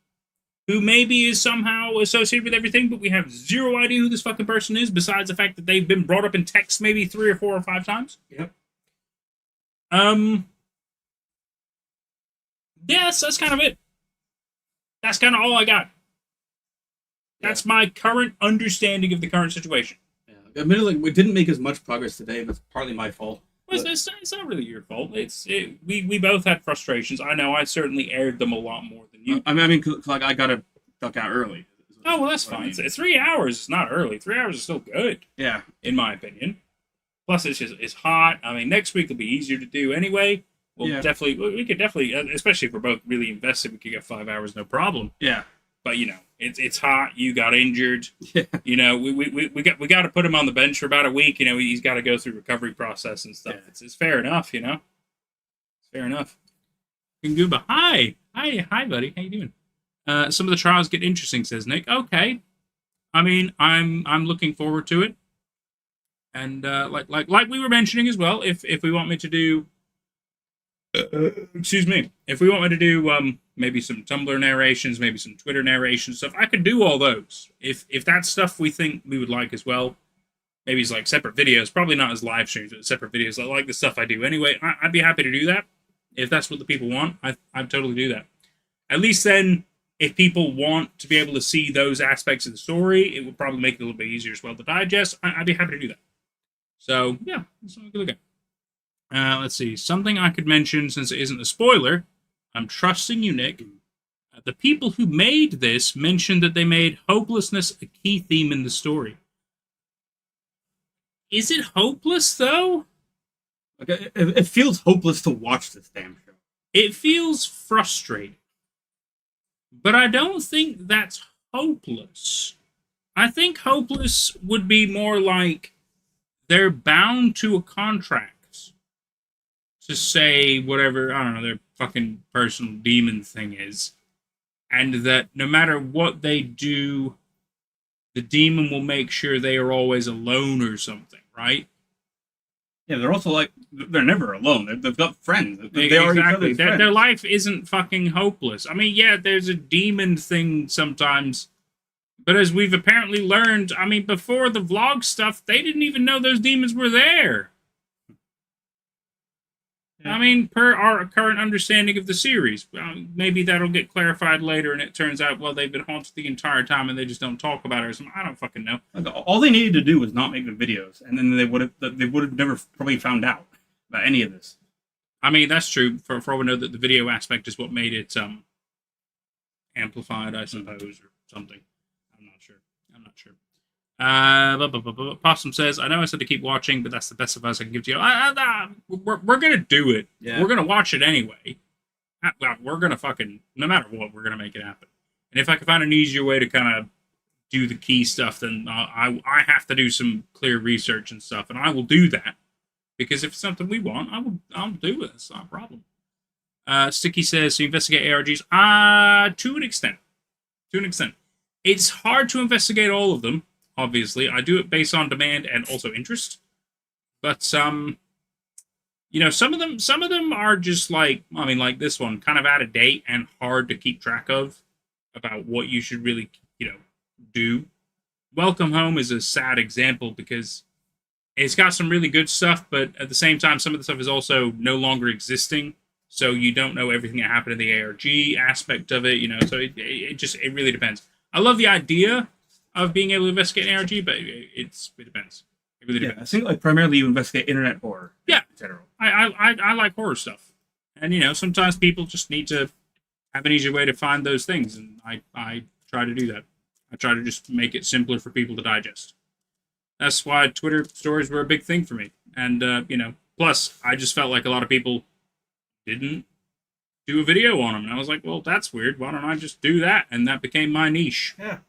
who maybe is somehow associated with everything, but we have zero idea who this fucking person is, besides the fact that they've been brought up in text maybe 3 or 4 or 5 times. Yep. Yes, that's kind of it. That's kind of all I got. That's my current understanding of the current situation. Yeah. Admittedly, we didn't make as much progress today, but it's partly my fault. Well, it's not really your fault. We both had frustrations. I know I certainly aired them a lot more than you. I mean, I got to duck out early. Oh, well, that's fine. I mean. 3 hours is not early. 3 hours is still good. Yeah. In my opinion. Plus, it's hot. I mean, next week will be easier to do anyway. We could definitely, especially if we're both really invested, we could get 5 hours, no problem. Yeah. But, it's hot. You got injured. Yeah. We got to put him on the bench for about a week. He's got to go through recovery process and stuff. Yeah. It's fair enough, It's fair enough. Gooba, hi, buddy. How you doing? Some of the trials get interesting, says Nick. Okay. I mean, I'm looking forward to it. And like we were mentioning as well, if we want me to do, excuse me, if we want me to do maybe some Tumblr narrations, maybe some Twitter narration stuff, I could do all those. If that's stuff we think we would like as well, maybe it's like separate videos, probably not as live streams, but separate videos. I like the stuff I do anyway. I'd be happy to do that if that's what the people want. I'd totally do that. At least then, if people want to be able to see those aspects of the story, it would probably make it a little bit easier as well to digest. I'd be happy to do that. So yeah, that's something to look at. Let's see, something I could mention since it isn't a spoiler. I'm trusting you, Nick. The people who made this mentioned that they made hopelessness a key theme in the story. Is it hopeless, though? Like, it feels hopeless to watch this damn show. It feels frustrating. But I don't think that's hopeless. I think hopeless would be more like they're bound to a contract to say whatever, I don't know, their fucking personal demon thing is. And that no matter what they do, the demon will make sure they are always alone or something, right? Yeah, they're also like, they're never alone. They've got friends. They are exactly. each other's friends. Their life isn't fucking hopeless. I mean, yeah, there's a demon thing sometimes. But as we've apparently learned, I mean, before the vlog stuff, they didn't even know those demons were there. I mean, per our current understanding of the series, maybe that'll get clarified later, and it turns out, well, they've been haunted the entire time, and they just don't talk about it or something. I don't fucking know. Like, all they needed to do was not make the videos, and then they would have never probably found out about any of this. I mean, that's true. For all we know, that the video aspect is what made it amplified, I suppose, or something. I'm not sure. Possum says, I know I said to keep watching, but that's the best advice I can give to you. We're going to do it. Yeah. We're going to watch it anyway. We're going to fucking, no matter what, we're going to make it happen. And if I can find an easier way to kind of do the key stuff, then I have to do some clear research and stuff, and I will do that. Because if it's something we want, I'll do it. It's not a problem. Sticky says, so you investigate ARGs? To an extent. It's hard to investigate all of them. Obviously, I do it based on demand and also interest. But some of them are just like, I mean, like this one, kind of out of date and hard to keep track of about what you should really, do. Welcome Home is a sad example because it's got some really good stuff, but at the same time, some of the stuff is also no longer existing. So you don't know everything that happened in the ARG aspect of it, so it really depends. I love the idea of being able to investigate an ARG, but it depends. It really depends. I think like primarily you investigate internet horror. Yeah, in general. I like horror stuff, and sometimes people just need to have an easier way to find those things, and I try to do that. I try to just make it simpler for people to digest. That's why Twitter stories were a big thing for me, and plus I just felt like a lot of people didn't do a video on them, and I was like, well, that's weird. Why don't I just do that? And that became my niche. Yeah.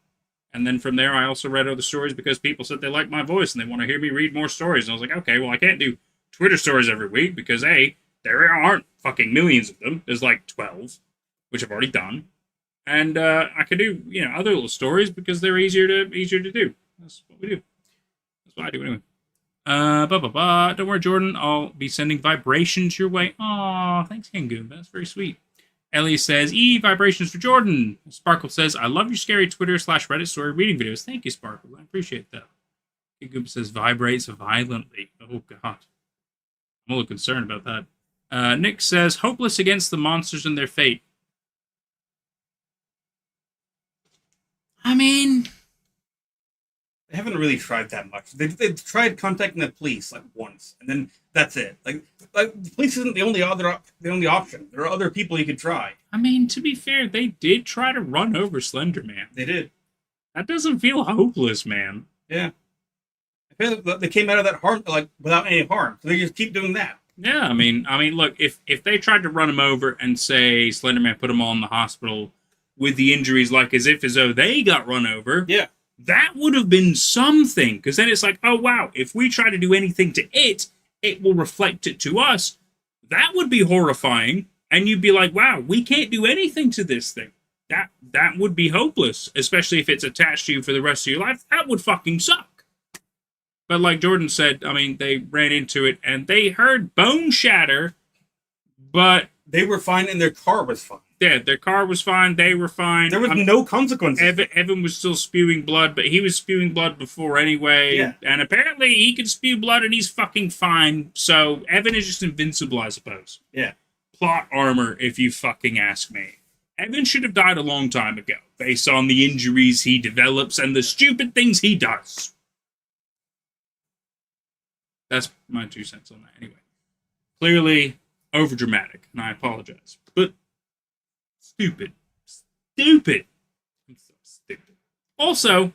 And then from there, I also read other stories because people said they like my voice and they want to hear me read more stories. And I was like, okay, well, I can't do Twitter stories every week because, A, there aren't fucking millions of them. There's like 12, which I've already done. And I could do, other little stories because they're easier to do. That's what we do. That's what I do anyway. Don't worry, Jordan. I'll be sending vibrations your way. Aw, thanks, Kangoon. That's very sweet. Ellie says, vibrations for Jordan. Sparkle says, I love your scary Twitter/Reddit story reading videos. Thank you, Sparkle. I appreciate that. Kangoon says, vibrates violently. Oh, God. I'm a little concerned about that. Nick says, hopeless against the monsters and their fate. I mean, they haven't really tried that much. They've tried contacting the police like once, and then that's it. Like the police isn't the only option. There are other people you could try. I mean, to be fair, they did try to run over Slender Man. They did. That doesn't feel hopeless, man. Yeah. I feel like they came out of that harm without any harm, so they just keep doing that. Yeah, I mean, look, if they tried to run him over and say Slender Man put him all in the hospital with the injuries, like as though they got run over. Yeah. That would have been something, because then it's like, oh, wow, if we try to do anything to it, it will reflect it to us. That would be horrifying, and you'd be like, wow, we can't do anything to this thing. That would be hopeless, especially if it's attached to you for the rest of your life. That would fucking suck. But like Jordan said, I mean, they ran into it, and they heard bone shatter, but they were fine, and their car was fine. Yeah, their car was fine. They were fine. There was no consequences. Evan was still spewing blood, but he was spewing blood before anyway. Yeah. And apparently he can spew blood and he's fucking fine. So Evan is just invincible, I suppose. Yeah. Plot armor, if you fucking ask me. Evan should have died a long time ago, based on the injuries he develops and the stupid things he does. That's my 2 cents on that. Anyway, clearly overdramatic, and I apologize. But stupid. Stupid. I'm so stupid. Also,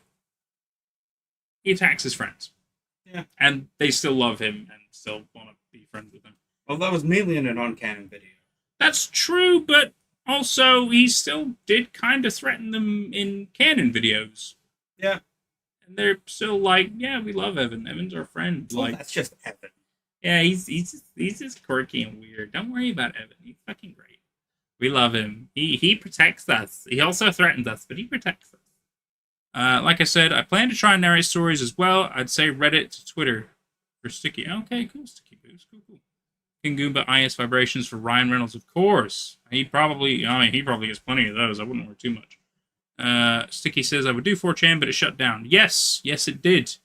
he attacks his friends. Yeah. And they still love him and still want to be friends with him. Well, that was mainly in a non-canon video. That's true, but also he still did kind of threaten them in canon videos. Yeah. And they're still like, yeah, we love Evan. Evan's our friend. Well, Like, that's just Evan. yeah, he's just quirky and weird. Don't worry about Evan. He's fucking great. We love him. He protects us. He also threatens us, but he protects us. Like I said, I plan to try and narrate stories as well. I'd say Reddit to Twitter for Sticky. Okay, cool, Sticky Boost. Cool. King Goomba IS vibrations for Ryan Reynolds, of course. He probably gets plenty of those. I wouldn't worry too much. Sticky says, I would do 4chan, but it shut down. Yes, it did.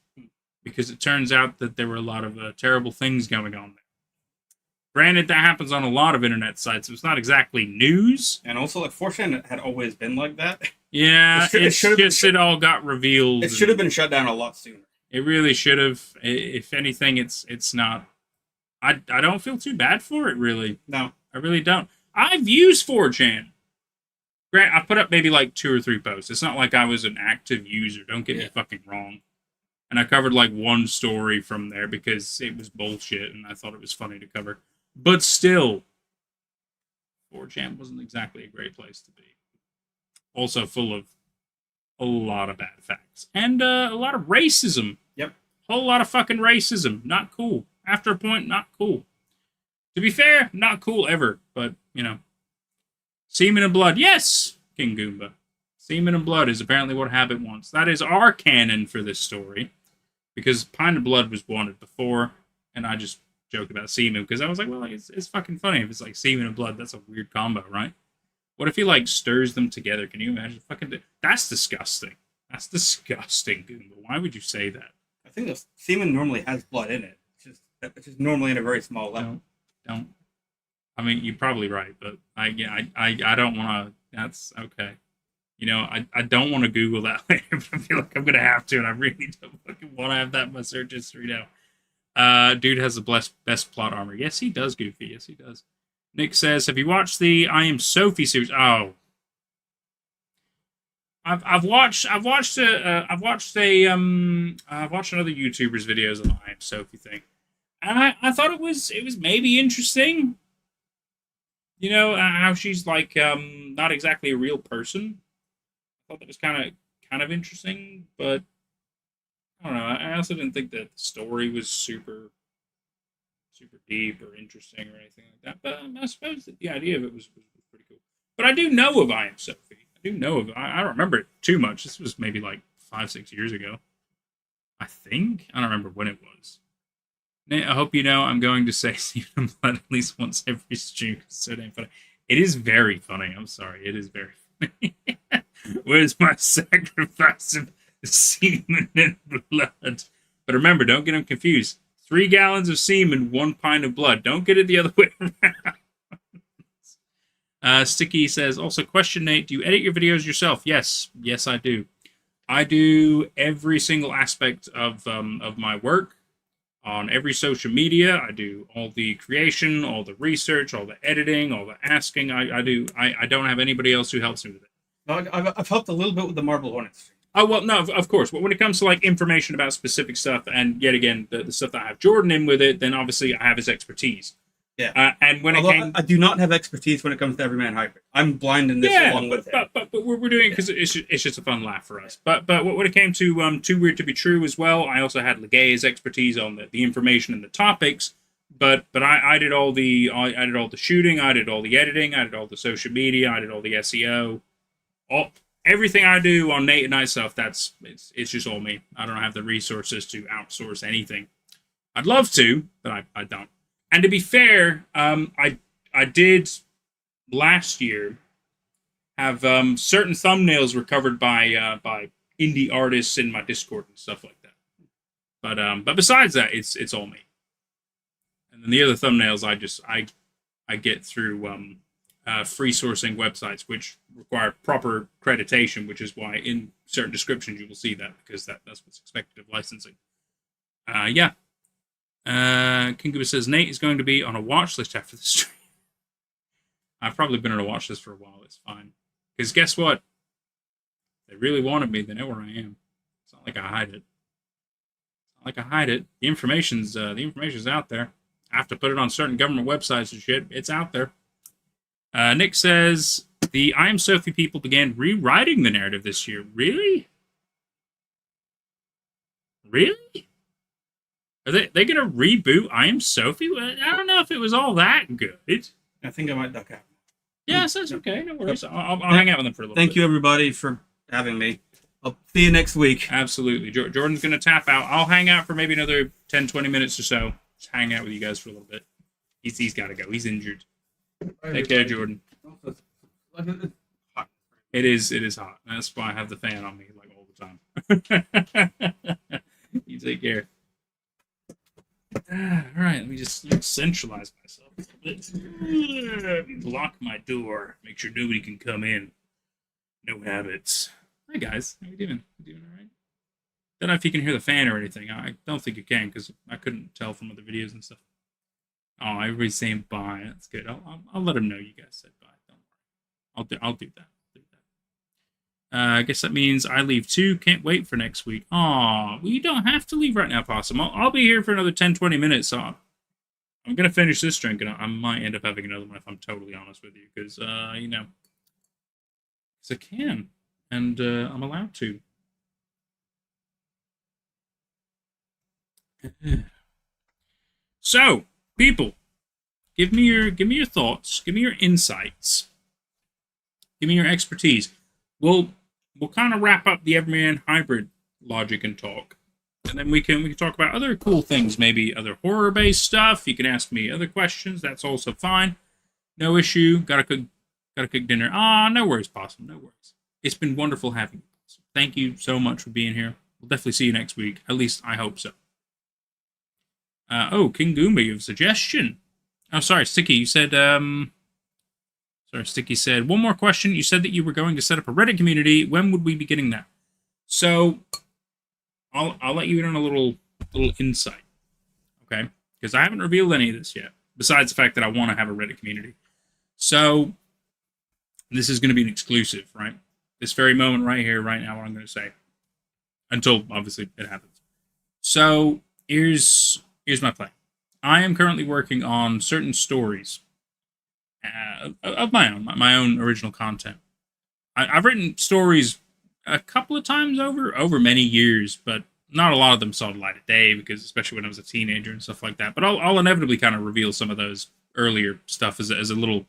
Because it turns out that there were a lot of terrible things going on there. Granted, that happens on a lot of internet sites. It's not exactly news. And also, like, 4chan had always been like that. Yeah, it all got revealed. It should have been shut down a lot sooner. It really should have. If anything, it's not. I don't feel too bad for it, really. No. I really don't. I've used 4chan. I put up maybe like 2 or 3 posts. It's not like I was an active user. Don't get me fucking wrong. And I covered like 1 story from there because it was bullshit and I thought it was funny to cover. But still, 4chan wasn't exactly a great place to be. Also full of a lot of bad facts. And a lot of racism. Yep. A whole lot of fucking racism. Not cool. After a point, not cool. To be fair, not cool ever. But, you know. Semen and blood. Yes, King Goomba. Semen and blood is apparently what Habit wants. That is our canon for this story. Because Pine of Blood was wanted before. And I just joked about semen. Because I was like, well, it's fucking funny. If it's like semen and blood, that's a weird combo, right? What if he, like, stirs them together? Can you imagine? That's disgusting. That's disgusting, Goomba. Why would you say that? I think the semen normally has blood in it. It's just normally in a very small level. Don't. I mean, you're probably right, but I don't want to. That's okay. You know, I don't want to Google that later, but I feel like I'm gonna have to, and I really don't fucking want to have that in my search history now. Dude has the best plot armor. Yes, he does, Goofy. Yes, he does. Nick says, "Have you watched the I Am Sophie series?" Oh, I've watched another YouTuber's videos on the I Am Sophie thing, and I thought it was maybe interesting. You know how she's like not exactly a real person. I thought that was kind of interesting, but I don't know. I also didn't think that the story was super deep or interesting or anything like that. But I suppose that the idea of it was pretty cool. But I do know of I Am Sophie. I do know of it. I don't remember it too much. This was maybe like 5-6 years ago. I think. I don't remember when it was. I hope you know I'm going to say Semen Blood at least once every stream. It's so damn funny. It is very funny. I'm sorry. It is very funny. Where's my sacrifice of semen and blood? But remember, don't get them confused. 3 gallons of semen, 1 pint of blood. Don't get it the other way around. Sticky says, also, question, Nate, do you edit your videos yourself? Yes, I do. I do every single aspect of my work. On every social media, I do all the creation, all the research, all the editing, all the asking. I don't have anybody else who helps me with it. I've helped a little bit with the Marble Hornets. Oh, well, no, of course. But when it comes to like information about specific stuff, and yet again, the stuff that I have Jordan in with it, then obviously I have his expertise. Yeah. And when I do not have expertise when it comes to Everyman Hybrid. I'm blind in this along with him. But we're doing it because it's just a fun laugh for us. But when it came to Too Weird to Be True as well, I also had Legay's expertise on the information and the topics. But I did all the shooting, I did all the editing, I did all the social media, I did all the SEO, everything I do on Nate and I stuff. It's just all me. I don't have the resources to outsource anything. I'd love to, but I don't. And to be fair, I did last year have certain thumbnails recovered by indie artists in my Discord and stuff like that. But besides that, it's all me. And then the other thumbnails I get through free sourcing websites, which require proper accreditation, which is why in certain descriptions you will see that, because that's what's expected of licensing. Yeah. King Goober says Nate is going to be on a watch list after the stream. I've probably been on a watch list for a while. It's fine. Because guess what? They really wanted me. They know where I am. It's not like I hide it. It's not like I hide it. The information's out there. I have to put it on certain government websites and shit. It's out there. Nick says the I Am Sophie people began rewriting the narrative this year. Really? Really? Are they going to reboot I Am Sophie? I don't know if it was all that good. I think I might duck out. Yeah, so it's okay. No worries. I'll hang out with them for a little bit. Thank you, everybody, for having me. I'll see you next week. Absolutely. Jordan's going to tap out. I'll hang out for maybe another 10, 20 minutes or so. Just hang out with you guys for a little bit. He's got to go. He's injured. Take care, Jordan. It is hot. That's why I have the fan on me like all the time. You take care. All right, let me just centralize myself a little bit. Let me lock my door. Make sure nobody can come in. No habits. Hi guys, how you doing? You doing all right? Don't know if you can hear the fan or anything. I don't think you can because I couldn't tell from other videos and stuff. Oh, everybody's saying bye. That's good. I'll let them know you guys said bye. Don't worry. I'll do that. I guess that means I leave too. Can't wait for next week. Aw, well, you don't have to leave right now, Possum. I'll be here for another 10, 20 minutes. So I'm going to finish this drink, and I might end up having another one if I'm totally honest with you. Because, you know, because I can. And I'm allowed to. So, people, give me your thoughts. Give me your insights. Give me your expertise. We'll kind of wrap up the Everyman Hybrid logic and talk, and then we can talk about other cool things, maybe other horror-based stuff. You can ask me other questions. That's also fine. No issue. Gotta cook dinner. No worries, Possum. No worries. It's been wonderful having you. So thank you so much for being here. We'll definitely see you next week. At least I hope so. King Goomba, you have a suggestion. Oh, sorry, Sticky. You said Sorry, Sticky said, one more question. You said that you were going to set up a Reddit community. When would we be getting that? So, I'll let you in on a little insight, okay? Because I haven't revealed any of this yet, besides the fact that I want to have a Reddit community. So, this is going to be an exclusive, right? This very moment right here, right now, what I'm going to say. Until, obviously, it happens. So, here's my plan. I am currently working on certain stories of my own original content. I've written stories a couple of times over many years, but not a lot of them saw the light of day, because especially when I was a teenager and stuff like that. But I'll inevitably kind of reveal some of those earlier stuff as a little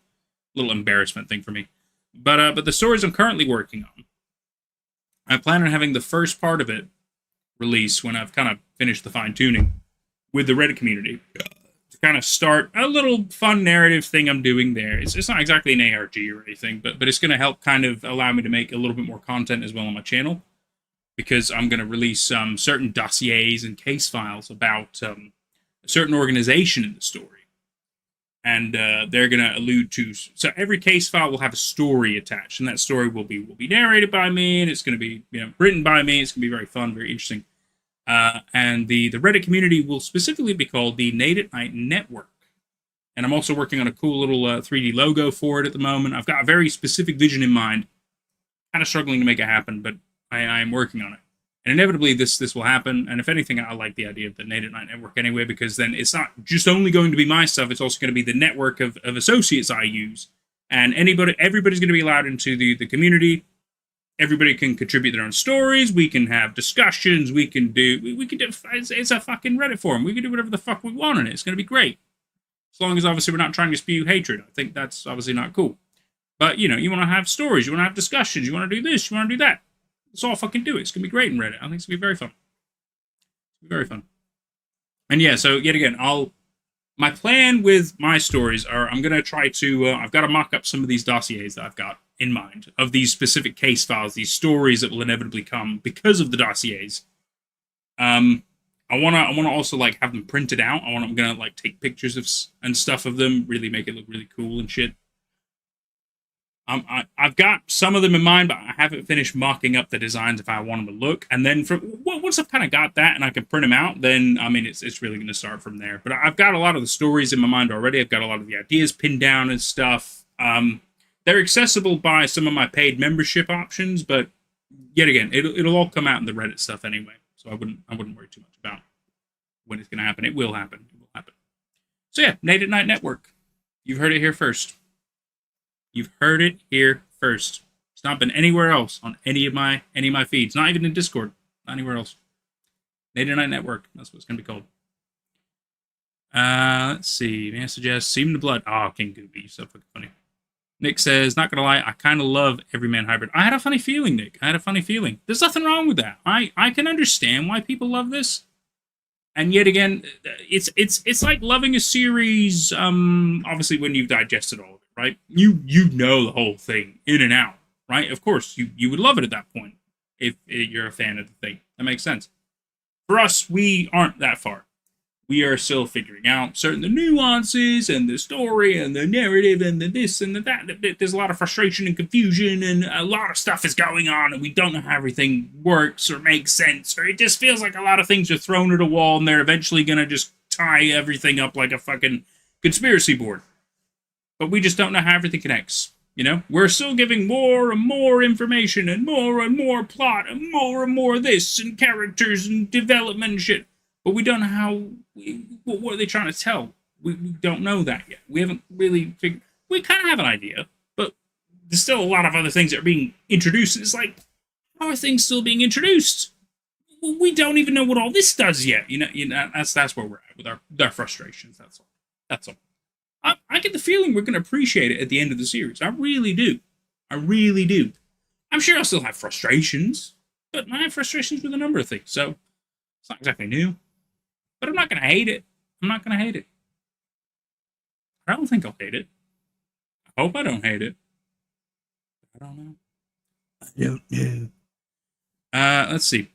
embarrassment thing for me. But the stories I'm currently working on, I plan on having the first part of it release when I've kind of finished the fine tuning with the Reddit community. To kind of start a little fun narrative thing I'm doing there. It's not exactly an ARG or anything, but it's going to help kind of allow me to make a little bit more content as well on my channel, because I'm going to release certain dossiers and case files about a certain organization in the story. And they're going to allude to... So every case file will have a story attached, and that story will be narrated by me, and it's going to be written by me. It's going to be very fun, very interesting. And the Reddit community will specifically be called the Nate at Night Network. And I'm also working on a cool little 3D logo for it at the moment. I've got a very specific vision in mind. Kind of struggling to make it happen, but I am working on it. And inevitably this will happen. And if anything, I like the idea of the Nate at Night Network anyway, because then it's not just only going to be my stuff. It's also going to be the network of associates I use. And everybody's going to be allowed into the community. Everybody can contribute their own stories. We can have discussions. We can do. It's a fucking Reddit forum. We can do whatever the fuck we want in it. It's going to be great, as long as obviously we're not trying to spew hatred. I think that's obviously not cool. But you want to have stories. You want to have discussions. You want to do this. You want to do that. Let's all fucking do it. It's going to be great in Reddit. I think it's going to be very fun. It's going to be very fun. And yeah, so yet again, my plan with my stories are I'm going to try to. I've got to mock up some of these dossiers that I've got in mind of these specific case files, these stories that will inevitably come because of the dossiers. I wanna also like have them printed out. I'm gonna like take pictures of and stuff of them, really make it look really cool and shit. I've got some of them in mind, but I haven't finished mocking up the designs if I want them to look. And then once I've kind of got that and I can print them out, then I mean it's really going to start from there. But I've got a lot of the stories in my mind already. I've got a lot of the ideas pinned down and stuff. They're accessible by some of my paid membership options, but yet again, it'll all come out in the Reddit stuff anyway. So I wouldn't worry too much about when it's going to happen. It will happen. It will happen. So yeah, Nate at Night Network. You've heard it here first. You've heard it here first. It's not been anywhere else on any of my feeds. Not even in Discord. Not anywhere else. Nate at Night Network. That's what it's going to be called. Let's see. May I suggest Semen to Blood? Oh, King Goopy. You're so fucking funny. Nick says, not going to lie, I kind of love Everyman Hybrid. I had a funny feeling, Nick. I had a funny feeling. There's nothing wrong with that. I can understand why people love this. And yet again, it's like loving a series, obviously when you've digested all of it, right? You know the whole thing in and out, right? Of course, you would love it at that point if you're a fan of the thing. That makes sense. For us, we aren't that far. We are still figuring out certain the nuances and the story and the narrative and the this and the that. There's a lot of frustration and confusion and a lot of stuff is going on and we don't know how everything works or makes sense, or it just feels like a lot of things are thrown at a wall and they're eventually going to just tie everything up like a fucking conspiracy board. But we just don't know how everything connects. You know, we're still giving more and more information and more plot and more this and characters and development and shit. But we don't know how, what are they trying to tell? We don't know that yet. We haven't really figured, we kind of have an idea, but there's still a lot of other things that are being introduced. It's like, how are things still being introduced? We don't even know what all this does yet. You know, that's where we're at with our frustrations. That's all. I get the feeling we're going to appreciate it at the end of the series. I really do. I'm sure I'll still have frustrations, but I have frustrations with a number of things, so it's not exactly new. But I'm not going to hate it. I don't think I'll hate it. I hope I don't hate it. I don't know. Let's see.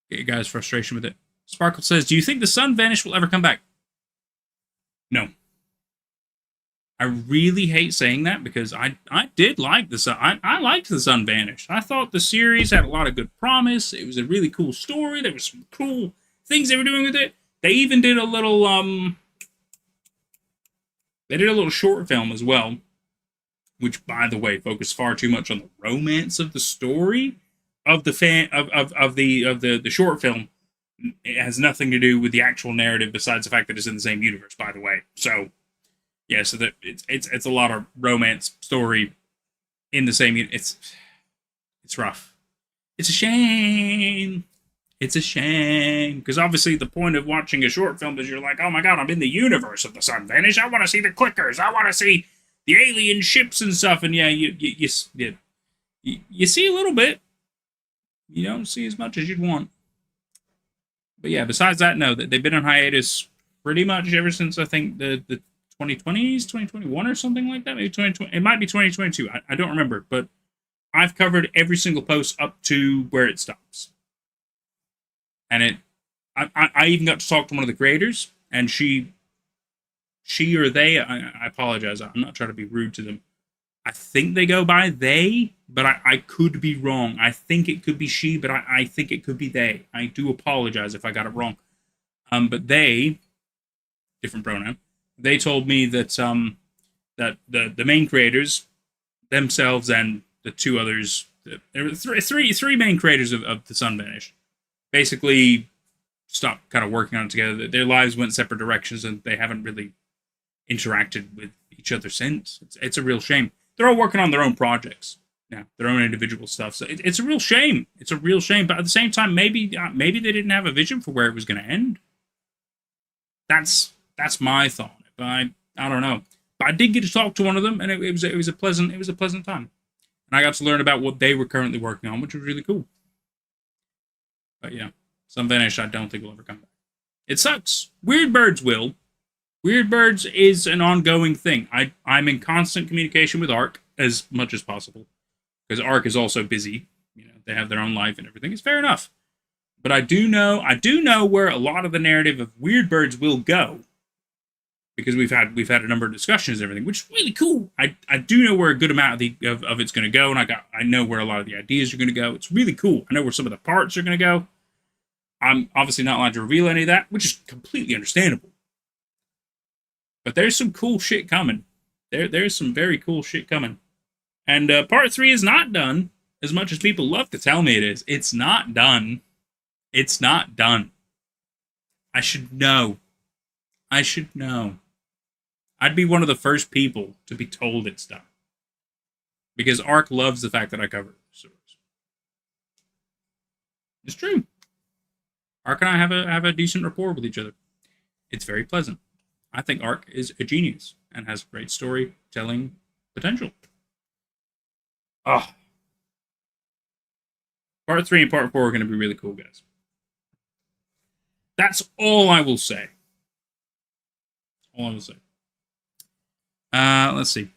Get your guys' frustration with it. Sparkle says, do you think the sun vanish will ever come back? No. I really hate saying that because I did like the sun. I liked the sun vanished. I thought the series had a lot of good promise. It was a really cool story. There was some cool things they were doing with it. They even did a little short film as well, which by the way focused far too much on the romance of the story of the the short film. It has nothing to do with the actual narrative besides the fact that it's in the same universe, by the way. So yeah, so that it's a lot of romance story in the same it's rough. It's a shame. It's a shame, because obviously the point of watching a short film is you're like, oh my god, I'm in the universe of the sun vanish. I want to see the clickers. I want to see the alien ships and stuff. And yeah, you see a little bit. You don't see as much as you'd want. But yeah, besides that, no, they've been on hiatus pretty much ever since I think the 2020s, 2021 or something like that. Maybe 2020. It might be 2022. I don't remember, but I've covered every single post up to where it stops. And I even got to talk to one of the creators, and she or they, I apologize, I'm not trying to be rude to them. I think they go by they, but I could be wrong. I think it could be she, but I think it could be they. I do apologize if I got it wrong. But they, different pronoun, they told me that that the main creators themselves and the two others, there were three main creators of the Sun Vanished, basically stopped kind of working on it together. Their lives went separate directions, and they haven't really interacted with each other since. It's a real shame. They're all working on their own projects now, their own individual stuff. So it's a real shame. It's a real shame. But at the same time, maybe they didn't have a vision for where it was going to end. That's my thought. But I don't know. But I did get to talk to one of them, and it was a pleasant time. And I got to learn about what they were currently working on, which was really cool. But yeah, Sun Vanish, I don't think will ever come back. It sucks. Weird Birds will. Weird Birds is an ongoing thing. I'm in constant communication with Ark, as much as possible. Because Ark is also busy. You know, they have their own life and everything. It's fair enough. But I do know where a lot of the narrative of Weird Birds will go. Because we've had a number of discussions and everything, which is really cool. I do know where a good amount of it's going to go, and I know where a lot of the ideas are going to go. It's really cool. I know where some of the parts are going to go. I'm obviously not allowed to reveal any of that, which is completely understandable. But there's some cool shit coming. There's some very cool shit coming. And part 3 is not done, as much as people love to tell me it is. It's not done. It's not done. I should know. I should know. I'd be one of the first people to be told it's done. Because Ark loves the fact that I cover stories. It's true. Ark and I have a decent rapport with each other. It's very pleasant. I think Ark is a genius and has great storytelling potential. Ah. Part 3 and part 4 are going to be really cool, guys. That's all I will say. All I will say. Let's see.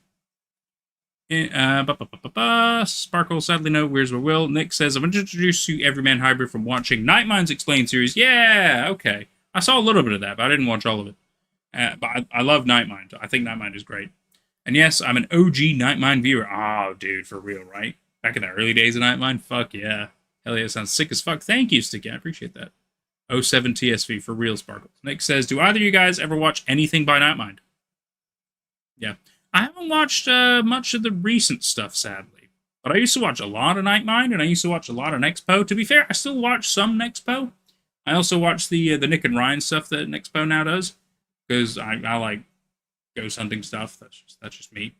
Sparkle, sadly no, where's my will? Nick says, I'm going to introduce you Everyman Hybrid from watching Nightmind's Explained series. Yeah, okay. I saw a little bit of that, but I didn't watch all of it. But I love Nightmind. I think Nightmind is great. And yes, I'm an OG Nightmind viewer. Oh, dude, for real, right? Back in the early days of Nightmind? Fuck yeah. Hell yeah, sounds sick as fuck. Thank you, Sticky. I appreciate that. 07 TSV, for real, Sparkles. Nick says, do either of you guys ever watch anything by Nightmind? Yeah. I haven't watched much of the recent stuff, sadly. But I used to watch a lot of Nightmind, and I used to watch a lot of Nexpo. To be fair, I still watch some Nexpo. I also watch the Nick and Ryan stuff that Nexpo now does. Because I like ghost hunting stuff. That's just me.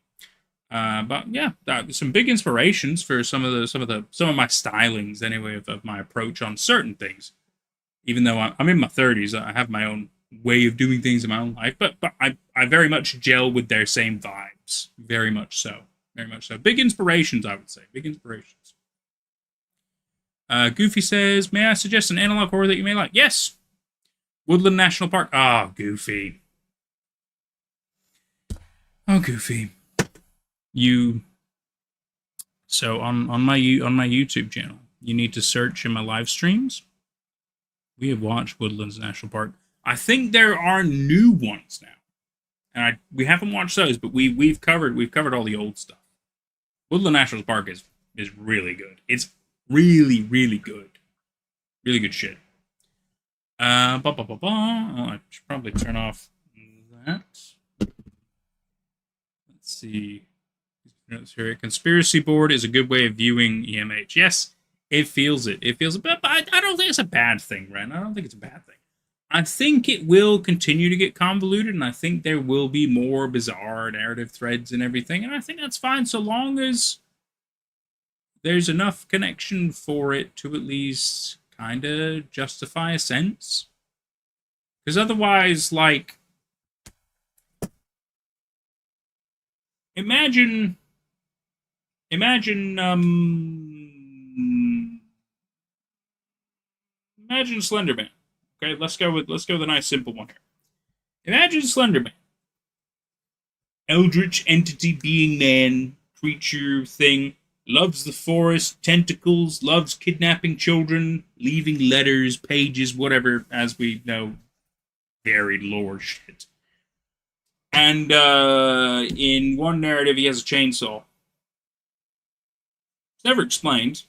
But yeah, some big inspirations for some of my stylings anyway of my approach on certain things. Even though I'm in my 30s, I have my own way of doing things in my own life. But I very much gel with their same vibes. Very much so. Very much so. Big inspirations, I would say. Big inspirations. Goofy says, may I suggest an analog horror that you may like? Yes. Woodland National Park. Ah, Goofy. Oh, Goofy. So on my YouTube channel, you need to search in my live streams. We have watched Woodlands National Park. I think there are new ones now, and we haven't watched those, but we've covered all the old stuff. Woodland National Park is really good. It's really good, really good shit. I should probably turn off that. Let's see. Conspiracy board is a good way of viewing EMH. Yes, it feels it. It feels it, but I don't think it's a bad thing, Ren. I don't think it's a bad thing. I think it will continue to get convoluted, and I think there will be more bizarre narrative threads and everything, and I think that's fine so long as there's enough connection for it to at least kind of justify a sense. Because otherwise, like, imagine Slenderman. Okay, let's go with the nice simple one here. Imagine Slenderman. Eldritch entity, being man, creature thing, loves the forest, tentacles, loves kidnapping children, leaving letters, pages, whatever, as we know, buried lore shit. And in one narrative, he has a chainsaw. It's never explained.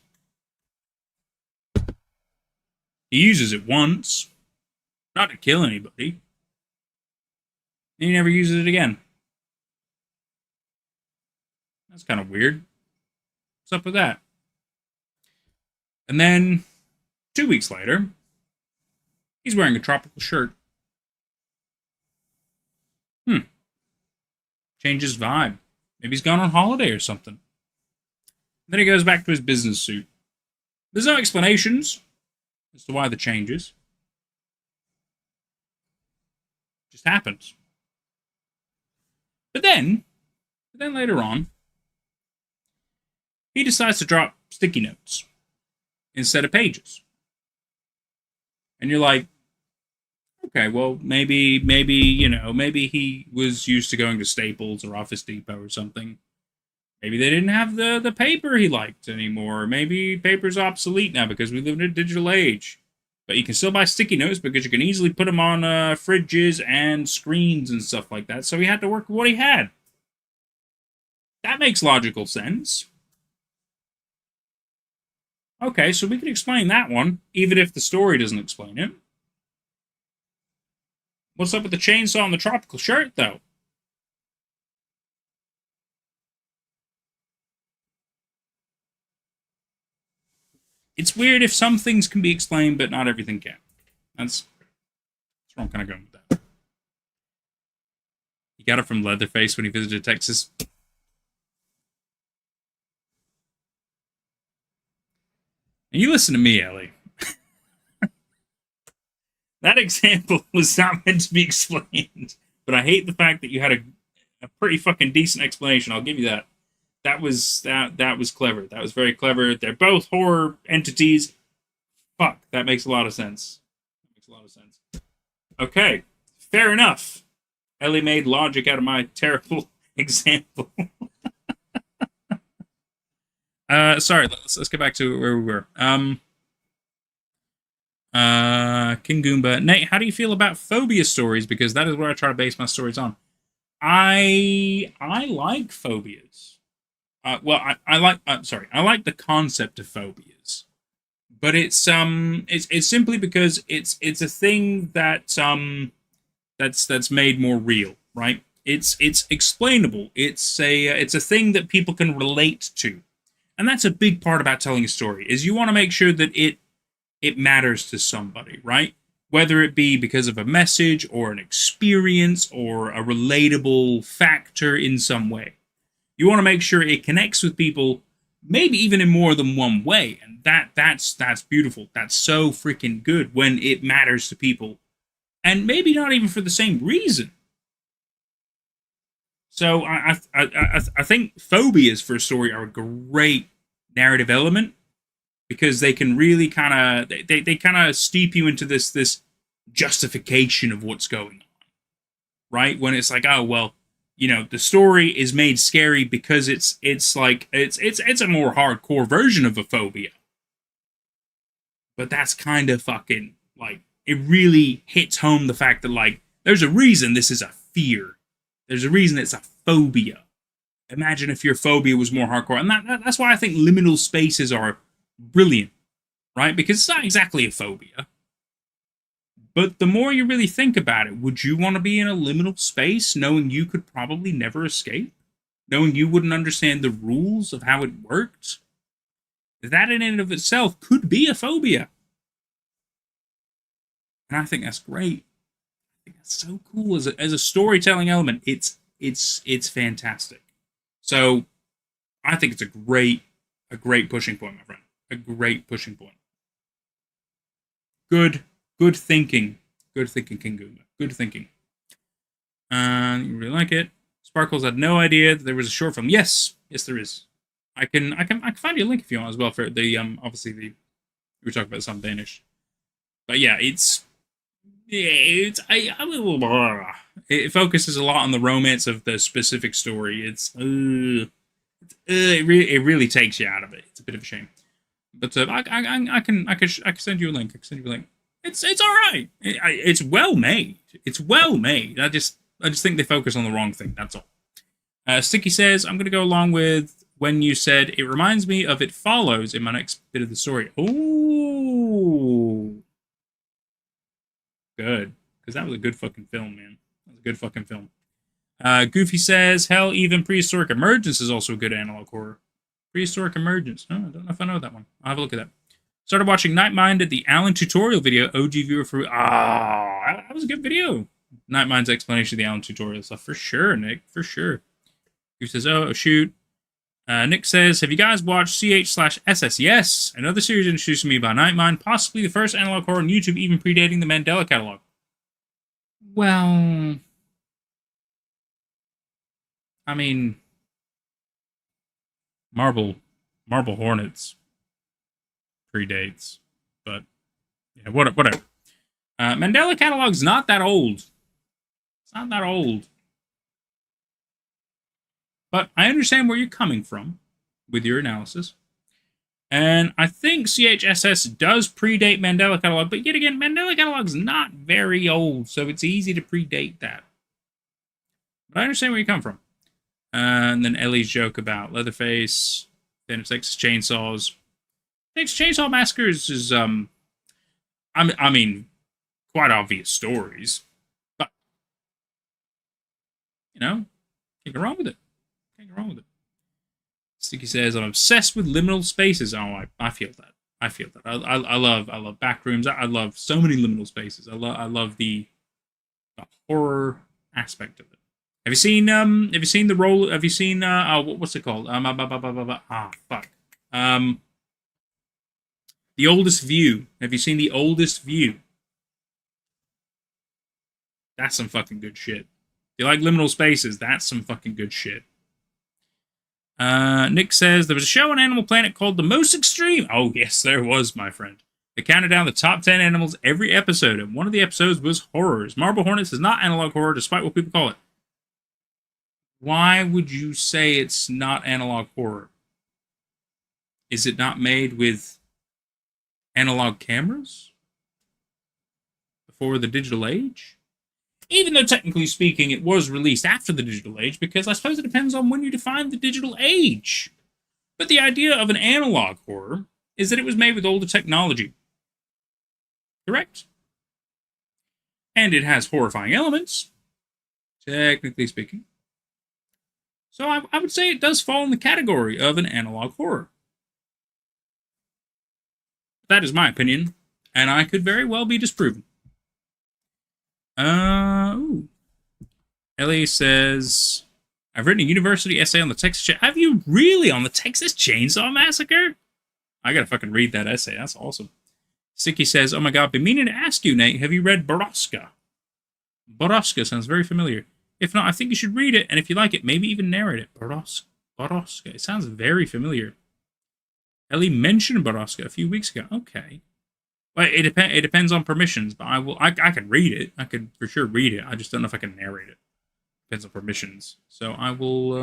He uses it once, not to kill anybody. And he never uses it again. That's kind of weird. What's up with that? And then, 2 weeks later, he's wearing a tropical shirt. Changes vibe. Maybe he's gone on holiday or something. Then he goes back to his business suit. There's no explanations as to why the changes. It just happens. But then later on, he decides to drop sticky notes instead of pages. And you're like, okay, well, maybe he was used to going to Staples or Office Depot or something. Maybe they didn't have the paper he liked anymore. Maybe paper's obsolete now because we live in a digital age. But you can still buy sticky notes because you can easily put them on fridges and screens and stuff like that. So he had to work with what he had. That makes logical sense. Okay, so we can explain that one, even if the story doesn't explain it. What's up with the chainsaw and the tropical shirt, though? It's weird if some things can be explained, but not everything can. That's where I'm kind of going with that. He got it from Leatherface when he visited Texas. And you listen to me, Ellie. That example was not meant to be explained, but I hate the fact that you had a pretty fucking decent explanation. I'll give you that. That was clever. That was very clever. They're both horror entities. Fuck, that makes a lot of sense. That makes a lot of sense. Okay, fair enough. Ellie made logic out of my terrible example. Sorry, let's get back to where we were. King Goomba. Nate, how do you feel about phobia stories? Because that is where I try to base my stories on. I like phobias. Well, I like. I like the concept of phobias, but it's simply because it's a thing that that's made more real, right? It's explainable. It's a thing that people can relate to, and that's a big part about telling a story. Is you want to make sure that it matters to somebody, right? Whether it be because of a message or an experience or a relatable factor in some way. You want to make sure it connects with people, maybe even in more than one way. And that's beautiful. That's so freaking good when it matters to people. And maybe not even for the same reason. So I think phobias for a story are a great narrative element because they can really kind of they kind of steep you into this justification of what's going on, right? When it's like, oh well, you know, the story is made scary because it's a more hardcore version of a phobia. But that's kind of fucking like it really hits home the fact that like there's a reason this is a fear. There's a reason it's a phobia. Imagine if your phobia was more hardcore, and that's why I think liminal spaces are brilliant, right? Because it's not exactly a phobia. But the more you really think about it, would you want to be in a liminal space knowing you could probably never escape? Knowing you wouldn't understand the rules of how it worked? That in and of itself could be a phobia. And I think that's great. I think that's so cool as a storytelling element. It's fantastic. So I think it's a great pushing point, my friend. A great pushing point. Good thinking. Good thinking, King Goomba. Good thinking. You really like it. Sparkles had no idea that there was a short film. Yes, there is. I can find you a link if you want as well for the obviously we were talking about some Danish. But yeah, it focuses a lot on the romance of the specific story. It really takes you out of it. It's a bit of a shame. But I can send you a link. I can send you a link. It's all right. It's well made. It's well made. I just think they focus on the wrong thing. That's all. Sticky says, I'm going to go along with when you said it reminds me of It Follows in my next bit of the story. Ooh, good, because that was a good fucking film, man. That was a good fucking film. Goofy says, hell, even Prehistoric Emergence is also a good analog horror. Prehistoric Emergence. Oh, I don't know if I know that one. I'll have a look at that. Started watching Nightmind at the Alan tutorial video. OG viewer for... that was a good video. Nightmind's explanation of the Alan tutorial stuff. For sure, Nick. For sure. Who says, oh, shoot. Nick says, have you guys watched CH/SS? Yes. Another series introduced to me by Nightmind. Possibly the first analog horror on YouTube, even predating the Mandela catalog. Well... I mean... Marble Hornets predates, but yeah, whatever. Mandela catalog's not that old. It's not that old. But I understand where you're coming from with your analysis. And I think CHSS does predate Mandela Catalog, but yet again, Mandela Catalog's not very old, so it's easy to predate that. But I understand where you come from. And then Ellie's joke about Leatherface, then it's Texas Chainsaws. Texas Chainsaw Massacres is, I mean, quite obvious stories, but, you know, can't go wrong with it. Can't go wrong with it. Sticky says, I'm obsessed with liminal spaces. Oh, I feel that. I feel that. I love backrooms. I love so many liminal spaces. I love the horror aspect of it. Have you seen the role? Have you seen what's it called? Fuck. The Oldest View. Have you seen The Oldest View? That's some fucking good shit. If you like liminal spaces, that's some fucking good shit. Nick says, there was a show on Animal Planet called The Most Extreme. Oh, yes, there was, my friend. They counted down the top 10 animals every episode, and one of the episodes was horrors. Marble Hornets is not analog horror, despite what people call it. Why would you say it's not analog horror? Is it not made with analog cameras? Before the digital age? Even though, technically speaking, it was released after the digital age, because I suppose it depends on when you define the digital age. But the idea of an analog horror is that it was made with older technology. Correct? And it has horrifying elements, technically speaking. So I would say it does fall in the category of an analog horror. That is my opinion, and I could very well be disproven. Ooh. Ellie says, I've written a university essay on the Texas... Have you really? On the Texas Chainsaw Massacre? I gotta fucking read that essay. That's awesome. Sticky says, oh my god, been meaning to ask you, Nate, have you read Boroska? Boroska sounds very familiar. If not, I think you should read it, and if you like it, maybe even narrate it. Boroska. It sounds very familiar. Ellie mentioned Boroska a few weeks ago. Okay. Well, it depends on permissions, but I can read it. I could for sure read it. I just don't know if I can narrate it. Depends on permissions. So I will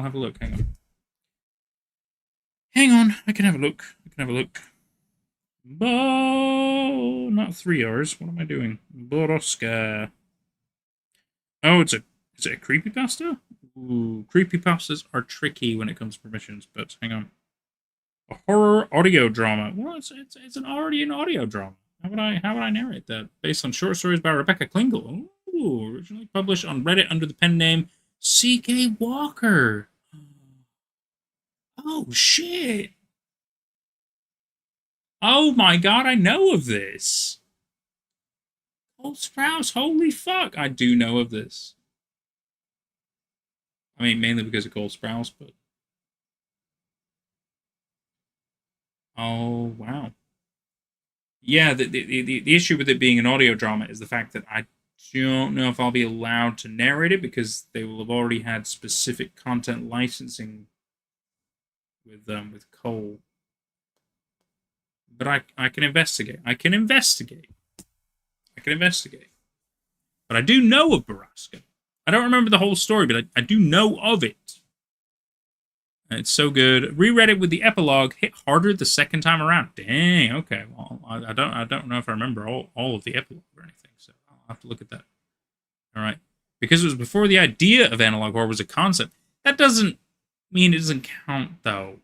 have a look. Hang on. Hang on. I can have a look. Not 3 hours. What am I doing? Boroska. Oh, it's a creepypasta? Ooh, creepypastas are tricky when it comes to permissions, but hang on. A horror audio drama. Well, it's already an audio drama. How would I narrate that? Based on short stories by Rebecca Klingel. Ooh, originally published on Reddit under the pen name C.K. Walker. Oh, shit. Oh my god, I know of this. Cole Sprouse, holy fuck. I do know of this. I mean, mainly because of Cole Sprouse, but... Oh, wow. Yeah, the issue with it being an audio drama is the fact that I don't know if I'll be allowed to narrate it because they will have already had specific content licensing with Cole. But I can investigate. I can investigate. But I do know of Boroska. I don't remember the whole story, but I do know of it. It's so good. Reread it with the epilogue. Hit harder the second time around. Dang. Okay. Well, I don't know if I remember all of the epilogue or anything, so I'll have to look at that. All right. Because it was before the idea of analog horror was a concept. That doesn't mean it doesn't count, though.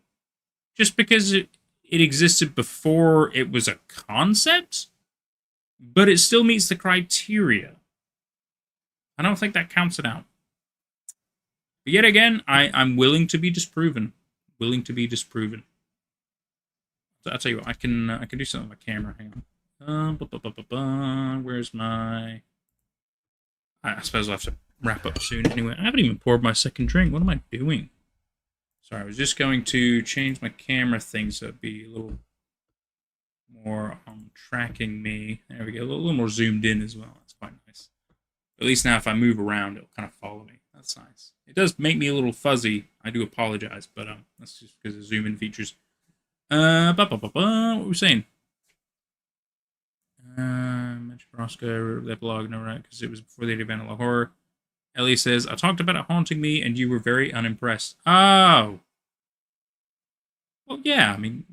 Just because it existed before it was a concept, but it still meets the criteria. I don't think that counts it out. But yet again, I'm willing to be disproven. So I'll tell you what, I can do something with my camera. Hang on. Where's my... I suppose I'll have to wrap up soon anyway. I haven't even poured my second drink. What am I doing? Sorry, I was just going to change my camera thing so it'd be a little more tracking me. There we go. A little more zoomed in as well. That's quite nice. At least now if I move around, it'll kind of follow me. That's nice. It does make me a little fuzzy. I do apologize, but that's just because of zoom-in features. What were we saying? Mentioned Roscoe, the epilogue, no, right? Because it was before the idea of analog horror. Ellie says, I talked about it haunting me and you were very unimpressed. Oh. Well, yeah, I mean,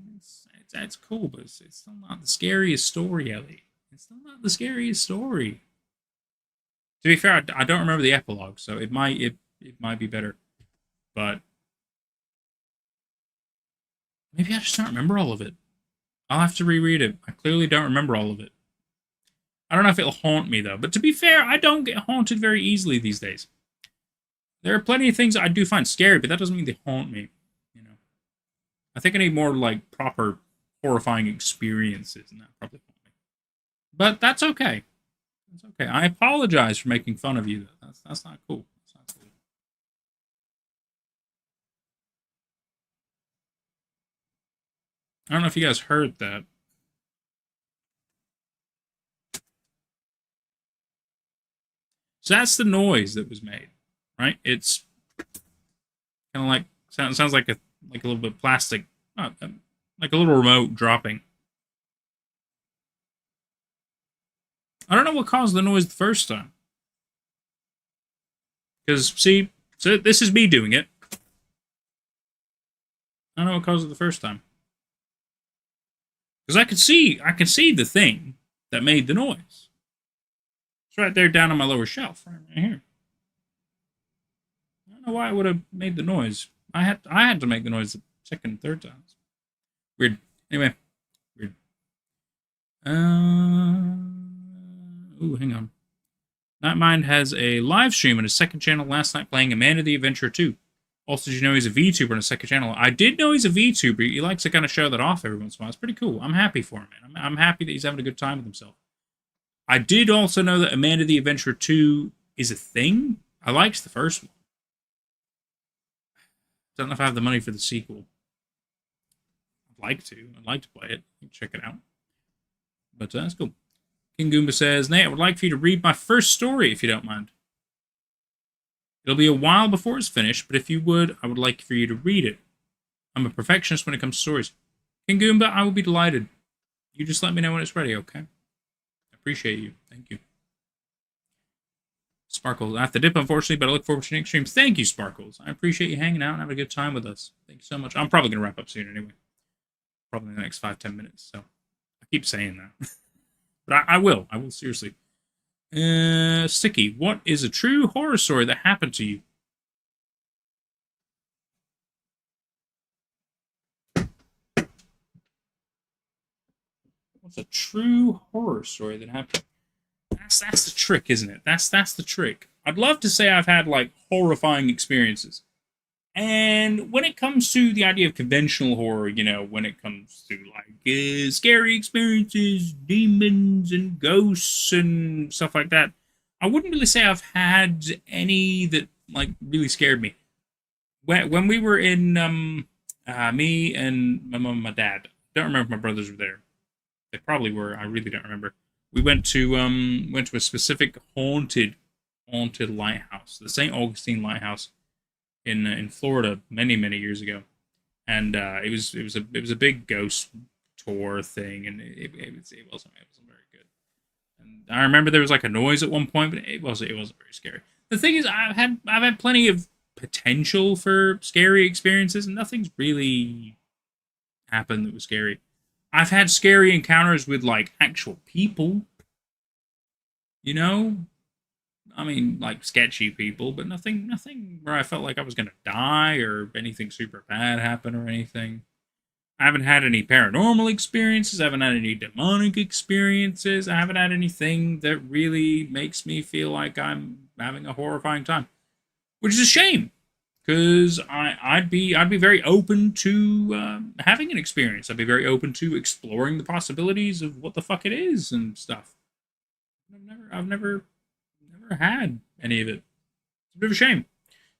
it's cool, but it's still not the scariest story, Ellie. It's still not the scariest story. To be fair, I don't remember the epilogue, so it might be better. But maybe I just don't remember all of it. I'll have to reread it. I clearly don't remember all of it. I don't know if it'll haunt me, though. But to be fair, I don't get haunted very easily these days. There are plenty of things I do find scary, but that doesn't mean they haunt me. You know, I think I need more, like, proper horrifying experiences, and that probably haunt me. But that's okay. That's okay. I apologize for making fun of you, though. That's not cool. That's not cool. I don't know if you guys heard that. So that's the noise that was made, right? It's kind of like sounds like a little bit of plastic, like a little remote dropping. I don't know what caused the noise the first time. Because see, so this is me doing it. I don't know what caused it the first time. Because I could see the thing that made the noise. It's right there down on my lower shelf, right here. I don't know why it would have made the noise. I had to make the noise the second and third times. Weird. Anyway, weird. Ooh, hang on. Nightmind has a live stream on his second channel last night playing Amanda the Adventurer 2. Also, did you know he's a VTuber on his second channel? I did know he's a VTuber. He likes to kind of show that off every once in a while. It's pretty cool. I'm happy for him, man. I'm happy that he's having a good time with himself. I did also know that Amanda the Adventurer 2 is a thing. I liked the first one. Don't know if I have the money for the sequel. I'd like to. I'd like to play it. Check it out. But that's cool. King Goomba says, Nate, I would like for you to read my first story, if you don't mind. It'll be a while before it's finished, but if you would, I would like for you to read it. I'm a perfectionist when it comes to stories. King Goomba, I will be delighted. You just let me know when it's ready, okay? I appreciate you. Thank you. Sparkles, I have to dip, unfortunately, but I look forward to your next streams. Thank you, Sparkles. I appreciate you hanging out and having a good time with us. Thank you so much. I'm probably going to wrap up soon anyway. Probably in the next 5-10 minutes, so I keep saying that. But I will. I will, seriously. Sticky, what is a true horror story that happened to you? What's a true horror story that happened? That's the trick, isn't it? That's the trick. I'd love to say I've had, like, horrifying experiences. And when it comes to the idea of conventional horror, you know, when it comes to, like, scary experiences, demons and ghosts and stuff like that, I wouldn't really say I've had any that, like, really scared me. When we were in, me and my mom and my dad, don't remember if my brothers were there. They probably were. I really don't remember. We went to a specific haunted lighthouse, the St. Augustine Lighthouse in Florida many years ago, and it was a big ghost tour thing, and it wasn't very good. And I remember there was like a noise at one point, but it wasn't very scary. The thing is, I've had plenty of potential for scary experiences, and nothing's really happened that was scary. I've had scary encounters with, like, actual people. You know? I mean, like, sketchy people, but nothing where I felt like I was going to die or anything super bad happen or anything. I haven't had any paranormal experiences. I haven't had any demonic experiences. I haven't had anything that really makes me feel like I'm having a horrifying time. Which is a shame. Because I'd be very open to having an experience. I'd be very open to exploring the possibilities of what the fuck it is and stuff. I've never had any of it. It's a bit of a shame.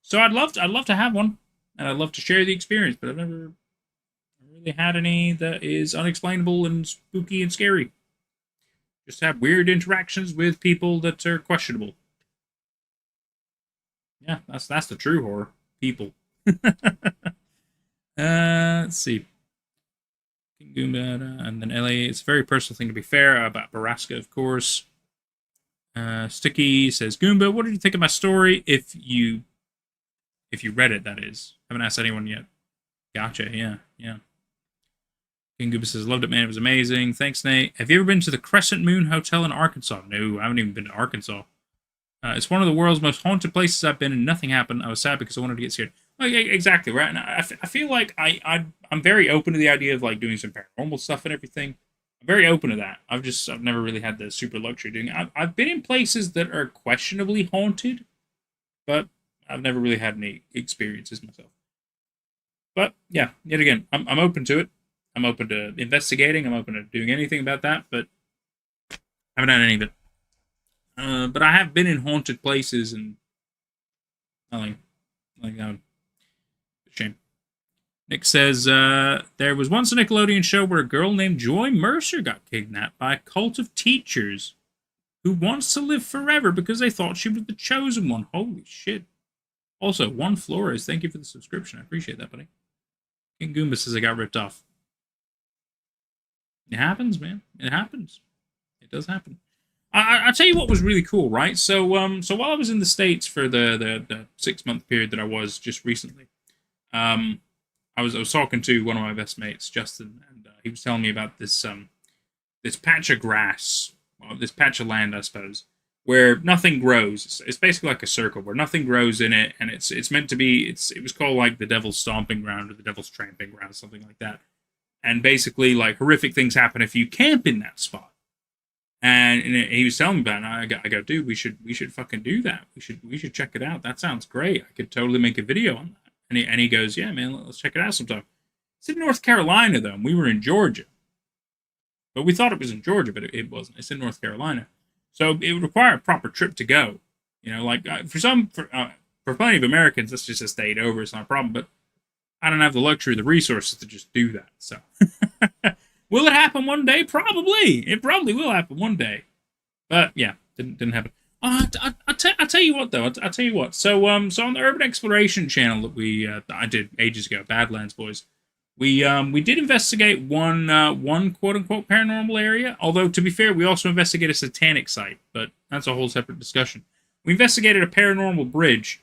So I'd love to have one, and I'd love to share the experience, but I've never really had any that is unexplainable and spooky and scary. Just have weird interactions with people that are questionable. Yeah, that's the true horror. People. Let's see. And then LA, it's a very personal thing, to be fair, about Baraska, of course. Sticky says, Goomba, what did you think of my story? If you read it, that is. Haven't asked anyone yet. Gotcha, yeah. King Goomba says, loved it, man. It was amazing. Thanks, Nate. Have you ever been to the Crescent Moon Hotel in Arkansas? No, I haven't even been to Arkansas. It's one of the world's most haunted places I've been, and nothing happened. I was sad because I wanted to get scared. Oh, yeah, exactly, right? And I feel like I'm very open to the idea of, like, doing some paranormal stuff and everything. I'm very open to that. I've never really had the super luxury doing it. I've been in places that are questionably haunted, but I've never really had any experiences myself. But, yeah, yet again, I'm open to it. I'm open to investigating. I'm open to doing anything about that, but I haven't had any of it. But I have been in haunted places and nothing that. Shame. Nick says, there was once a Nickelodeon show where a girl named Joy Mercer got kidnapped by a cult of teachers who wants to live forever because they thought she was the chosen one. Holy shit. Also, One Flores, thank you for the subscription. I appreciate that, buddy. King Goomba says I got ripped off. It happens, man. It happens. It does happen. I'll tell you what was really cool, right? So while I was in the States for the 6-month period that I was just recently, I was talking to one of my best mates, Justin, and he was telling me about this this patch of grass, well, this patch of land, I suppose, where nothing grows. It's basically like a circle where nothing grows in it, and it's meant to be. It was called like the Devil's Stomping Ground or the Devil's Tramping Ground, something like that. And basically, like, horrific things happen if you camp in that spot. And he was telling me about it, and I go, dude, we should fucking do that. We should check it out. That sounds great. I could totally make a video on that. And he goes, yeah, man, let's check it out sometime. It's in North Carolina, though, and we were in Georgia. But we thought it was in Georgia, but it wasn't. It's in North Carolina. So it would require a proper trip to go. You know, like, for plenty of Americans, that's just a state over. It's not a problem, but I don't have the luxury, the resources to just do that. So, will it happen one day? Probably. It probably will happen one day. But yeah, didn't happen. I'll tell you what though. I'll tell you what. So on the Urban Exploration channel that I did ages ago, Badlands Boys, we did investigate one quote unquote paranormal area. Although to be fair, we also investigated a satanic site, but that's a whole separate discussion. We investigated a paranormal bridge.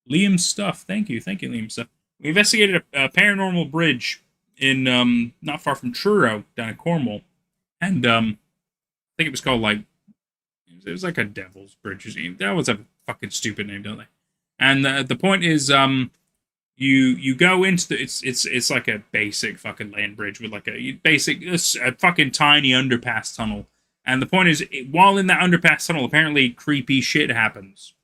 Liam Stuff, thank you, Liam Stuff. We investigated a paranormal bridge in not far from Truro, down in Cornwall, and I think it was called like it was like a Devil's Bridge. They always have a fucking stupid name, don't they? And the point is, you go into the it's like a basic fucking land bridge with like a fucking tiny underpass tunnel. And the point is, while in that underpass tunnel, apparently creepy shit happens.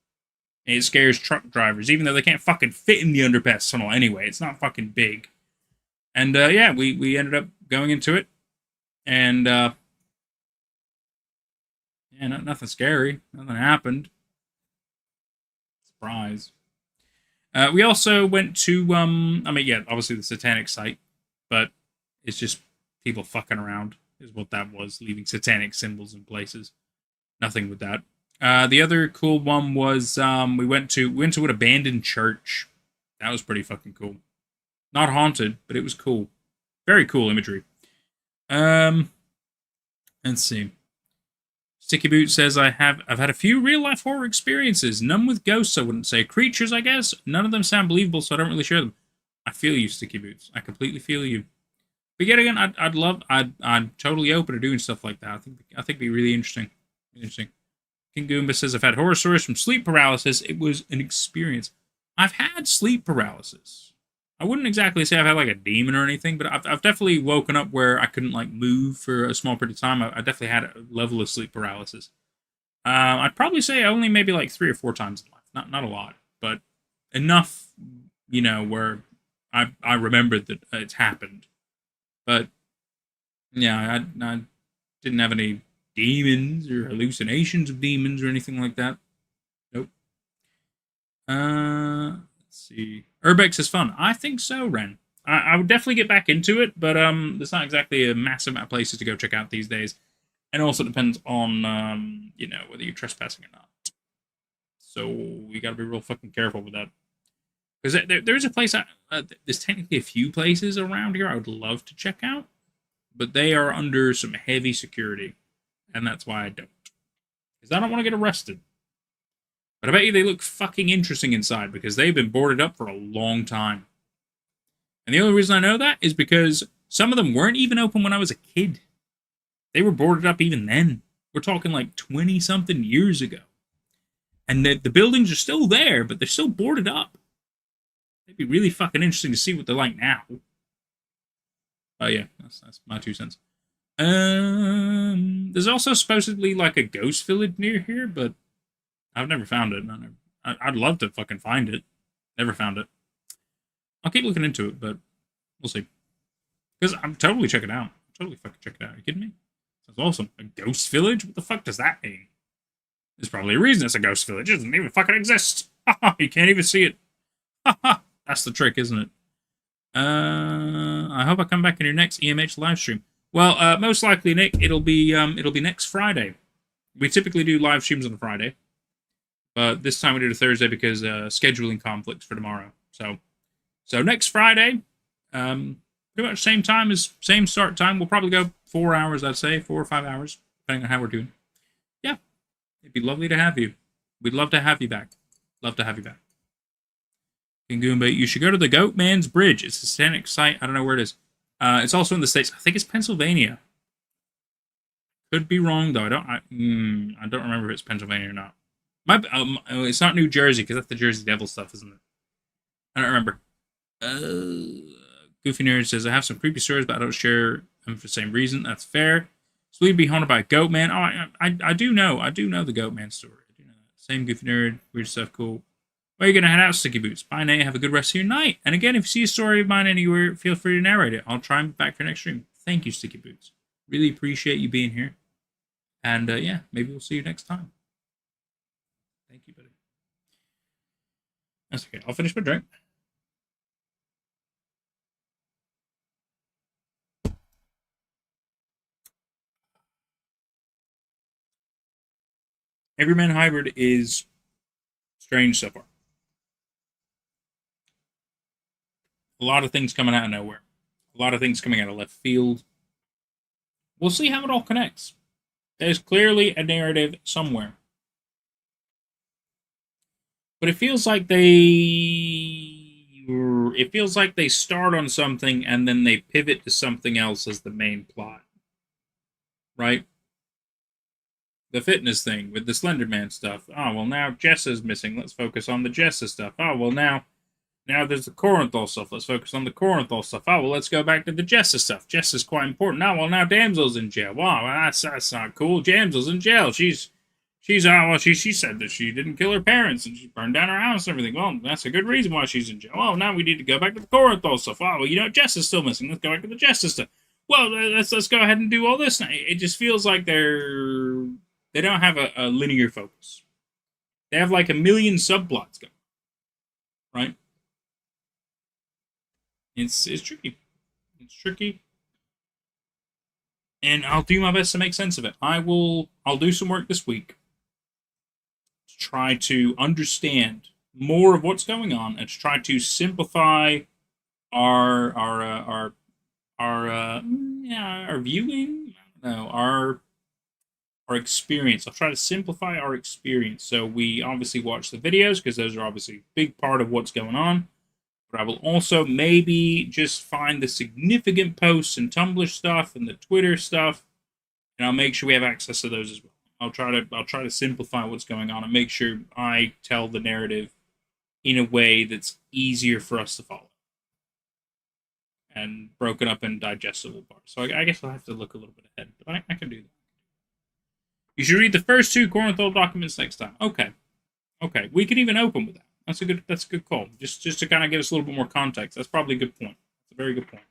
It scares truck drivers, even though they can't fucking fit in the underpass tunnel anyway. It's not fucking big. And, yeah, we ended up going into it. And, yeah, nothing scary. Nothing happened. Surprise. We also went to, obviously the satanic site. But it's just people fucking around is what that was. Leaving satanic symbols in places. Nothing with that. The other cool one was we went to an abandoned church. That was pretty fucking cool. Not haunted, but it was cool. Very cool imagery. Let's see. Sticky Boot says I've had a few real life horror experiences. None with ghosts, I wouldn't say. Creatures, I guess. None of them sound believable, so I don't really share them. I feel you, Sticky Boots. I completely feel you. But yet again, I'm totally open to doing stuff like that. I think it'd be really interesting. King Goomba says, I've had horror stories from sleep paralysis. It was an experience. I've had sleep paralysis. I wouldn't exactly say I've had like a demon or anything, but I've definitely woken up where I couldn't like move for a small period of time. I definitely had a level of sleep paralysis. I'd probably say only maybe like 3 or 4 times in life. Not a lot, but enough, where I remembered that it's happened. But yeah, I didn't have any demons or hallucinations of demons or anything like that. Nope. Let's see. Urbex is fun. I think so, Ren. I would definitely get back into it, but there's not exactly a massive amount of places to go check out these days. And it also depends on, whether you're trespassing or not. So you gotta be real fucking careful with that. Because there's a place, there's technically a few places around here I would love to check out, but they are under some heavy security. And that's why I don't. Because I don't want to get arrested. But I bet you they look fucking interesting inside because they've been boarded up for a long time. And the only reason I know that is because some of them weren't even open when I was a kid. They were boarded up even then. We're talking like 20-something years ago. And the buildings are still there, but they're still boarded up. It'd be really fucking interesting to see what they're like now. Oh yeah, that's my 2 cents. There's also supposedly like a ghost village near here, but I've never found it. I'd love to fucking find it. Never found it. I'll keep looking into it, but we'll see. Because I'm totally checking it out. Totally fucking check it out. Are you kidding me? That's awesome. A ghost village? What the fuck does that mean? There's probably a reason it's a ghost village. It doesn't even fucking exist. You can't even see it. That's the trick, isn't it? I hope I come back in your next EMH live stream. Well, most likely, Nick, it'll be next Friday. We typically do live streams on a Friday, but this time we did a Thursday because scheduling conflicts for tomorrow. So next Friday, pretty much same start time. We'll probably go 4 hours, I'd say, 4 or 5 hours, depending on how we're doing. Yeah, it'd be lovely to have you. We'd love to have you back. Love to have you back. King Goomba, you should go to the Goatman's Bridge. It's a scenic site. I don't know where it is. It's also in the States. I think it's Pennsylvania. Could be wrong though. I don't remember if it's Pennsylvania or not. It's not New Jersey because that's the Jersey Devil stuff, isn't it? I don't remember. Goofy Nerd says I have some creepy stories, but I don't share them for the same reason. That's fair. So we'd be haunted by a goat man. Oh, I do know the goat man story. I do know that. Same Goofy Nerd. Weird stuff. Cool. Where are you going to head out, Sticky Boots? Bye, Nate. Have a good rest of your night. And again, if you see a story of mine anywhere, feel free to narrate it. I'll try and be back for next stream. Thank you, Sticky Boots. Really appreciate you being here. And yeah, maybe we'll see you next time. Thank you, buddy. That's okay. I'll finish my drink. Everyman Hybrid is strange so far. A lot of things coming out of nowhere. A lot of things coming out of left field. We'll see how it all connects. There's clearly a narrative somewhere. But it feels like they start on something and then they pivot to something else as the main plot. Right? The fitness thing with the Slender Man stuff. Oh, well, now Jessa's missing. Let's focus on the Jessa stuff. Oh, well, now there's the Corinthal stuff. Let's focus on the Corinthal stuff. Oh, well, let's go back to the Jessa stuff. Jessa's quite important. Oh, well, now Damsel's in jail. Wow, that's not cool. Damsel's in jail. She said that she didn't kill her parents and she burned down her house and everything. Well, that's a good reason why she's in jail. Oh, now we need to go back to the Corinthal stuff. Oh, well, Jessa's still missing. Let's go back to the Jessa stuff. Well, let's go ahead and do all this now. It just feels like they don't have a linear focus. They have like a million subplots going. Right? It's tricky. It's tricky. And I'll do my best to make sense of it. I'll do some work this week to try to understand more of what's going on and to try to simplify our viewing. No, our experience. I'll try to simplify our experience. So we obviously watch the videos because those are obviously a big part of what's going on. But I will also maybe just find the significant posts and Tumblr stuff and the Twitter stuff, and I'll make sure we have access to those as well. I'll try to simplify what's going on and make sure I tell the narrative in a way that's easier for us to follow and broken up in digestible parts. So I guess I'll have to look a little bit ahead, but I can do that. You should read the first 2 Corinthal documents next time. Okay, we can even open with that. That's a good call. Just to kind of give us a little bit more context. That's probably a good point. It's a very good point.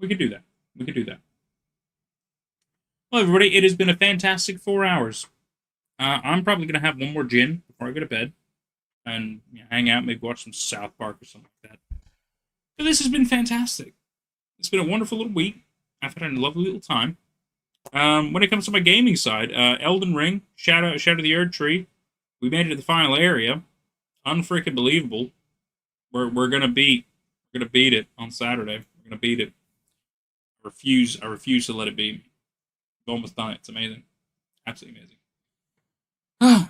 We could do that. Well, everybody, it has been a fantastic 4 hours. I'm probably going to have one more gin before I go to bed. And hang out, maybe watch some South Park or something like that. But this has been fantastic. It's been a wonderful little week. I've had a lovely little time. When it comes to my gaming side, Elden Ring, Shadow of the Erd Tree, we made it to the final area. Unfreaking believable. We're gonna beat it on Saturday. We're gonna beat it. I refuse to let it beat me. We've almost done it. It's amazing. Absolutely amazing.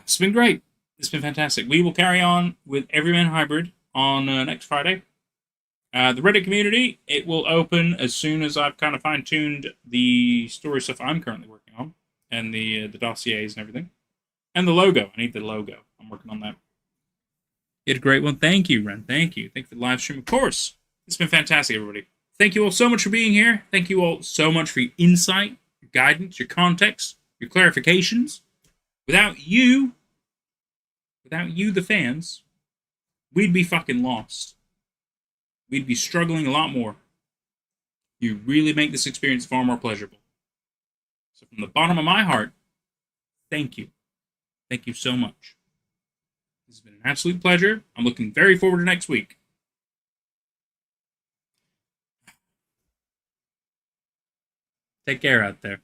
It's been great. It's been fantastic. We will carry on with Everyman Hybrid on next Friday. The Reddit community, it will open as soon as I've kind of fine-tuned the story stuff I'm currently working on, and the dossiers and everything. And the logo. I need the logo. I'm working on that. You had a great one. Thank you, Ren. Thank you. Thank you for the live stream, of course. It's been fantastic, everybody. Thank you all so much for being here. Thank you all so much for your insight, your guidance, your context, your clarifications. Without you, the fans, we'd be fucking lost. We'd be struggling a lot more. You really make this experience far more pleasurable. So from the bottom of my heart, thank you. Thank you so much. This has been an absolute pleasure. I'm looking very forward to next week. Take care out there.